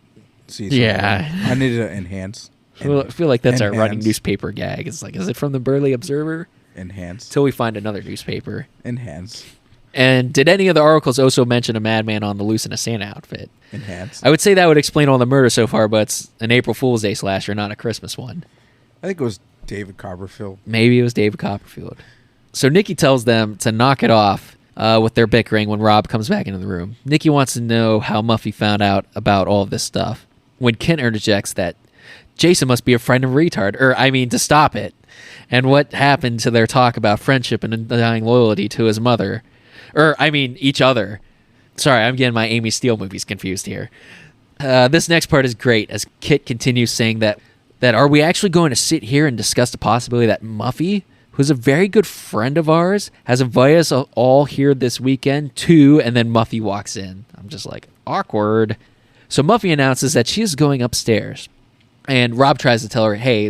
see. Yeah. I needed to enhance. I feel like that's our running Enhance. newspaper gag. It's like, is it from the Burley Observer? Enhance. Till we find another newspaper. Enhance. And did any of the articles also mention a madman on the loose in a Santa outfit? Enhance. I would say that would explain all the murder so far, but it's an April Fool's Day slasher, not a Christmas one. I think it was David Copperfield. Maybe it was David Copperfield. So Nikki tells them to knock it off with their bickering when Rob comes back into the room. Nikki wants to know how Muffy found out about all of this stuff. When Kent interjects that Jason must be a friend of retard, to stop it. And what happened to their talk about friendship and undying loyalty to his mother. Each other. Sorry, I'm getting my Amy Steele movies confused here. This next part is great as Kit continues saying that are we actually going to sit here and discuss the possibility that Muffy, who's a very good friend of ours, has invited us all here this weekend too, and then Muffy walks in. I'm just like, awkward. So Muffy announces that she is going upstairs. And Rob tries to tell her, hey,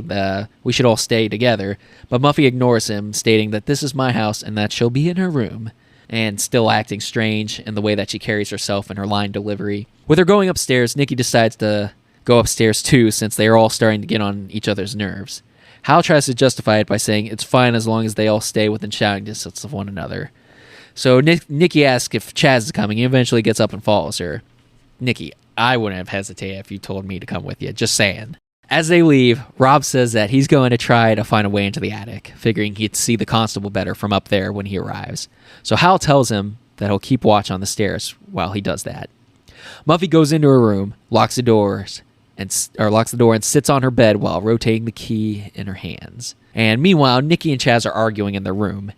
we should all stay together. But Muffy ignores him, stating that this is my house and that she'll be in her room. And still acting strange in the way that she carries herself and her line delivery. With her going upstairs, Nikki decides to go upstairs too, since they are all starting to get on each other's nerves. Hal tries to justify it by saying it's fine as long as they all stay within shouting distance of one another. So Nikki asks if Chaz is coming. He eventually gets up and follows her. Nikki, I wouldn't have hesitated if you told me to come with you. Just saying. As they leave, Rob says that he's going to try to find a way into the attic, figuring he'd see the constable better from up there when he arrives. So Hal tells him that he'll keep watch on the stairs while he does that. Muffy goes into her room, locks the door and sits on her bed while rotating the key in her hands. And meanwhile, Nikki and Chaz are arguing in their room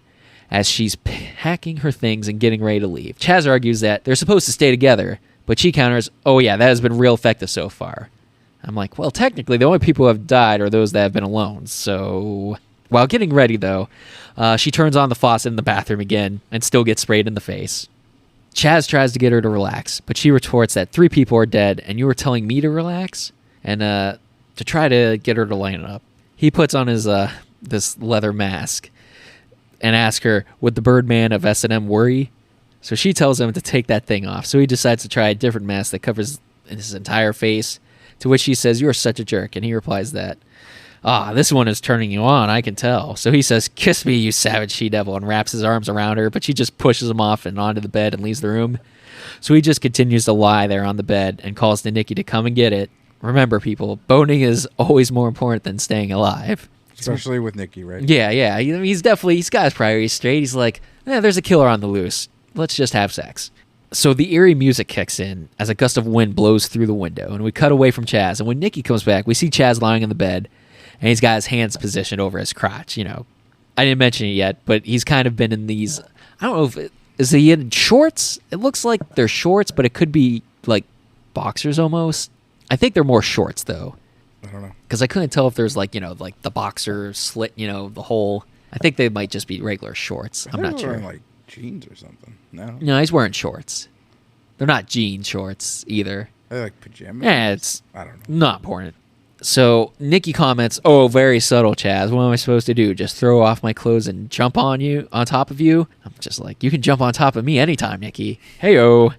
as she's packing her things and getting ready to leave. Chaz argues that they're supposed to stay together, but she counters, oh yeah, that has been real effective so far. I'm like, well, technically, the only people who have died are those that have been alone. So, while getting ready, though, she turns on the faucet in the bathroom again and still gets sprayed in the face. Chaz tries to get her to relax, but she retorts that 3 people are dead, and you were telling me to relax? And to try to get her to line up. He puts on his this leather mask and asks her, would the Birdman of S&M worry? So she tells him to take that thing off. So he decides to try a different mask that covers his entire face. To which he says, you're such a jerk. And he replies that, this one is turning you on, I can tell. So he says, kiss me, you savage she-devil, and wraps his arms around her, but she just pushes him off and onto the bed and leaves the room. So he just continues to lie there on the bed and calls to Nikki to come and get it. Remember, people, boning is always more important than staying alive. Especially with Nikki, right? Yeah. He's got his priorities straight. He's like, there's a killer on the loose. Let's just have sex. So the eerie music kicks in as a gust of wind blows through the window, and we cut away from Chaz. And when Nikki comes back, we see Chaz lying in the bed, and he's got his hands positioned over his crotch. You know, I didn't mention it yet, but he's kind of been in these. I don't know if is he in shorts. It looks like they're shorts, but it could be like boxers almost. I think they're more shorts though. I don't know. Because I couldn't tell if there's like the boxer slit, the whole. I think they might just be regular shorts. I'm not sure. Wearing, like jeans or something. No, he's wearing shorts. They're not jean shorts either. They're like pajamas. Yeah, it's I don't know. not important. So Nikki comments, "Oh, very subtle, Chaz. What am I supposed to do? Just throw off my clothes and jump on top of you?" I'm just like, "You can jump on top of me anytime, Nikki. Hey-o."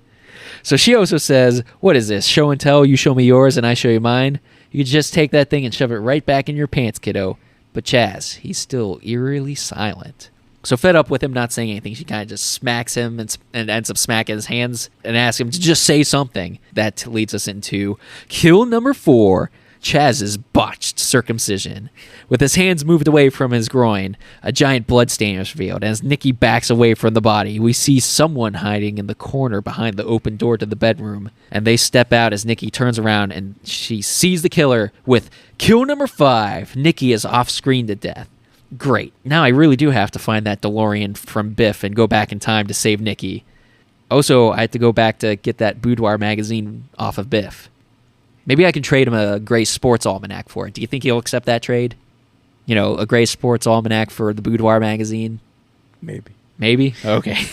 So she also says, "What is this? Show and tell? You show me yours and I show you mine? You could just take that thing and shove it right back in your pants, kiddo." But Chaz, he's still eerily silent. So fed up with him not saying anything, she kind of just smacks him and ends up smacking his hands and asks him to just say something. That leads us into kill number 4, Chaz's botched circumcision. With his hands moved away from his groin, a giant bloodstain is revealed. As Nikki backs away from the body, we see someone hiding in the corner behind the open door to the bedroom. And they step out as Nikki turns around and she sees the killer with kill number 5. Nikki is off-screen to death. Great. Now I really do have to find that DeLorean from Biff and go back in time to save Nikki. Also, I had to go back to get that boudoir magazine off of Biff. Maybe I can trade him a Gray Sports Almanac for it. Do you think he'll accept that trade? A Gray Sports Almanac for the boudoir magazine? Maybe. Maybe? Okay.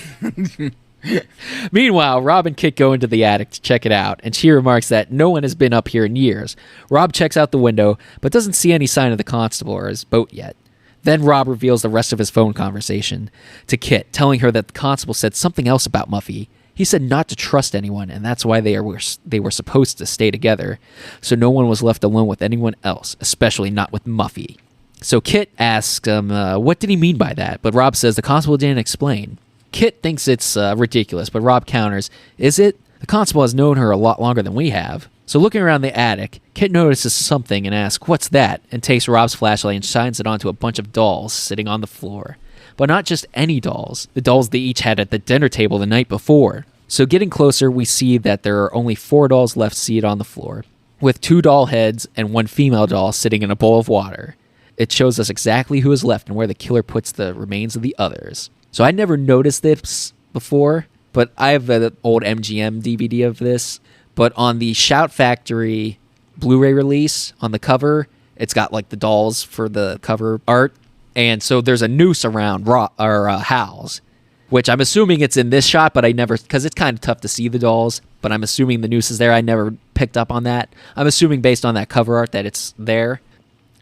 Meanwhile, Rob and Kit go into the attic to check it out, and she remarks that no one has been up here in years. Rob checks out the window, but doesn't see any sign of the constable or his boat yet. Then Rob reveals the rest of his phone conversation to Kit, telling her that the constable said something else about Muffy. He said not to trust anyone, and that's why they were supposed to stay together, so no one was left alone with anyone else, especially not with Muffy. So Kit asks him, what did he mean by that? But Rob says the constable didn't explain. Kit thinks it's ridiculous, but Rob counters, is it? The constable has known her a lot longer than we have. So looking around the attic, Kit notices something and asks, what's that? And takes Rob's flashlight and shines it onto a bunch of dolls sitting on the floor. But not just any dolls. The dolls they each had at the dinner table the night before. So getting closer, we see that there are only 4 dolls left seated on the floor, with 2 doll heads and 1 female doll sitting in a bowl of water. It shows us exactly who is left and where the killer puts the remains of the others. So I never noticed this before, but I have an old MGM DVD of this. But on the Shout Factory Blu-ray release, on the cover, it's got like the dolls for the cover art. And so there's a noose around Hal's, which I'm assuming it's in this shot, but I never, because it's kind of tough to see the dolls, but I'm assuming the noose is there. I never picked up on that. I'm assuming based on that cover art that it's there.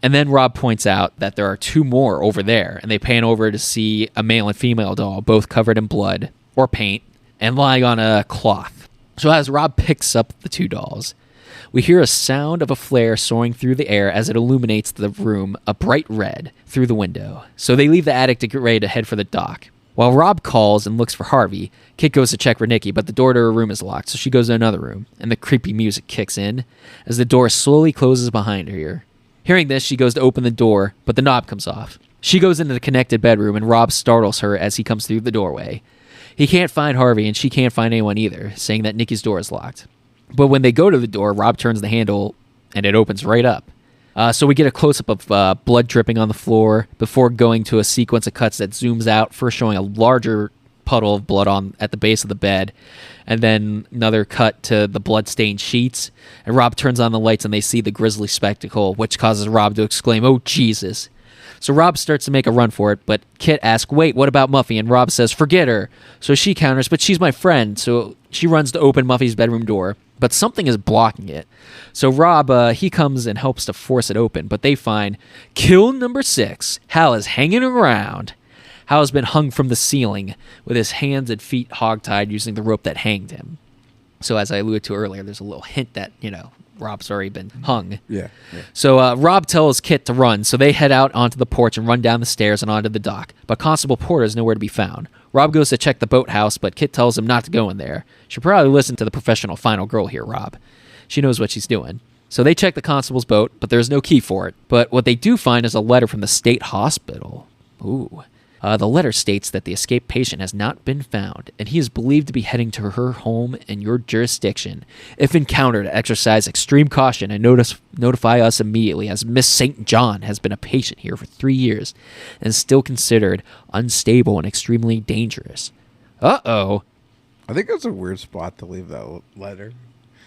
And then Rob points out that there are 2 more over there, and they pan over to see a male and female doll, both covered in blood or paint and lying on a cloth. So as Rob picks up the 2 dolls, we hear a sound of a flare soaring through the air as it illuminates the room a bright red through the window. So they leave the attic to get ready to head for the dock. While Rob calls and looks for Harvey, Kit goes to check for Nikki, but the door to her room is locked, so she goes to another room, and the creepy music kicks in as the door slowly closes behind her. Hearing this, she goes to open the door, but the knob comes off. She goes into the connected bedroom, and Rob startles her as he comes through the doorway. He can't find Harvey, and she can't find anyone either, saying that Nikki's door is locked. But when they go to the door, Rob turns the handle, and it opens right up. So we get a close-up of blood dripping on the floor before going to a sequence of cuts that zooms out, first showing a larger puddle of blood at the base of the bed, and then another cut to the blood-stained sheets. And Rob turns on the lights, and they see the grisly spectacle, which causes Rob to exclaim, "Oh, Jesus." So Rob starts to make a run for it, but Kit asks, wait, what about Muffy? And Rob says, forget her. So she counters, but she's my friend. So she runs to open Muffy's bedroom door, but something is blocking it. So Rob, he comes and helps to force it open, but they find kill number 6. Hal is hanging around. Hal has been hung from the ceiling with his hands and feet hogtied using the rope that hanged him. So as I alluded to earlier, there's a little hint that, Rob's already been hung. Yeah. So Rob tells Kit to run, so they head out onto the porch and run down the stairs and onto the dock. But Constable Porter is nowhere to be found. Rob goes to check the boathouse, but Kit tells him not to go in there. Should probably listen to the professional final girl here, Rob. She knows what she's doing. So they check the constable's boat, but there's no key for it. But what they do find is a letter from the state hospital. Ooh. The letter states that the escaped patient has not been found, and he is believed to be heading to her home in your jurisdiction. If encountered, exercise extreme caution and notify us immediately, as Miss St. John has been a patient here for 3 years and is still considered unstable and extremely dangerous. Uh-oh. I think that's a weird spot to leave that letter.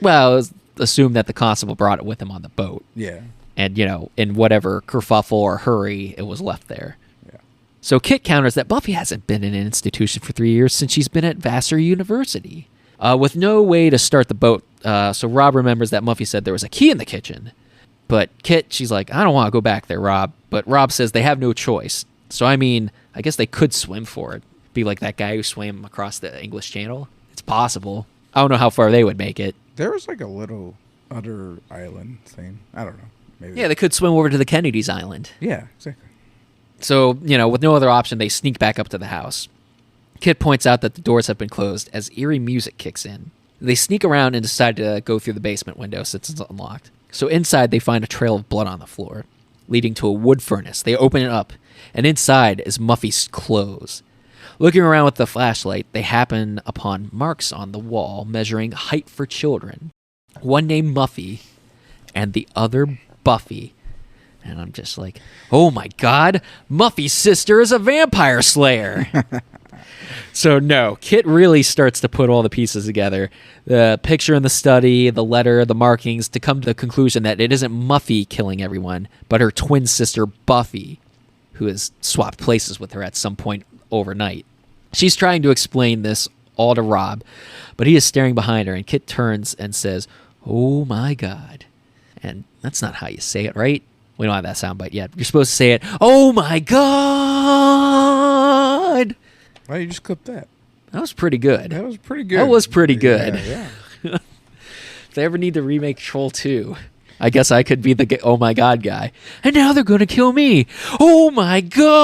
Well, assume that the constable brought it with him on the boat. Yeah. And, in whatever kerfuffle or hurry, it was left there. Yeah. So Kit counters that Buffy hasn't been in an institution for 3 years since she's been at Vassar University. With no way to start the boat, so Rob remembers that Buffy said there was a key in the kitchen. But Kit, she's like, I don't want to go back there, Rob. But Rob says they have no choice. So, I guess they could swim for it. Be like that guy who swam across the English Channel. It's possible. I don't know how far they would make it. There was like a little other island thing. I don't know. Maybe. Yeah, they could swim over to the Kennedy's Island. Yeah, exactly. So, with no other option, they sneak back up to the house. Kit points out that the doors have been closed as eerie music kicks in. They sneak around and decide to go through the basement window since it's unlocked. So inside, they find a trail of blood on the floor, leading to a wood furnace. They open it up, and inside is Muffy's clothes. Looking around with the flashlight, they happen upon marks on the wall measuring height for children. One named Muffy, and the other Buffy. And I'm just like, oh my god, Muffy's sister is a vampire slayer. So no, Kit really starts to put all the pieces together. The picture in the study, the letter, the markings, to come to the conclusion that it isn't Muffy killing everyone, but her twin sister Buffy, who has swapped places with her at some point overnight. She's trying to explain this all to Rob, but he is staring behind her, and Kit turns and says, oh my god. And that's not how you say it, right? We don't have that soundbite yet. You're supposed to say it, oh my god! Why don't you just clip that? That was pretty good. That was pretty good. That was pretty good. Yeah. If they ever need to remake Troll 2, I guess I could be the oh my god guy. And now they're going to kill me. Oh my god!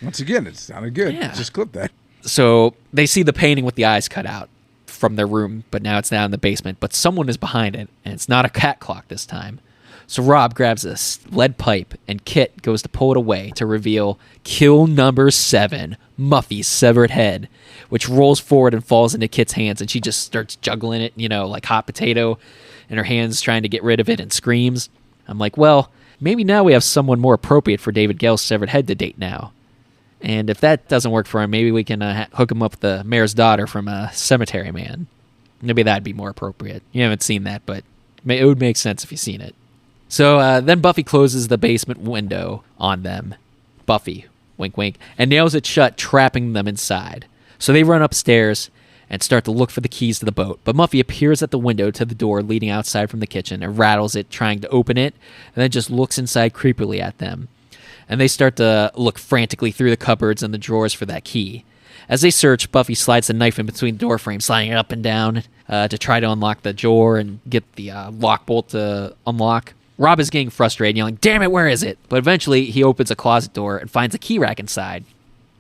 Once again, it sounded good. Yeah. Just clip that. So they see the painting with the eyes cut out from their room, but now it's down in the basement. But someone is behind it, and it's not a cat clock this time. So Rob grabs a lead pipe, and Kit goes to pull it away to reveal kill number 7, Muffy's severed head, which rolls forward and falls into Kit's hands, and she just starts juggling it, like hot potato, in her hands trying to get rid of it, and screams. I'm like, well, maybe now we have someone more appropriate for David Gale's severed head to date now. And if that doesn't work for him, maybe we can hook him up with the mayor's daughter from Cemetery Man. Maybe that'd be more appropriate. You haven't seen that, but it would make sense if you've seen it. So then Buffy closes the basement window on them. Buffy, wink wink, and nails it shut, trapping them inside. So they run upstairs and start to look for the keys to the boat. But Muffy appears at the window to the door leading outside from the kitchen and rattles it, trying to open it, and then just looks inside creepily at them. And they start to look frantically through the cupboards and the drawers for that key. As they search, Buffy slides the knife in between the door frames, sliding it up and down to try to unlock the door and get the lock bolt to unlock. Rob is getting frustrated, yelling, damn it, where is it? But eventually, he opens a closet door and finds a key rack inside.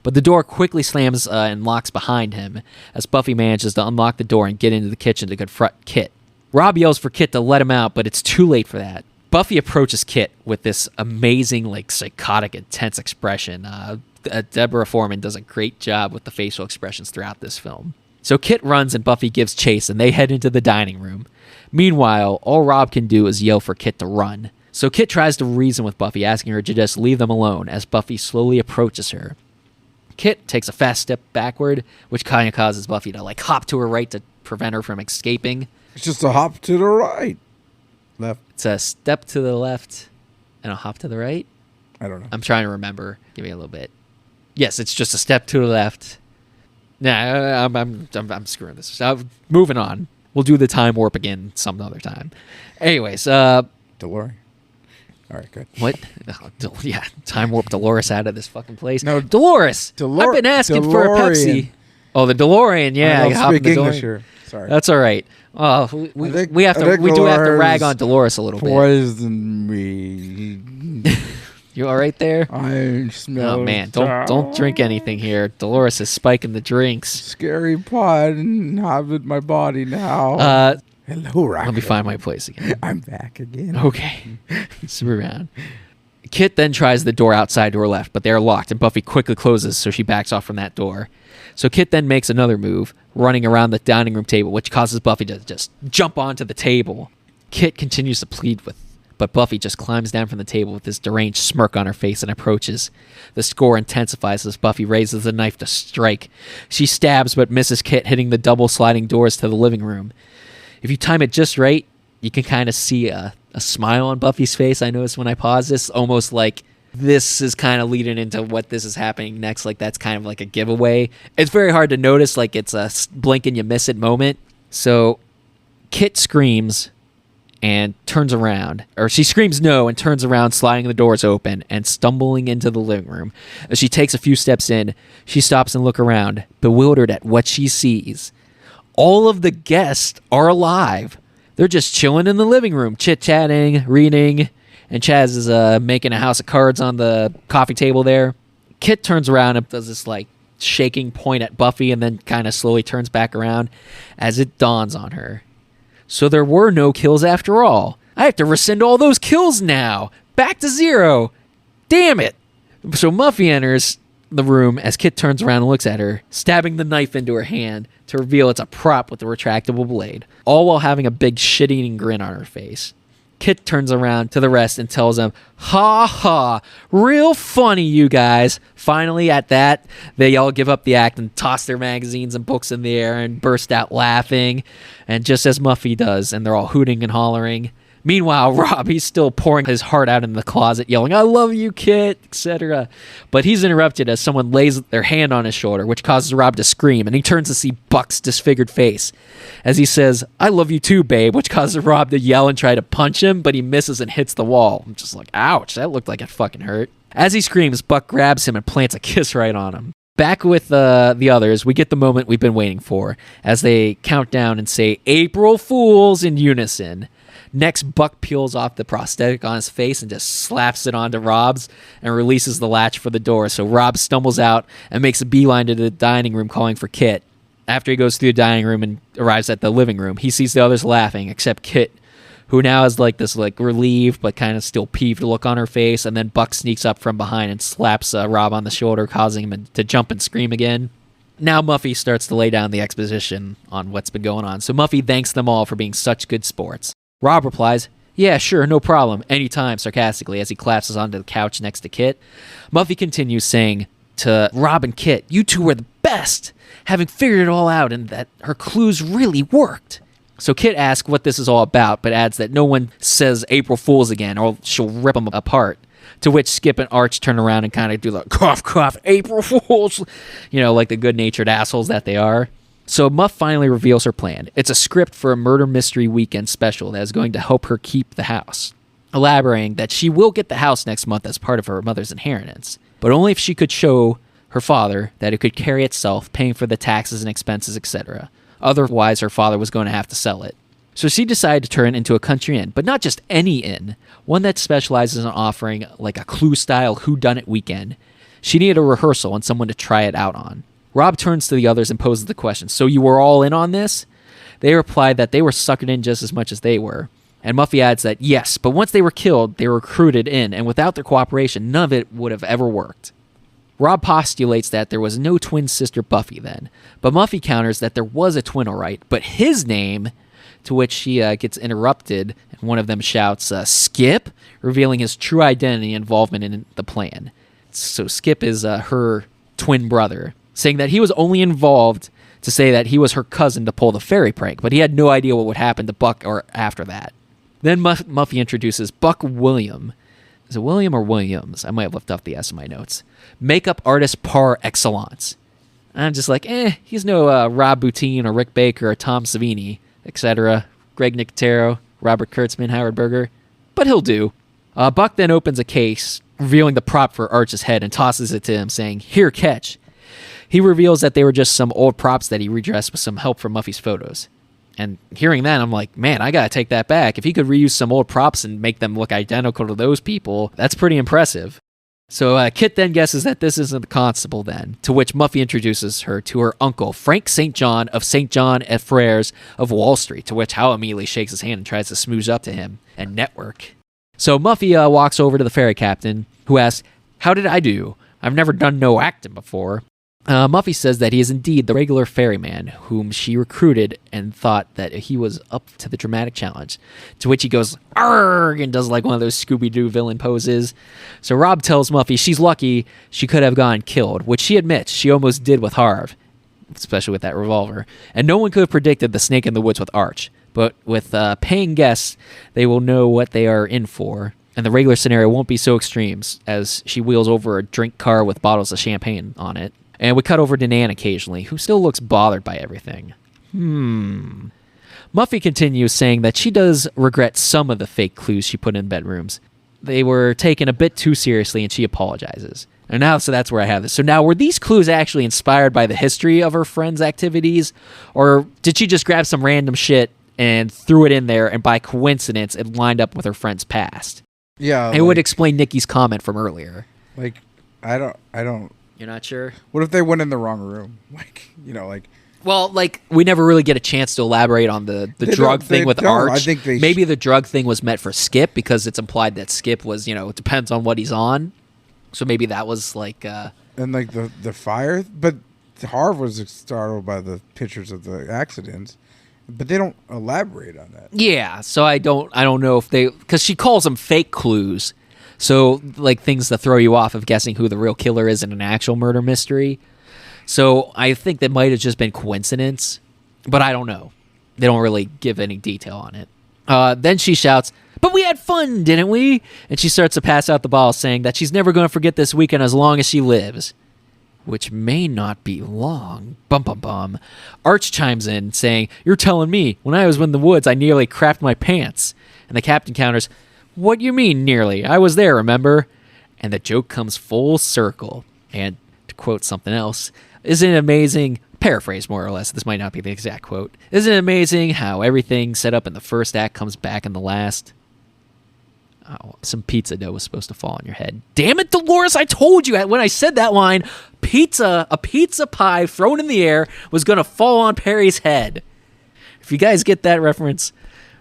But the door quickly slams and locks behind him as Buffy manages to unlock the door and get into the kitchen to confront Kit. Rob yells for Kit to let him out, but it's too late for that. Buffy approaches Kit with this amazing, psychotic, intense expression. Deborah Foreman does a great job with the facial expressions throughout this film. So Kit runs and Buffy gives chase, and they head into the dining room. Meanwhile, all Rob can do is yell for Kit to run. So Kit tries to reason with Buffy, asking her to just leave them alone as Buffy slowly approaches her. Kit takes a fast step backward, which kind of causes Buffy to hop to her right to prevent her from escaping. It's just a hop to the right. Left. It's a step to the left and a hop to the right. I don't know. I'm trying to remember. Give me a little bit. Yes, it's just a step to the left. Nah, I'm screwing this. Moving on. We'll do the time warp again some other time. Anyways, Delores. All right, good. What? Oh, yeah, time warp Delores out of this fucking place. No, Dolores. I've been asking for a Pepsi. Oh, the DeLorean. Yeah, I don't speak English here. Sorry. That's all right. Oh, we do have to rag on Dolores a little bit. Poison me. You all right there? I smell. Oh man, don't drink anything here. Dolores is spiking the drinks. Scary pot inhabit my body now. Hello, Rocket. Let me find my place again. I'm back again. Okay. Sit around. Kit then tries the door outside to her left, but they are locked, and Buffy quickly closes, so she backs off from that door. So Kit then makes another move, running around the dining room table, which causes Buffy to just jump onto the table. Kit continues to plead but Buffy just climbs down from the table with this deranged smirk on her face and approaches. The score intensifies as Buffy raises the knife to strike. She stabs but misses Kit, hitting the double sliding doors to the living room. If you time it just right, you can kind of see a smile on Buffy's face. I noticed when I paused this, almost like this is kind of leading into what this is happening next. Like that's kind of like a giveaway. It's very hard to notice, like it's a blink and you miss it moment. So Kit screams and turns around, or she screams no and turns around, sliding the doors open and stumbling into the living room. As she takes a few steps in, she stops and looks around, bewildered at what she sees. All of the guests are alive. They're just chilling in the living room, chit-chatting, reading, and Chaz is making a house of cards on the coffee table there. Kit turns around and does this like shaking point at Buffy and then kind of slowly turns back around as it dawns on her. So there were no kills after all. I have to rescind all those kills now. Back to 0. Damn it. So Buffy enters the room as Kit turns around and looks at her, stabbing the knife into her hand to reveal it's a prop with a retractable blade, all while having a big shit-eating grin on her face. Kit turns around to the rest and tells them, "Ha ha, real funny, you guys." Finally, at that, they all give up the act and toss their magazines and books in the air and burst out laughing. And just as Buffy does, and they're all hooting and hollering. Meanwhile, Rob, he's still pouring his heart out in the closet, yelling, "I love you, Kit," etc. But he's interrupted as someone lays their hand on his shoulder, which causes Rob to scream, and he turns to see Buck's disfigured face as he says, "I love you too, babe," which causes Rob to yell and try to punch him, but he misses and hits the wall. I'm just like, ouch, that looked like it fucking hurt. As he screams, Buck grabs him and plants a kiss right on him. Back with the others, we get the moment we've been waiting for, as they count down and say, "April Fools," in unison. Next, Buck peels off the prosthetic on his face and just slaps it onto Rob's and releases the latch for the door. So Rob stumbles out and makes a beeline to the dining room calling for Kit. After he goes through the dining room and arrives at the living room, he sees the others laughing, except Kit, who now has like this like relieved but kind of still peeved look on her face. And then Buck sneaks up from behind and slaps Rob on the shoulder, causing him to jump and scream again. Now Muffy starts to lay down the exposition on what's been going on. So Muffy thanks them all for being such good sports. Rob replies, "Yeah, sure, no problem, anytime," sarcastically as he collapses onto the couch next to Kit. Muffy continues saying to Rob and Kit, "You two were the best, having figured it all out and that her clues really worked." So Kit asks what this is all about, but adds that no one says April Fools again or she'll rip them apart. To which Skip and Arch turn around and kind of do the cough, cough, April Fools, like the good-natured assholes that they are. So Muff finally reveals her plan. It's a script for a murder mystery weekend special that is going to help her keep the house, elaborating that she will get the house next month as part of her mother's inheritance, but only if she could show her father that it could carry itself, paying for the taxes and expenses, etc. Otherwise, her father was going to have to sell it. So she decided to turn it into a country inn, but not just any inn, one that specializes in offering like a Clue-style whodunit weekend. She needed a rehearsal and someone to try it out on. Rob turns to the others and poses the question, "So you were all in on this?" They replied that they were suckered in just as much as they were. And Muffy adds that, yes, but once they were killed, they were recruited in, and without their cooperation, none of it would have ever worked. Rob postulates that there was no twin sister Buffy then, but Muffy counters that there was a twin alright, but his name, to which she gets interrupted, and one of them shouts, "Skip?" revealing his true identity and involvement in the plan. So Skip is her twin brother, saying that he was only involved to say that he was her cousin to pull the fairy prank, but he had no idea what would happen to Buck or after that. Then Muffy introduces Buck William. Is it William or Williams? I might have left off the S in my notes. Makeup artist par excellence. I'm just like, he's no Rob Boutin or Rick Baker or Tom Savini, etc. Greg Nicotero, Robert Kurtzman, Howard Berger. But he'll do. Buck then opens a case, revealing the prop for Arch's head and tosses it to him, saying, "Here, catch." He reveals that they were just some old props that he redressed with some help from Muffy's photos. And hearing that, I'm like, man, I gotta take that back. If he could reuse some old props and make them look identical to those people, that's pretty impressive. So Kit then guesses that this isn't the constable then, to which Muffy introduces her to her uncle, Frank St. John of St. John et Frères of Wall Street, to which Hal immediately shakes his hand and tries to smooch up to him and network. So Muffy walks over to the ferry captain, who asks, "How did I do? I've never done no acting before." Muffy says that he is indeed the regular ferryman whom she recruited and thought that he was up to the dramatic challenge. To which he goes, "Arrgh," and does like one of those Scooby-Doo villain poses. So Rob tells Muffy she's lucky she could have gotten killed, which she admits she almost did with Harv, especially with that revolver. And no one could have predicted the snake in the woods with Arch. But with paying guests, they will know what they are in for. And the regular scenario won't be so extreme as she wheels over a drink car with bottles of champagne on it. And we cut over to Nan occasionally, who still looks bothered by everything. Muffy continues saying that she does regret some of the fake clues she put in bedrooms. They were taken a bit too seriously, and she apologizes. And now, so that's where I have this. So now, were these clues actually inspired by the history of her friend's activities? Or did she just grab some random shit and threw it in there, and by coincidence, it lined up with her friend's past? Yeah. It would explain Nikki's comment from earlier. Like, I don't. You're not sure? What if they went in the wrong room? Well, we never really get a chance to elaborate on the drug thing with Arch. I think maybe the drug thing was meant for Skip because it's implied that Skip was, it depends on what he's on. So maybe that was like... and like the fire, but Harv was startled by the pictures of the accidents, but they don't elaborate on that. Yeah, so I don't know if they... Because she calls them fake clues. So, like, things to throw you off of guessing who the real killer is in an actual murder mystery. So, I think that might have just been coincidence, but I don't know. They don't really give any detail on it. Then she shouts, "But we had fun, didn't we?" And she starts to pass out the ball, saying that she's never going to forget this weekend as long as she lives. Which may not be long. Bum, bum, bum. Arch chimes in, saying, "You're telling me, when I was in the woods, I nearly crapped my pants." And the captain counters, "What you mean, nearly? I was there, remember?" And the joke comes full circle. And to quote something else, "Isn't it amazing?" Paraphrase more or less. This might not be the exact quote. "Isn't it amazing how everything set up in the first act comes back in the last?" Oh, some pizza dough was supposed to fall on your head. Damn it, Delores, I told you when I said that line, a pizza pie thrown in the air was going to fall on Perry's head. If you guys get that reference,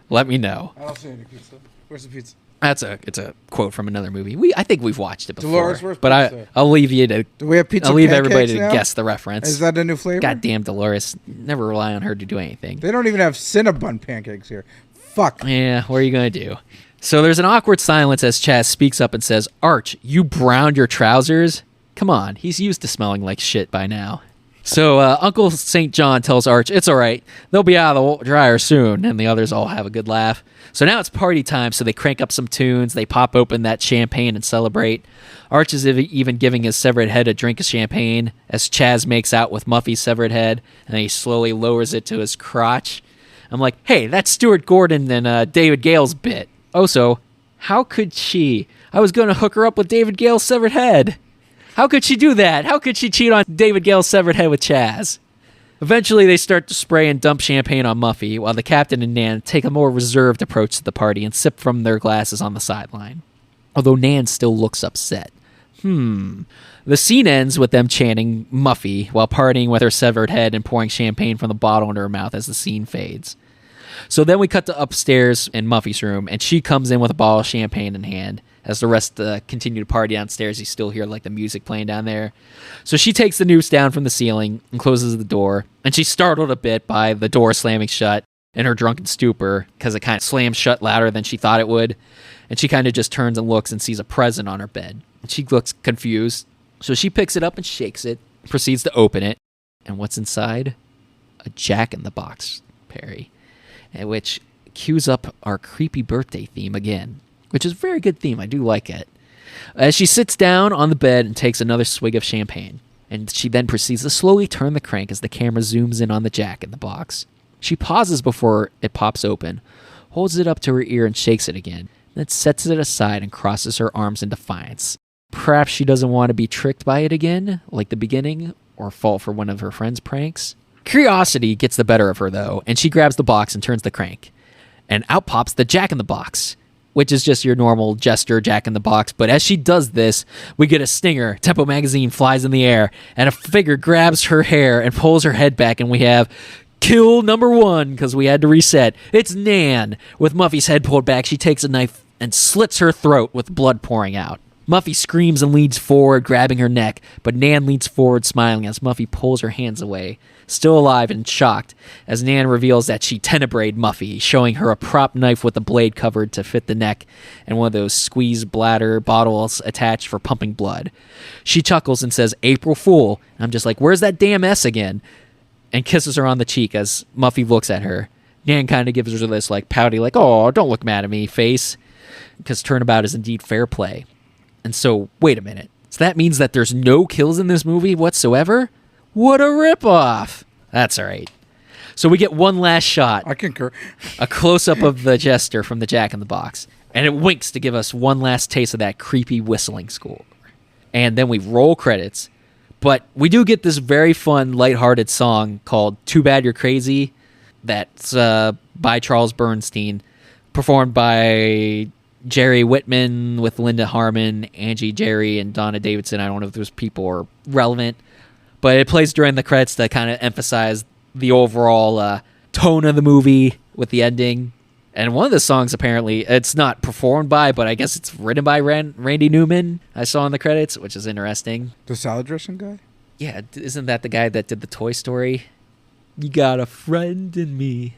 let me know. I don't see any pizza. Where's the pizza? It's a quote from another movie. I think we've watched it before. Dolores, where's but pizza? I'll leave you to. Do we have pizza? I'll leave everybody now? to guess the reference. Is that a new flavor? Goddamn Dolores! Never rely on her to do anything. They don't even have Cinnabon pancakes here. Fuck. Yeah, what are you gonna do? So there's an awkward silence as Chaz speaks up and says, "Arch, you browned your trousers? Come on, he's used to smelling like shit by now." So Uncle St. John tells Arch, "It's all right. They'll be out of the dryer soon." And the others all have a good laugh. So now it's party time, so they crank up some tunes. They pop open that champagne and celebrate. Arch is even giving his severed head a drink of champagne as Chaz makes out with Muffy's severed head, and he slowly lowers it to his crotch. I'm like, hey, that's Stuart Gordon and David Gale's bit. Also, how could she? I was going to hook her up with David Gale's severed head. How could she do that? How could she cheat on David Gale's severed head with Chaz? Eventually, they start to spray and dump champagne on Muffy, while the captain and Nan take a more reserved approach to the party and sip from their glasses on the sideline. Although Nan still looks upset. The scene ends with them chanting Muffy while partying with her severed head and pouring champagne from the bottle into her mouth as the scene fades. So then we cut to upstairs in Muffy's room, and she comes in with a bottle of champagne in hand. As the rest continue to party downstairs, you still hear like the music playing down there. So she takes the noose down from the ceiling and closes the door, and she's startled a bit by the door slamming shut in her drunken stupor because it kind of slams shut louder than she thought it would. And she kind of just turns and looks and sees a present on her bed. And she looks confused. So she picks it up and shakes it, proceeds to open it. And what's inside? A Jack-in-the-Box, Perry. Which cues up our creepy birthday theme again, which is a very good theme. I do like it. As she sits down on the bed and takes another swig of champagne, and she then proceeds to slowly turn the crank as the camera zooms in on the Jack-in-the-Box. She pauses before it pops open, holds it up to her ear and shakes it again, then sets it aside and crosses her arms in defiance. Perhaps she doesn't want to be tricked by it again, like the beginning, or fall for one of her friend's pranks. Curiosity gets the better of her, though, and she grabs the box and turns the crank. And out pops the Jack-in-the-Box, which is just your normal jester Jack-in-the-Box. But as she does this, we get a stinger. Tempo magazine flies in the air, and a figure grabs her hair and pulls her head back, and we have kill number one, because we had to reset. It's Nan. With Muffy's head pulled back, she takes a knife and slits her throat with blood pouring out. Muffy screams and leans forward, grabbing her neck, but Nan leans forward, smiling as Muffy pulls her hands away, still alive and shocked, as Nan reveals that she tenebraed Muffy, showing her a prop knife with a blade covered to fit the neck and one of those squeeze bladder bottles attached for pumping blood. She chuckles and says, "April Fool." I'm just like, where's that damn S again? And kisses her on the cheek as Muffy looks at her. Nan kind of gives her this like pouty, like, "Oh, don't look mad at me," face, because turnabout is indeed fair play. And so, wait a minute. So that means that there's no kills in this movie whatsoever? What a ripoff. That's all right. So we get one last shot. I concur. A close-up of the jester from the Jack in the Box. And it winks to give us one last taste of that creepy whistling score. And then we roll credits. But we do get this very fun, lighthearted song called "Too Bad You're Crazy." That's by Charles Bernstein, performed by Jerry Whitman with Linda Harmon, Angie Jerry, and Donna Davidson. I don't know if those people are relevant, but it plays during the credits to kind of emphasize the overall tone of the movie with the ending. And one of the songs, apparently, it's not performed by, but I guess it's written by Randy Newman, I saw in the credits, which is interesting. The salad dressing guy? Yeah, isn't that the guy that did the Toy Story? "You got a friend in me,"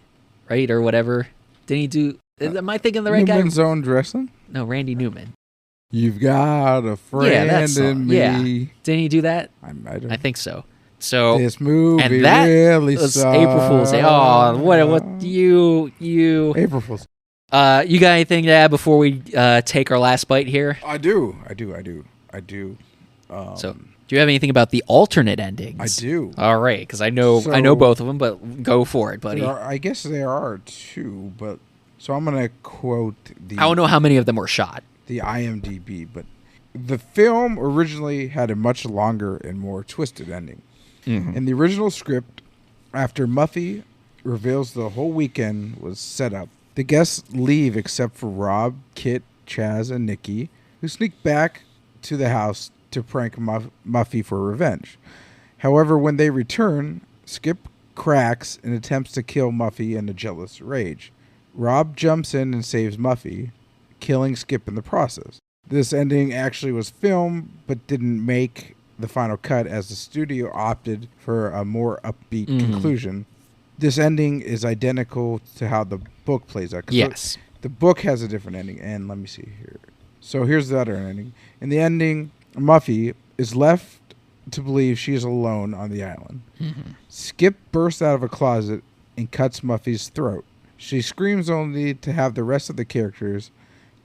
right? Or whatever. Didn't he do... Am I thinking the right guy? Newman's Own Dressing? No, Randy Newman. "You've got a friend in me." Yeah. Didn't he do that? don't I think so. So This movie and that really was sucks. April Fool's Day. Oh, what you April Fool's. you got anything to add before we take our last bite here? I do. So, do you have anything about the alternate endings? I do. All right, because I know both of them, but go for it, buddy. I guess there are two, but so I'm gonna quote the. I don't know how many of them were shot. The IMDb, but the film originally had a much longer and more twisted ending. Mm-hmm. In the original script, after Muffy reveals the whole weekend was set up, the guests leave except for Rob, Kit, Chaz, and Nikki, who sneak back to the house to prank Muffy for revenge. However, when they return, Skip cracks and attempts to kill Muffy in a jealous rage. Rob jumps in and saves Muffy, killing Skip in the process. This ending actually was filmed, but didn't make the final cut as the studio opted for a more upbeat conclusion. This ending is identical to how the book plays out. Yes. The book has a different ending, and let me see here. So here's the other ending. In the ending, Muffy is left to believe she is alone on the island. Mm-hmm. Skip bursts out of a closet and cuts Muffy's throat. She screams only to have the rest of the characters,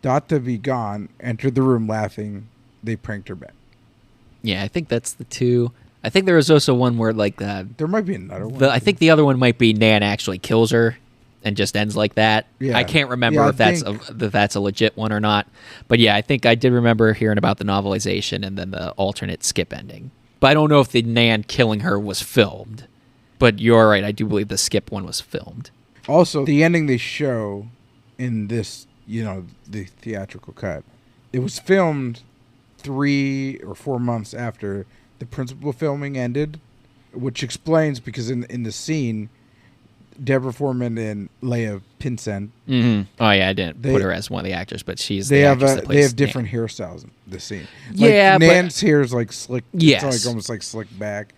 Dot to be gone, enter the room laughing. They pranked her back. Yeah, I think that's the two. I think there was also one where like There might be another one. I think the other one might be Nan actually kills her and just ends like that. Yeah. I can't remember if that's a legit one or not. But yeah, I think I did remember hearing about the novelization and then the alternate Skip ending. But I don't know if the Nan killing her was filmed. But you're right, I do believe the Skip one was filmed. Also, the ending they show in this, the theatrical cut, it was filmed 3 or 4 months after the principal filming ended, which explains because in the scene, Deborah Foreman and Leia Pinsent. Mm-hmm. Oh yeah, I didn't put her as one of the actors, but she's the actress that plays they have different Nan. hairstyles in the scene. Yeah, Nan's hair is like slick. Yes. It's like almost like slicked back,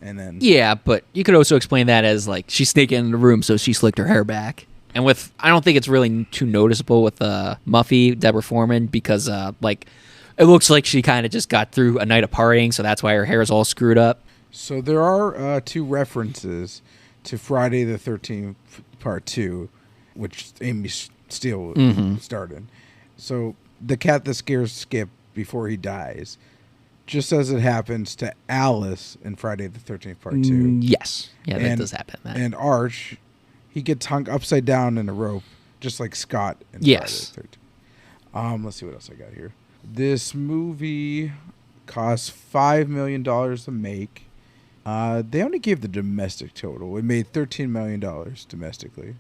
and then Yeah, but you could also explain that as like she sneaked in the room, so she slicked her hair back. And I don't think it's really too noticeable with Muffy, Deborah Foreman, because it looks like she kind of just got through a night of partying, so that's why her hair is all screwed up. So there are 2 references to Friday the 13th Part 2, which Amy Steele started. So the cat that scares Skip before he dies, just as it happens to Alice in Friday the 13th Part 2. Yes. Yeah, that does happen. And Arch, he gets hung upside down in a rope, just like Scott in Yes. Friday the 13th. Let's see what else I got here. This movie cost $5 million to make. They only gave the domestic total. It made $13 million domestically.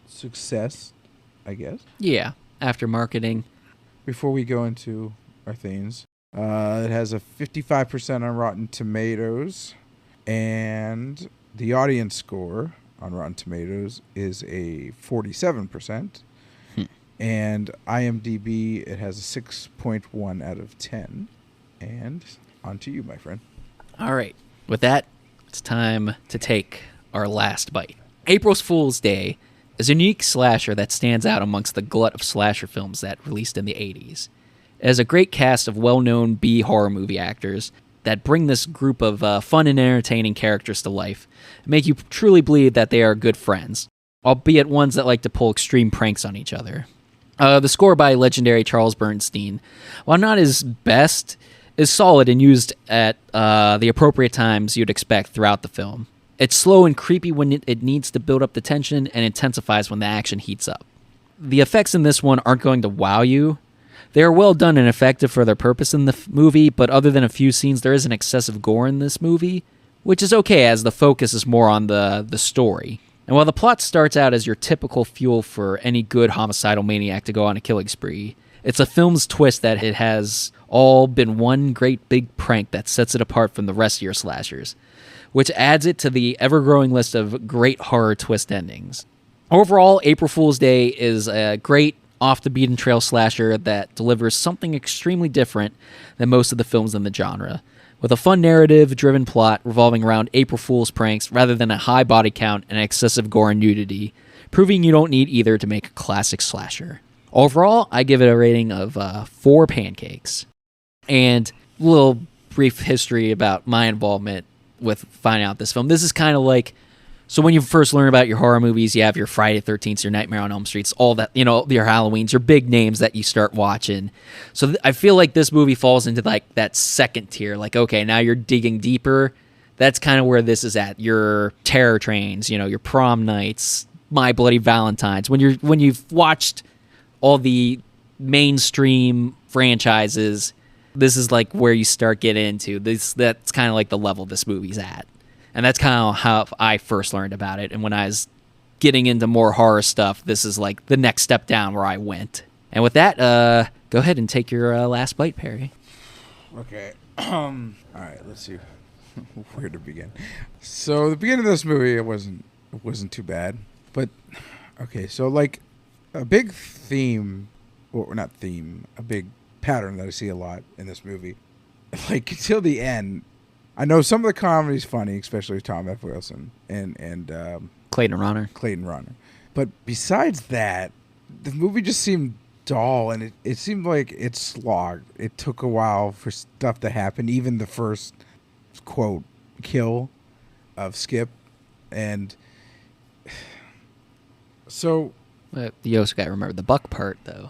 Success, I guess. Yeah, after marketing. Before we go into our things, it has a 55% on Rotten Tomatoes, and the audience score on Rotten Tomatoes is a 47%. And IMDb, it has a 6.1 out of 10. And on to you, my friend. All right. With that, it's time to take our last bite. April's Fool's Day is a unique slasher that stands out amongst the glut of slasher films that released in the 80s. It has a great cast of well-known B horror movie actors that bring this group of fun and entertaining characters to life and make you truly believe that they are good friends, albeit ones that like to pull extreme pranks on each other. The score by legendary Charles Bernstein, while not his best, is solid and used at the appropriate times you'd expect throughout the film. It's slow and creepy when it needs to build up the tension and intensifies when the action heats up. The effects in this one aren't going to wow you. They are well done and effective for their purpose in the movie, but other than a few scenes, there isn't excessive gore in this movie, which is okay as the focus is more on the story. And while the plot starts out as your typical fuel for any good homicidal maniac to go on a killing spree, it's a film's twist that it has all been one great big prank that sets it apart from the rest of your slashers, which adds it to the ever-growing list of great horror twist endings. Overall, April Fool's Day is a great off-the-beaten-trail slasher that delivers something extremely different than most of the films in the genre, with a fun narrative-driven plot revolving around April Fool's pranks rather than a high body count and excessive gore and nudity, proving you don't need either to make a classic slasher. Overall, I give it a rating of 4 pancakes. And a little brief history about my involvement with finding out this film. This is kind of like, so when you first learn about your horror movies, you have your Friday the 13th, your Nightmare on Elm Streets, all that, your Halloweens, your big names that you start watching. So I feel like this movie falls into like that second tier. Like, okay, now you're digging deeper. That's kind of where this is at. Your Terror Trains, your Prom Nights, My Bloody Valentines. When you've watched all the mainstream franchises, this is like where you start getting into this. That's kind of like the level this movie's at. And that's kind of how I first learned about it. And when I was getting into more horror stuff, this is like the next step down where I went. And with that, go ahead and take your last bite, Perry. Okay. All right, let's see where to begin. So the beginning of this movie, it wasn't too bad. But, okay, so like a big theme, or not theme, a big pattern that I see a lot in this movie, like until the end, I know some of the comedy's funny, especially Tom F. Wilson and Clayton Ronner. But besides that, the movie just seemed dull, and it seemed like it slogged. It took a while for stuff to happen, even the first, quote, kill of Skip. And so... You also got to remember the buck part, though.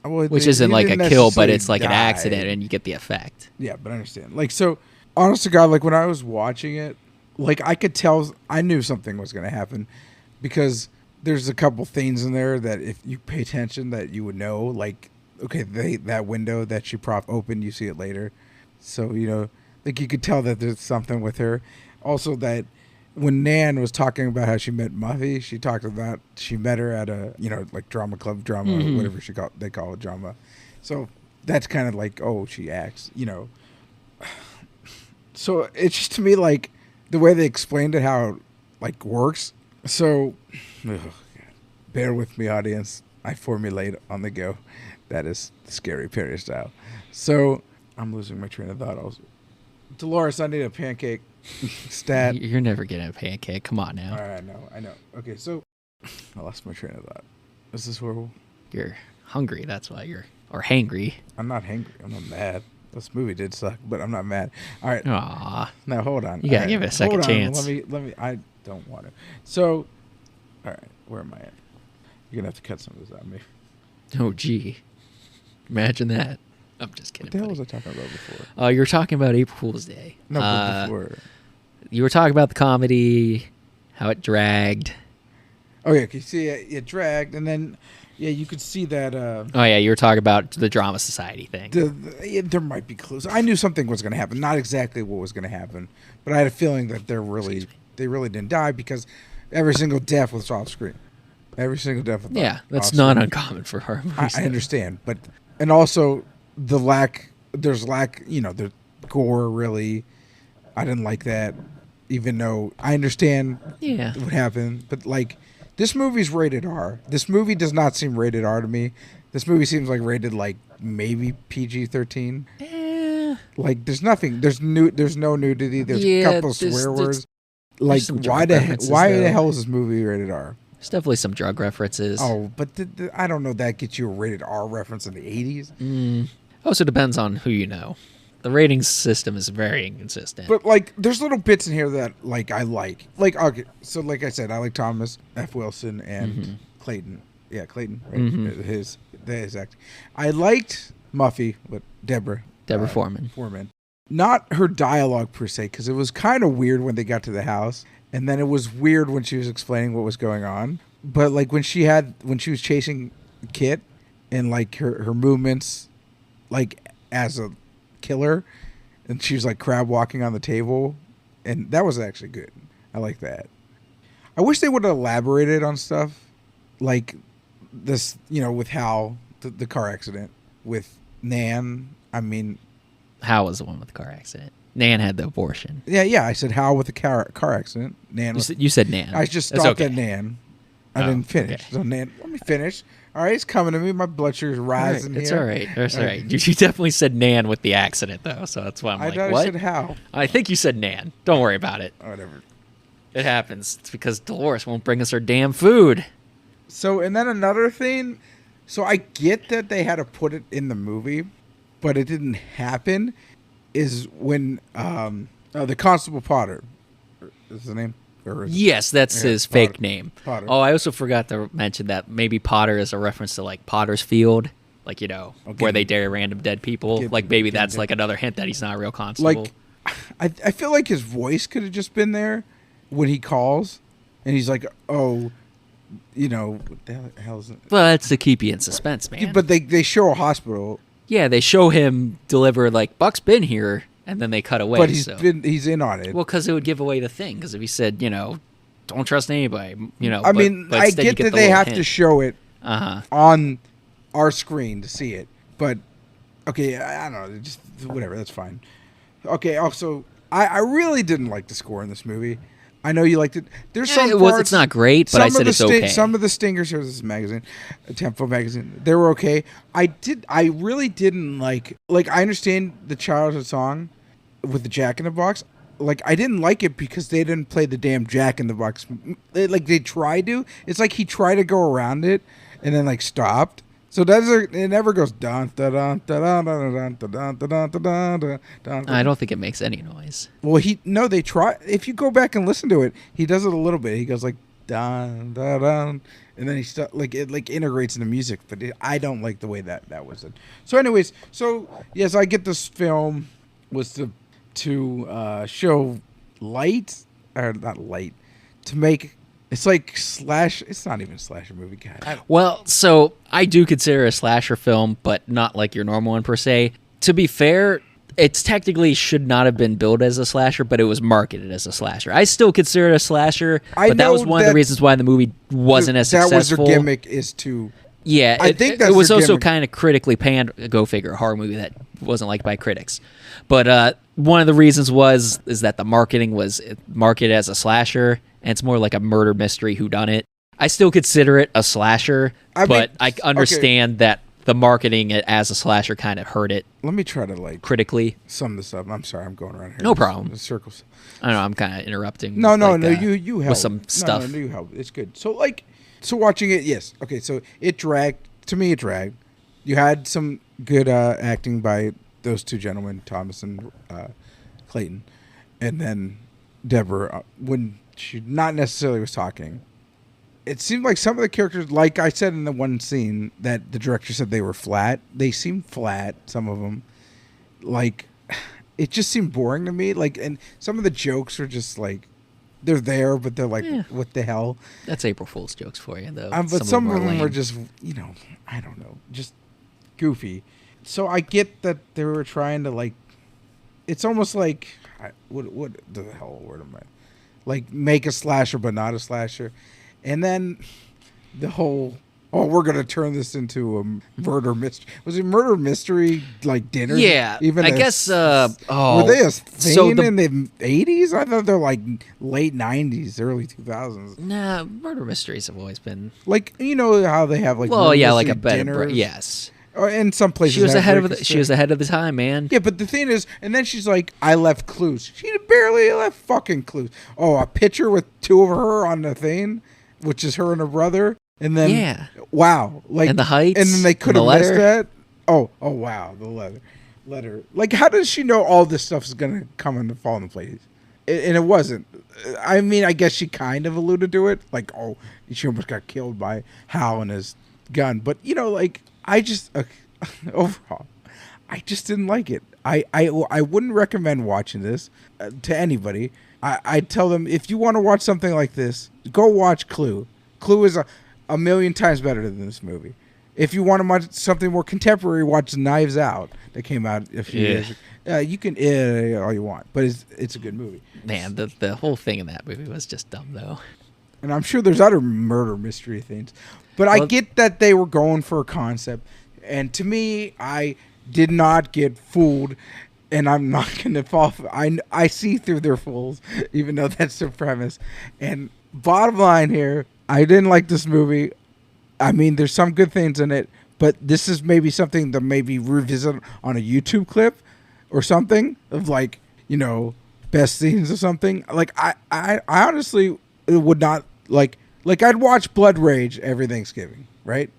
Well, which isn't like a kill, but it's like an accident, and you get the effect. Yeah, but I understand. Like, so... Honest to God, like when I was watching it, like I could tell, I knew something was going to happen because there's a couple things in there that if you pay attention that you would know, like, okay, that window that she opened, you see it later. So, like you could tell that there's something with her. Also that when Nan was talking about how she met Muffy, she talked about, she met her at a, like drama club, whatever they call it, drama. So that's kind of like, oh, she acts, So it's just to me like the way they explained it, how it like works. So bear with me, audience. I formulate on the go. That is Scary Perry style. So I'm losing my train of thought also. Delores, I need a pancake stat. You're never getting a pancake. Come on now. All right, I know. Okay, so I lost my train of thought. Is this horrible? You're hungry. That's why or hangry. I'm not hangry. I'm not mad. This movie did suck, but I'm not mad. All right. Aw. Now, hold on. You got to give it a second chance. Let me. I don't want to. So, all right. Where am I at? You're going to have to cut some of this out of me. Oh, gee. Imagine that. I'm just kidding. What the hell buddy. was I talking about before? You were talking about April Fool's Day. No, but before. You were talking about the comedy, how it dragged. Oh, yeah. Okay. See, it dragged, and then... Yeah, you could see that. Oh yeah, you were talking about the Drama Society thing. There might be clues. I knew something was going to happen. Not exactly what was going to happen, but I had a feeling that they really didn't die because every single death was off screen. Every single death was that's not uncommon for horror movies. I understand, and also the the gore really. I didn't like that, even though I understand what happened, but like This movie's rated R. This movie does not seem rated R to me. This movie seems like rated like maybe PG-13. Like there's nothing. There's no nudity. There's a couple swear words. Like why the hell is this movie rated R? There's definitely some drug references. Oh, but I don't know. That gets you a rated R reference in the 80s. Also depends on who you know. The rating system is very inconsistent. But like, there's little bits in here that like I like. Like okay, so like I said, I like Thomas F. Wilson and Clayton. Yeah, Clayton. Right? His acting. I liked Muffy with Deborah Foreman. Not her dialogue per se, because it was kind of weird when they got to the house, and then it was weird when she was explaining what was going on. But like when she was chasing Kit, and like her movements, like as a killer, and she was like crab walking on the table, and that was actually good. I like that. I wish they would have elaborated on stuff like this, with Hal, the car accident with Nan. I mean, Hal was the one with the car accident. Nan had the abortion. Yeah. I said Hal with the car accident. Nan. You said Nan. I just stopped at Nan. I didn't finish. Okay. So Nan, let me finish. All right, it's coming to me. My blood sugar's rising. It's all right. It's all right. You definitely said Nan with the accident, though, so that's why I'm like, what? I said Hal. I think you said Nan. Don't worry about it. Whatever. It happens. It's because Delores won't bring us her damn food. So, and then another thing. So I get that they had to put it in the movie, but it didn't happen. Is when the Constable Potter is the name? Yes, that's his Potter. fake name. Potter. Oh, I also forgot to mention that maybe Potter is a reference to like Potter's Field, like where they dare random dead people. Like maybe that's like another hint that he's not a real constable. Like, I feel like his voice could have just been there when he calls, and he's like, "Oh, what the hell is it?" Well, that's to keep you in suspense, man. But they show a hospital. Yeah, they show him deliver like Buck's been here, and then they cut away. But he's in on it. Well, because it would give away the thing. Because if he said, don't trust anybody, I mean, I get that they have to show it on our screen to see it. But okay, I don't know, just whatever. That's fine. Okay. Also, I really didn't like the score in this movie. I know you liked it. There's some parts, it's not great, but I said it's okay. Some of the stingers here, this magazine, Tempo magazine, they were okay. I really didn't like I understand the childhood song with the Jack in the Box. Like I didn't like it because they didn't play the damn Jack in the Box. Like they tried to. It's like he tried to go around it and then like stopped. So it never goes dun dun dun dun dun dun dun dun dun dun. I don't think it makes any noise. Well, they try. If you go back and listen to it, he does it a little bit. He goes like dun dun dun, and then it integrates into music. But I don't like the way that was it. So, anyways, yes, I get this film was to show light or not light to make. It's like it's not even a slasher movie, God. Well, so I do consider it a slasher film, but not like your normal one per se. To be fair, it's technically should not have been billed as a slasher, but it was marketed as a slasher. I still consider it a slasher, but that was one of the reasons why the movie wasn't as successful. That was their gimmick is to... Yeah, I think it was also kind of critically panned. Go figure, a horror movie that wasn't liked by critics. But one of the reasons is that the marketing was marketed as a slasher, and it's more like a murder mystery whodunit. I still consider it a slasher, but I understand that the marketing as a slasher kind of hurt it. Let me try to critically sum this up. I'm sorry, I'm going around here. No problem. The circles. I don't know. I'm kind of interrupting. No, you help with some stuff. No, you help. It's good. So watching it, yes. Okay, so it dragged. To me, it dragged. You had some good acting by those two gentlemen, Thomas and Clayton, and then Deborah when she not necessarily was talking. It seemed like some of the characters, like I said in the one scene that the director said they were flat. They seemed flat. Some of them, like, it just seemed boring to me. Like, and some of the jokes are just like. They're there, but they're like, what the hell? That's April Fool's jokes for you, though. But some of them are just, I don't know, just goofy. So I get that they were trying to, it's almost like, what the hell word am I? Like, make a slasher, but not a slasher. And then the whole oh, we're gonna turn this into a murder mystery. Was it murder mystery like dinner? Yeah, even I guess. were they a thing so in the 80s? I thought they're like late 90s, early 2000s. Nah, murder mysteries have always been. Like you know how they have like Well, yeah, like mystery a better. dinners? Yes, Or in some places she was have ahead of breakfast she was there. ahead of the time, man. Yeah, but the thing is, and then she's like, I left clues. She barely left fucking clues. Oh, a picture with two of her on the thing, which is her and her brother. And then, Yeah. wow. Like, And the heights, And then they and could the have missed letter. that. Oh, wow. The letter. Like, how does she know all this stuff is going to come into fall into place? And it wasn't. I mean, I guess she kind of alluded to it. Like, oh, she almost got killed by Hal and his gun. But, you know, like, I just, overall, I just didn't like it. I wouldn't recommend watching this to anybody. I'd tell them, if you want to watch something like this, go watch Clue. Clue is a million times better than this movie. If you want to watch something more contemporary, watch Knives Out that came out a few years ago. You can all you want, but it's a good movie. Man, the whole thing in that movie was just dumb, though. And I'm sure there's other murder mystery things. But I get that they were going for a concept. And to me, I did not get fooled. And I'm not going to fall for I see through their fools, even though that's their premise. And bottom line here, I didn't like this movie. I mean, there's some good things in it. But this is maybe something to maybe revisit on a YouTube clip or something of like, you know, best scenes or something. Like, I honestly would not like I'd watch Blood Rage every Thanksgiving, right?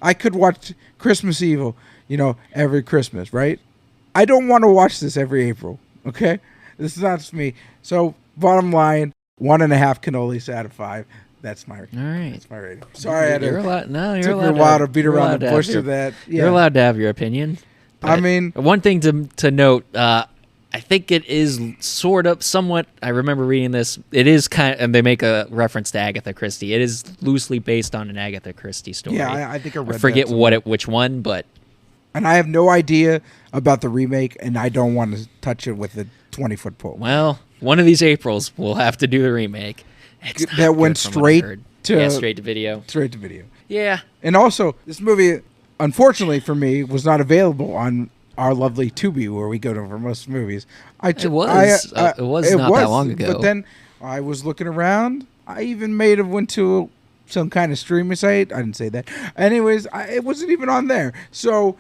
I could watch Christmas Evil, you know, every Christmas, right? I don't want to watch this every April, okay? This is not just me. So, bottom line, 1.5 cannolis out of 5. That's my rating. All right. That's my rating. Sorry, I had You're to, allowed. No, you're took allowed. me a while to beat around the bush of that. Yeah. You're allowed to have your opinion. I But mean, one thing to note, I think it is sort of somewhat. I remember reading this. It is kind of, and they make a reference to Agatha Christie. It is loosely based on an Agatha Christie story. yeah, I think I read I forget that which one, but and I have no idea about the remake, and I don't want to touch it with a 20-foot pole. well, one of these Aprils we'll have to do the remake. It's not That went good from what I straight heard. to- straight to video. Straight to video. Yeah, And also, this movie, unfortunately for me, was not available on our lovely Tubi, where we go to for most movies. It was not that long ago. But then I was looking around. I even went to some kind of streaming site. I didn't say that. Anyways, it wasn't even on there. So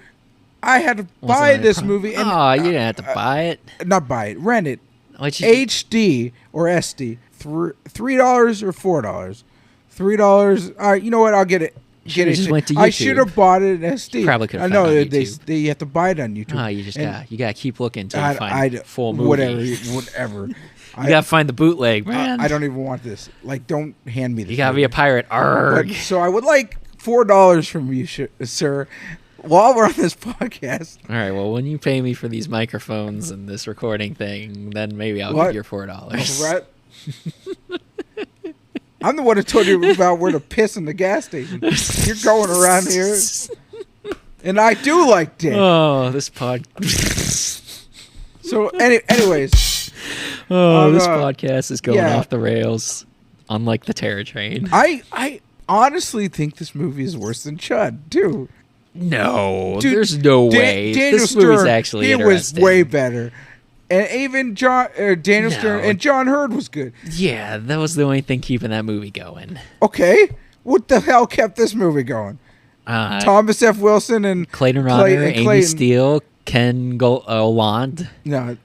I had to buy this movie. And, Oh, you didn't have to buy it. not buy it, rent it. What'd you- HD or SD, $3 or $4. $3. All right, you know what? I'll get it. Should've just went to I YouTube. should have bought it in SD. Probably could've I found know it on they YouTube. you have to buy it on YouTube. Oh, you gotta keep looking until you find I, a full movie. Whatever. You gotta find the bootleg, man. I don't even want this. Like, don't hand me this. You gotta be a pirate. Arrgh. But, so I would like $4 from you, sir. While we're on this podcast. All right. Well, when you pay me for these microphones and this recording thing, then maybe I'll What? give you your $4. Right? I'm the one who told you about where to piss in the gas station. You're going around here. And I do like dick. Oh, this pod. So, anyways, Oh, this uh, podcast is going yeah. off the rails, unlike the Terror Train. I honestly think this movie is worse than Chud, too. No, Dude, there's no way. Daniel This movie's Stern, actually he was interesting. way better. And even Daniel No. Stern and John Hurd was good. Yeah, that was the only thing keeping that movie going. Okay, what the hell kept this movie going? Thomas F. Wilson and Clayton Rodder, Amy Clayton. Steele, Ken Oland, No,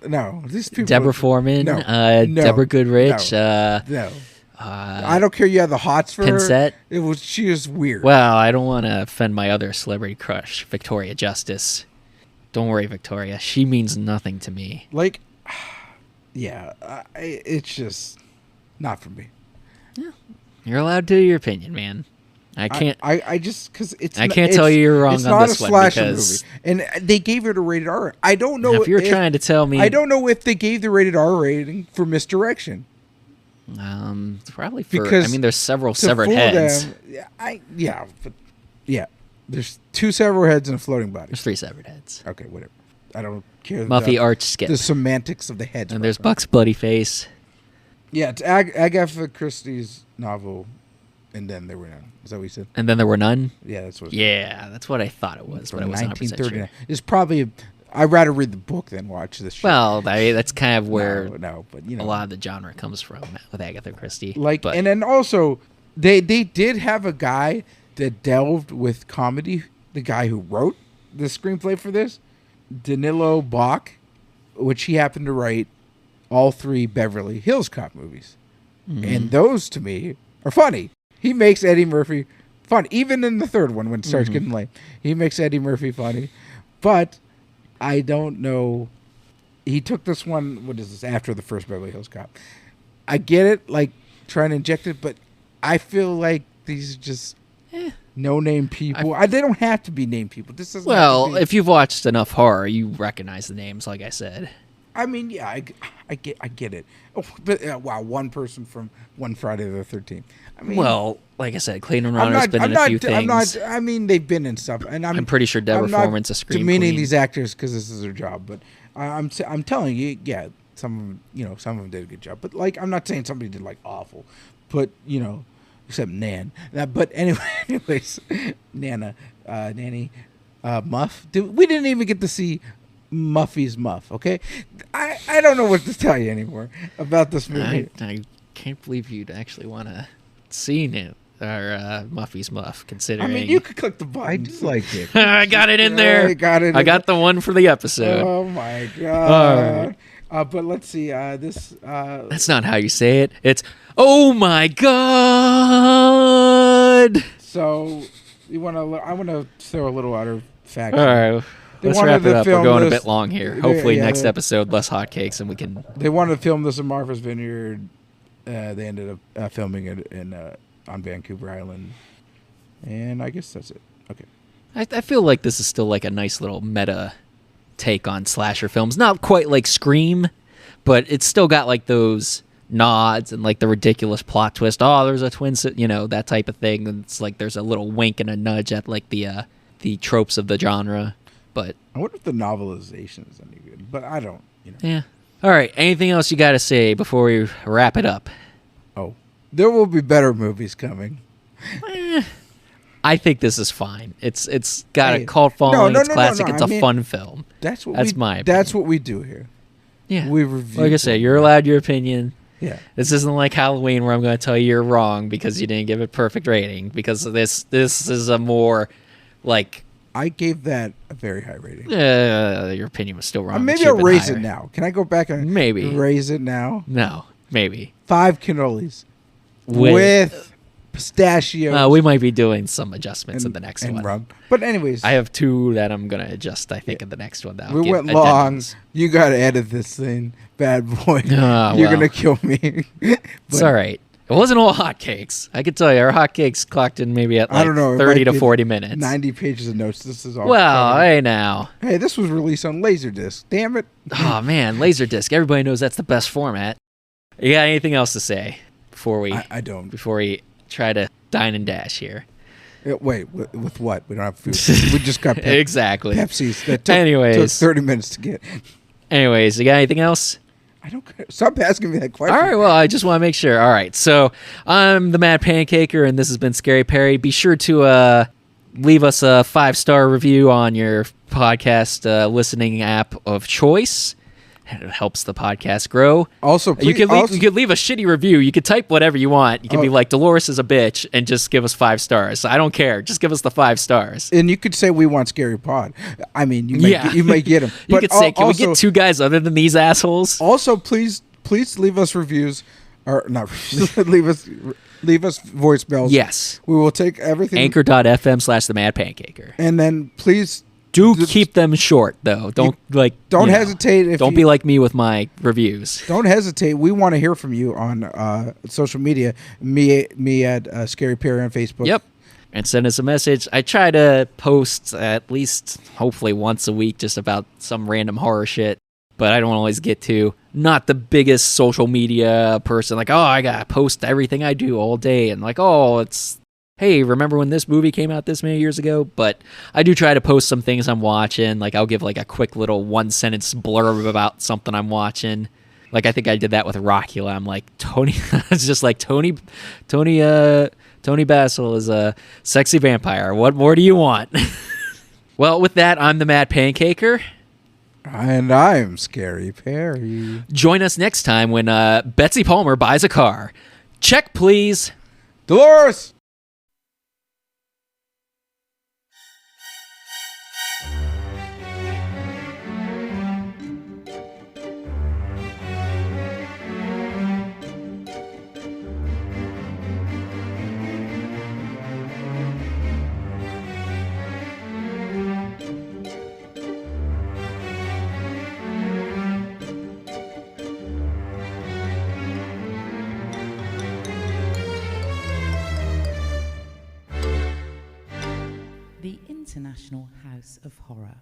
these people. Deborah Foreman, No, no, Deborah Goodrich. No, I don't care. You have the hots for Pinsett. her. She was weird. Well, I don't want to offend my other celebrity crush, Victoria Justice. Don't worry, Victoria. She means nothing to me. Like, yeah, it's just not for me. You're allowed to do your opinion, man. I can't. I just because it's. I can't tell you you're wrong it's on not this a one slasher because- movie, and they gave it a rated R. I don't know if you're trying to tell me, I don't know if they gave the rated R rating for Misdirection. Probably for. Because I mean, there's several To severed fool heads. them, yeah. There's 2 severed heads and a floating body. There's 3 severed heads. Okay, whatever. I don't care. Muffy, Arch, Skip, The semantics of the heads. and there's Buck's bloody face. Yeah, it's Agatha Christie's novel. And then there were none. Is that what you said? And then there were none? Yeah, that's what. Yeah, that's what I thought it was, but I wasn't 100% sure. It's probably. I'd rather read the book than watch this shit. Well, that's kind of where no, but a lot of the genre comes from with Agatha Christie. Like, but, and then also, they did have a guy that delved with comedy. The guy who wrote the screenplay for this, Danilo Bach, which he happened to write all 3 Beverly Hills Cop movies. Mm-hmm. And those, to me, are funny. He makes Eddie Murphy funny. Even in the third one, when it starts getting late, he makes Eddie Murphy funny. But I don't know. He took this one, what is this, after the first Beverly Hills Cop. I get it, like, trying to inject it, but I feel like these are just no-name people. They don't have to be named people. This doesn't have to be. If you've watched enough horror, you recognize the names, like I said. I mean, yeah, I get it. Oh, but wow, one person from one Friday the 13th. I mean, well, like I said, Clayton Runner's been in a few things. I mean, they've been in stuff, and I'm pretty sure Deborah Foreman's a scream demeaning queen. these actors because this is their job, but I'm telling you, yeah, some of them did a good job, but like I'm not saying somebody did like awful, but except Nan. But anyways, Nana, Nanny, Muff. We didn't even get to see Muffy's Muff, okay? I don't know what to tell you anymore about this movie. I can't believe you'd actually want to see it, or Muffy's Muff, considering... I mean, you could click the button. I just like it. I got it in there. I got the one for the episode. Oh, my God. But let's see. This... That's not how you say it. It's, oh, my God! So, I want to throw a little outer fact. All right. Let's wrap it up. We're going a bit long here. Hopefully next episode, less hotcakes, and we can... They wanted to film this in Martha's Vineyard. They ended up filming it on Vancouver Island. And I guess that's it. Okay. I feel like this is still like a nice little meta take on slasher films. Not quite like Scream, but it's still got like those nods and like the ridiculous plot twist. Oh, there's a twin, that type of thing. And it's like there's a little wink and a nudge at like the tropes of the genre. But I wonder if the novelization is any good. But I don't, Yeah. All right. Anything else you got to say before we wrap it up? Oh, there will be better movies coming. I think this is fine. It's got a cult following. It's classic. It's a fun film. That's my opinion. That's what we do here. Yeah. We review. Like I said, you're allowed your opinion. Yeah. This isn't like Halloween where I'm going to tell you you're wrong because you didn't give it perfect rating. Because this is a more like. I gave that a very high rating. Your opinion was still wrong. Maybe I'll raise it now. Can I go back and raise it now? No, maybe. 5 cannolis with pistachios. We might be doing some adjustments in the next one. Rum. But anyways. I have 2 that I'm going to adjust, I think, in the next one. We went long. You got to edit this thing. Bad boy. You're going to kill me. It's all right. It wasn't all hotcakes. I can tell you, our hotcakes clocked in maybe at like 30 to 40 minutes. 90 pages of notes. This is all. Well, hey now. Hey, this was released on Laserdisc. Damn it. Oh, man. Laserdisc. Everybody knows that's the best format. You got anything else to say before we... I don't. Before we try to dine and dash here? Wait, with what? We don't have food. We just got exactly. Pepsis. That took 30 minutes to get. Anyways, you got anything else? I don't care. Stop asking me that question. All right, well, I just want to make sure. All right, so I'm the Mad Pancaker, and this has been Scary Perry. Be sure to leave us a 5-star review on your podcast listening app of choice. It helps the podcast grow. Also, please, you could leave a shitty review. You could type whatever you want. You can be like, Delores is a bitch, and just give us 5 stars. I don't care. Just give us the 5 stars. And you could say we want Scary Pod. I mean, you might get them. You could say, can we get 2 guys other than these assholes? Also, please leave us reviews. Or not reviews. leave us voicemails. Yes. We will take everything. Anchor.fm/the Mad Pancaker. And then please... keep them short, though. Don't hesitate. Don't be like me with my reviews. Don't hesitate. We want to hear from you on social media. Me at Scary Perry on Facebook. Yep. And send us a message. I try to post at least, hopefully, once a week just about some random horror shit. But I don't always get to. Not the biggest social media person. Like, I got to post everything I do all day. And like, hey, remember when this movie came out this many years ago? But I do try to post some things I'm watching. Like, I'll give like a quick little 1-sentence blurb about something I'm watching. Like, I think I did that with Rockula. I'm like, Tony, it's just like Tony Tony Basil is a sexy vampire. What more do you want? Well, with that, I'm the Mad Pancaker. And I'm Scary Perry. Join us next time when Betsy Palmer buys a car. Check, please. Delores! The International House of Horror.